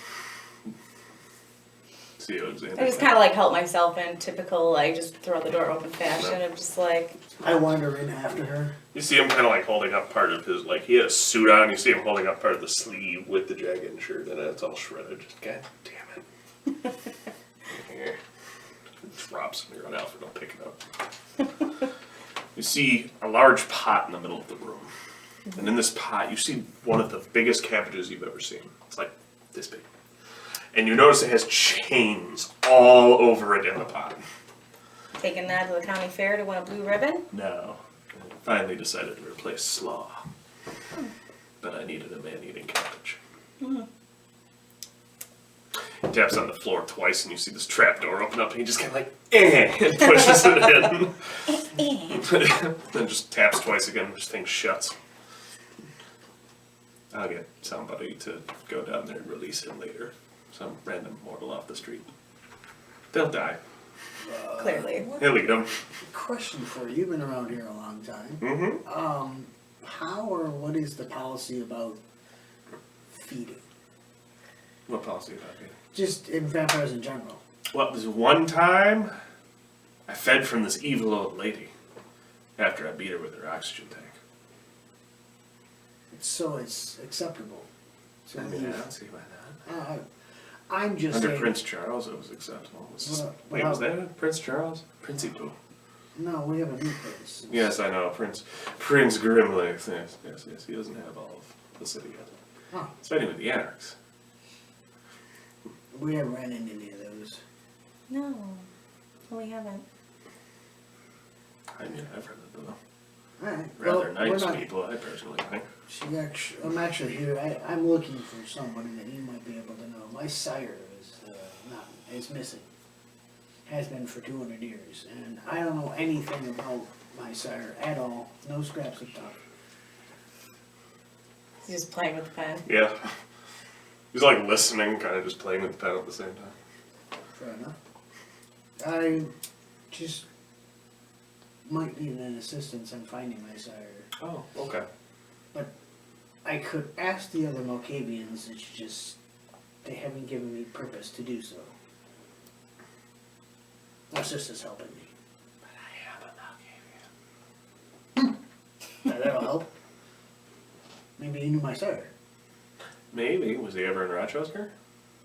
See Alexander. I just kind of like help myself in typical like just throw the door open fashion. I'm just like, I wander in after her. You see him kind of like holding up part of his, like he had a suit on, you see him holding up part of the sleeve with the dragon shirt and it's all shredded. Just, God damn it. Here. Drops and you're on Alfred, don't pick it up. You see a large pot in the middle of the room. And in this pot, you see one of the biggest cabbages you've ever seen. It's like this big. And you notice it has chains all over it in the pot. taking that to the county fair to win a blue ribbon. No. I finally decided to replace slaw. But I needed a man-eating cabbage. He taps on the floor twice and you see this trap door open up and he just kind of like, and pushes it in. Then just taps twice again and this thing shuts. I'll get somebody to go down there and release him later. Some random mortal off the street. They'll die. Clearly. He'll eat them. Question for you. You've been around here a long time. Mm-hmm. How or what is the policy about feeding? What policy about it? Just in vampires in general. Well, this one time, I fed from this evil old lady after I beat her with her oxygen tank. So it's acceptable. So I mean, I don't see why not. I'm just Under saying, Prince Charles, it was acceptable. Wait, Well, was that Prince Charles? Princey Pooh. no, we have a new prince. Yes, I know. Prince Grimlegs. Yes. He doesn't have all of the city yet. Huh. He's fighting with the Anarchs. We haven't ran into any of those. No, we haven't. I mean, I've heard of them. Alright. Rather well, nice we're not, people, I personally think. I'm actually here. I'm looking for somebody that you might be able to know. My sire is missing. Has been for 200 years. And I don't know anything about my sire at all. No scraps of talk. He's just playing with the pen. Yeah. He's like listening, kind of just playing with the pen at the same time. Fair enough. I just might need an assistance in finding my sire. Oh, okay. But I could ask the other Malkavians, it's just they haven't given me purpose to do so. My sister's helping me. But I am a Malkavian. That'll help. Maybe you knew my sire. Maybe. Was he ever in Rochester?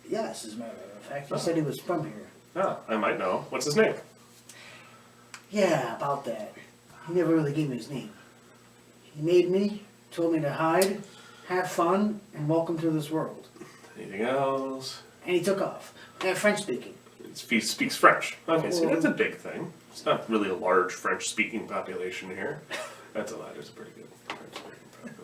Yes, as a matter of fact. He said he was from here. Oh, I might know. What's his name? Yeah, about that. He never really gave me his name. He made me, told me to hide, have fun, and welcome to this world. Anything else? And he took off. French speaking. He speaks French. Okay, so that's a big thing. It's not really a large French-speaking population here. That's a lot. There's a pretty good French-speaking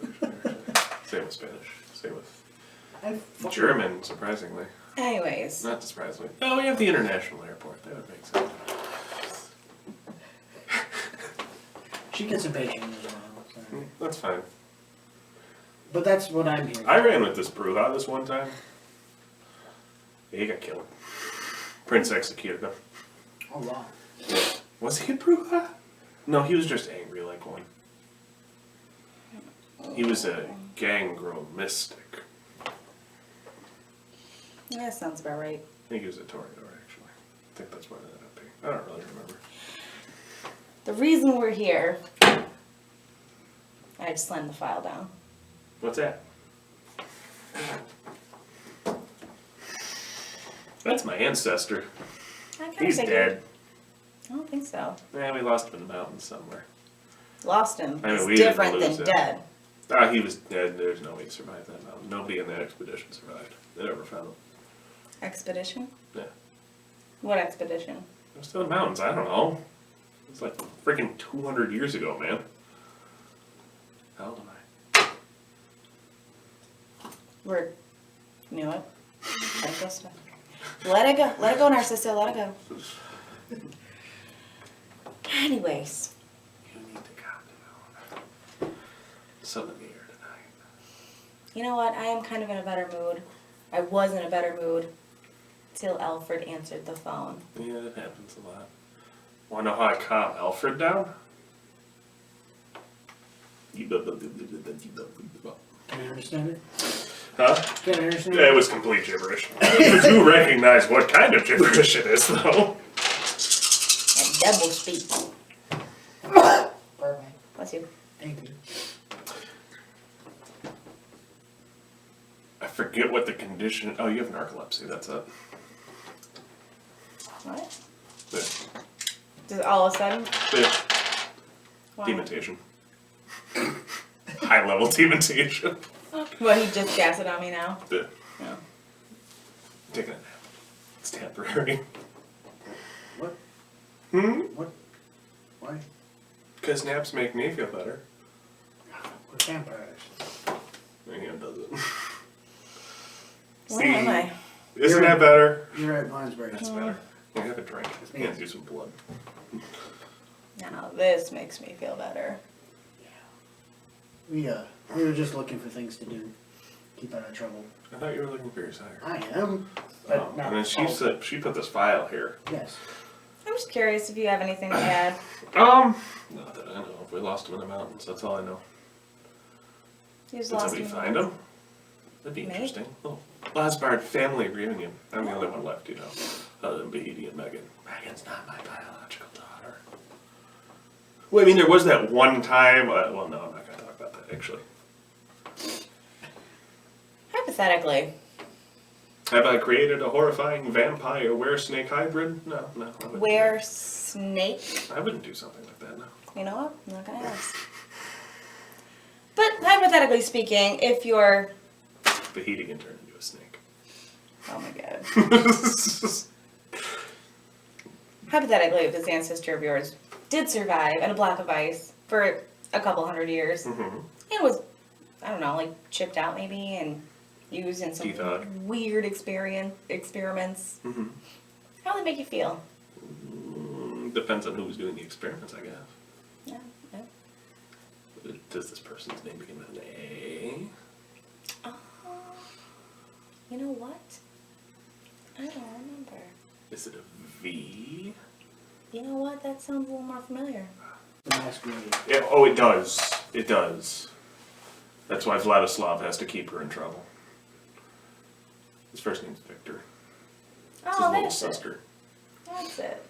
population here. Same with Spanish. Same with German, surprisingly. Anyways. Not surprisingly. Oh, we have the international airport. That would make sense. She gets impatient as well. So. That's fine. But that's what I'm hearing. I ran with this Bruja this one time. He got killed. Prince executed him. Oh, wow. Was he a Bruja? No, he was just angry like one. He was a gangrel mystic. Yeah, sounds about right. I think he was a Toreador, actually. I think that's what it ended up being. I don't really remember. The reason we're here, I just slammed the file down. What's that? That's my ancestor. I kinda He's figured. dead. I don't think so. Yeah, we lost him in the mountains somewhere. Lost him. I mean, It's we didn't different lose than him. dead. Ah, he was dead. There's no way he survived that mountain. Nobody in that expedition survived. They never found him. Expedition? Yeah. What expedition? It was to the mountains. I don't know. It was like freaking 200 years ago, man. How old am I? We're, you know what? Let it go, stuff. Let it go. Let it go, Narcissa. Let it go. Anyways. You need to calm down. Something here tonight. You know what? I am kind of in a better mood. I was in a better mood till Alfred answered the phone. Yeah, that happens a lot. Want to know how I calm Alfred down? Can I understand it? Huh? Can I understand Yeah, it it? was complete gibberish. You do recognize what kind of gibberish it is, though. And double speak. Pardon me. Bless you. Thank you. I forget what the condition. Oh, you have narcolepsy. That's it. What? Yeah. Just all of a sudden? Yeah. Wow. Dementation. High level dementation. Well, he just gassed it on me now. Yeah. No. Taking a nap. It's temporary. What? Hmm? What? Why? Because naps make me feel better. We're vampires. Yeah, does it? Where am I? Isn't that better? You're at Bloomsbury. That's better. Yeah, have a drink. You can do some blood. Now this makes me feel better. We were just looking for things to do. Keep out of trouble. I thought you were looking for your sire. I am. But Oh, not and then she all. said she put this file here. Yes. I'm just curious if you have anything to add. Not that I know. If we lost him in the mountains, that's all I know. You just Did lost somebody him. find him? That'd be Maybe. interesting. Oh, Lasbard family reunion. I'm the only one left, you know, other than Bahidi and Megan. Megan's not my biological daughter. Well, I mean, there was that one time. Well, no, I'm not going to talk about that, actually. Hypothetically, Have I created a horrifying vampire were-snake hybrid? No, I wouldn't. where snake? I wouldn't do something like that, no. You know what? I'm not gonna ask. But hypothetically speaking, if you're, Bahidi can turn into a snake. oh my god. Hypothetically, if this ancestor of yours did survive in a block of ice for a couple hundred years, Mm-hmm. and was, I don't know, like chipped out maybe and used in some Defog. weird experiments, Mm-hmm. how would it make you feel? Depends on who's doing the experiments, I guess. Yeah, yeah. Does this person's name begin with an A? You know what? I don't remember. Is it a V? You know what? That sounds a little more familiar. The Masquerade. Yeah, oh, it does. It does. That's why Vladislav has to keep her in trouble. His first name's Victor. It's his Oh, little that's it. sister. That's it.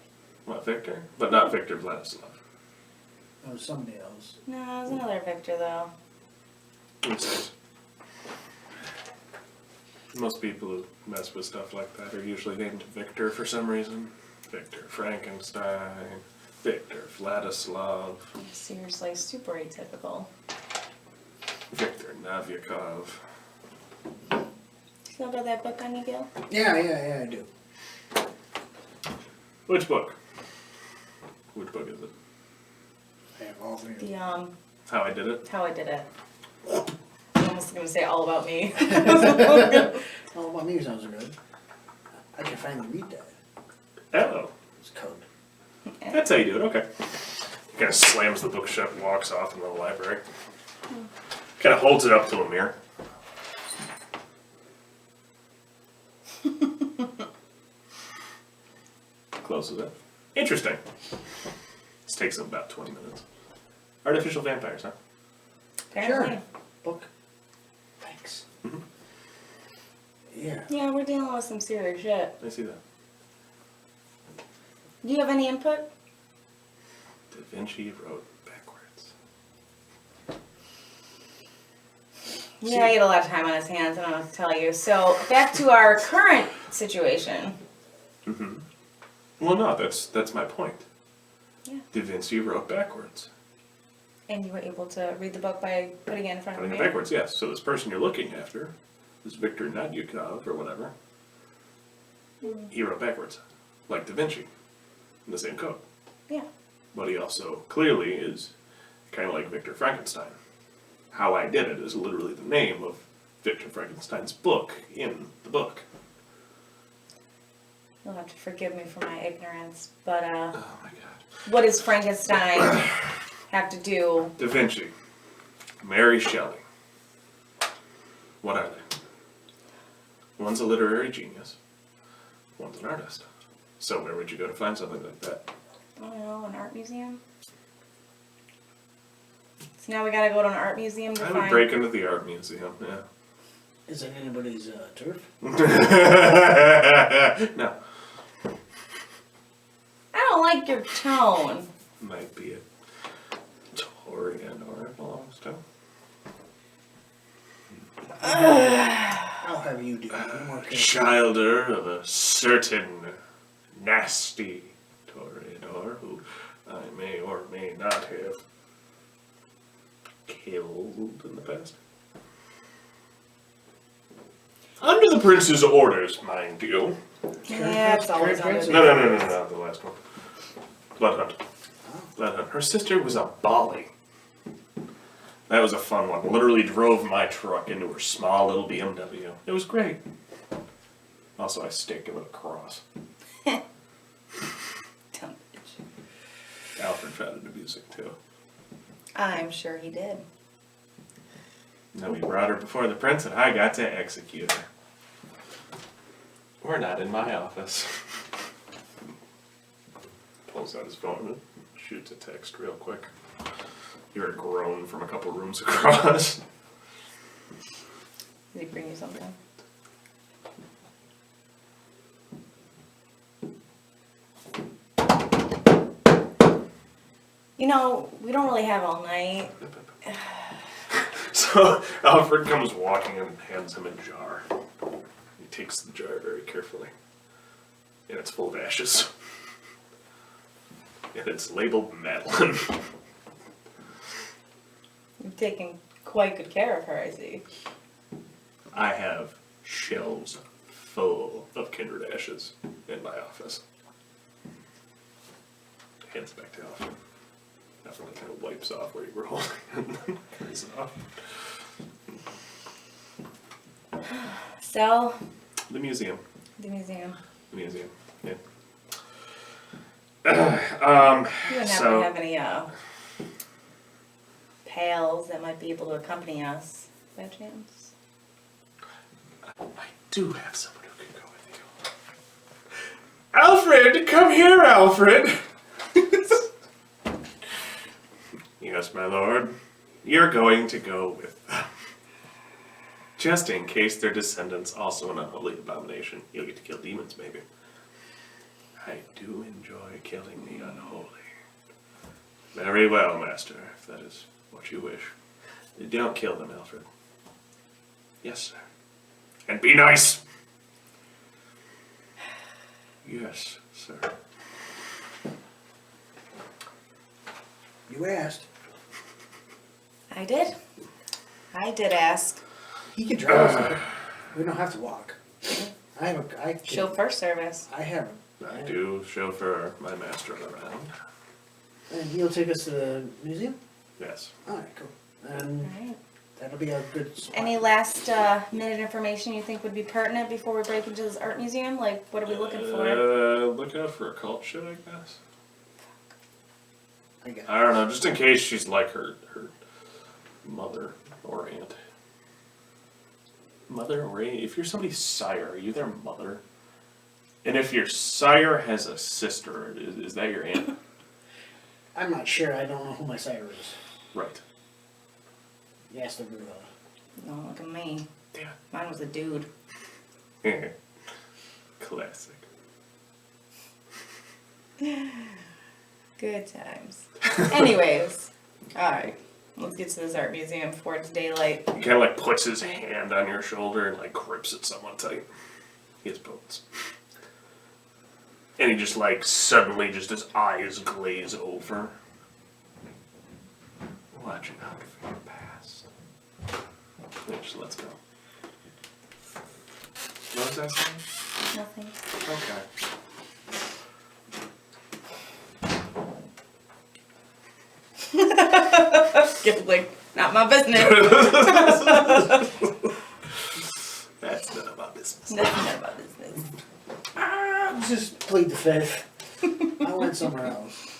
What, Victor? But not Victor Vladislav. That was somebody else. No, it was another Victor though. Makes sense. Most people who mess with stuff like that are usually named Victor for some reason. Victor Frankenstein, Victor Vladislav. Seriously, super atypical. Victor Navyakov. Still got that book on you, Gil? Yeah, I do. Which book? Which book is it? I have all three. The How I Did It? How I Did It. I'm almost gonna say All About Me. All About Me sounds good. I can finally read that. Oh. It's code. That's how you do it, okay. Kind of slams the book shut and walks off into the library. Kind of holds it up to a mirror. Closes it. Interesting. This takes them about 20 minutes. Artificial vampires, huh? Apparently. Sure. Book. Thanks. Yeah. Yeah, we're dealing with some serious shit. I see that. Do you have any input? Da Vinci wrote backwards. Yeah, he had a lot of time on his hands, I don't know what to tell you. So, back to our current situation. Mm-hmm. Well, no, that's my point. Yeah. Da Vinci wrote backwards. And you were able to read the book by putting it in front Putting of it you? backwards, yes. So this person you're looking after, this Victor Nadyukov or whatever, he wrote backwards, like Da Vinci, in the same code. Yeah. But he also clearly is kind of like Victor Frankenstein. How I Did It is literally the name of Victor Frankenstein's book in the book. You'll have to forgive me for my ignorance, but Oh my god. what does Frankenstein have to do? Da Vinci, Mary Shelley. What are they? One's a literary genius. One's an artist. So where would you go to find something like that? I don't know, an art museum? So now we gotta go to an art museum to I find... would break into the art museum, yeah. Is it anybody's turf? No. I don't like your tone. Might be a Toreador it belongs to. I'll have you do it. You're more careful. Childer of a certain nasty Toreador who I may or may not have killed in the past. Under the prince's orders, mind you. Yeah, it's always Current under No, the last one. Bloodhunt. Bloodhunt. Her sister was a Bali. That was a fun one. Literally drove my truck into her small little BMW. It was great. Also, I staked it with a cross. Dumb bitch. Alfred found it amusing too. I'm sure he did. Then we brought her before the prince, and I got to execute her. We're not in my office. Pulls out his phone and shoots a text real quick. Hear a groan from a couple rooms across. Did he bring you something? You know, we don't really have all night. So Alfred comes walking and hands him a jar. He takes the jar very carefully. And it's full of ashes. And it's labeled Madeline. You've taken quite good care of her, I see. I have shelves full of kindred ashes in my office. Hands back to Alfred. Alfred kind of wipes off where you were holding and then carries it off. So, The museum. the museum. The museum. Yeah. You wouldn't happen So- to have any pals that might be able to accompany us, by chance? I do have someone who can go with you. Alfred! Come here, Alfred! Yes, my lord. You're going to go with them. Just in case their descendants also an unholy abomination. You'll get to kill demons, maybe. I do enjoy killing the unholy. Very well, master, if that is what you wish. Don't kill them, Alfred. Yes, sir. And be nice! Yes, sir. You asked. I did. I did ask. He could drive us there. We don't have to walk. I Chauffeur service. I have I do chauffeur my master around. And he'll take us to the museum? Yes. Alright, cool. And Alright. that'll be a good spot. Any last minute information you think would be pertinent before we break into this art museum? Like, what are we looking for? Look out for occult shit, I guess. I got I don't know, just in case she's like her mother or aunt. Mother or aunt? If you're somebody's sire, are you their mother? And if your sire has a sister, is that your aunt? I'm not sure. I don't know who my sire is. Right. You asked the Rudolph. No, look at me. Damn. Mine was a dude. Classic. Good times. Anyways, alright. Let's get to this art museum before it's daylight. He kind of like puts his hand on your shoulder and like grips it somewhat tight. He has bones. And he just like suddenly just his eyes glaze over. Watching out for your past. Yeah, just let's go. What was that saying? Nothing. Okay. Skip like, not my business. That's none of my business. That's none of my business. Just plead the fifth. I went somewhere else.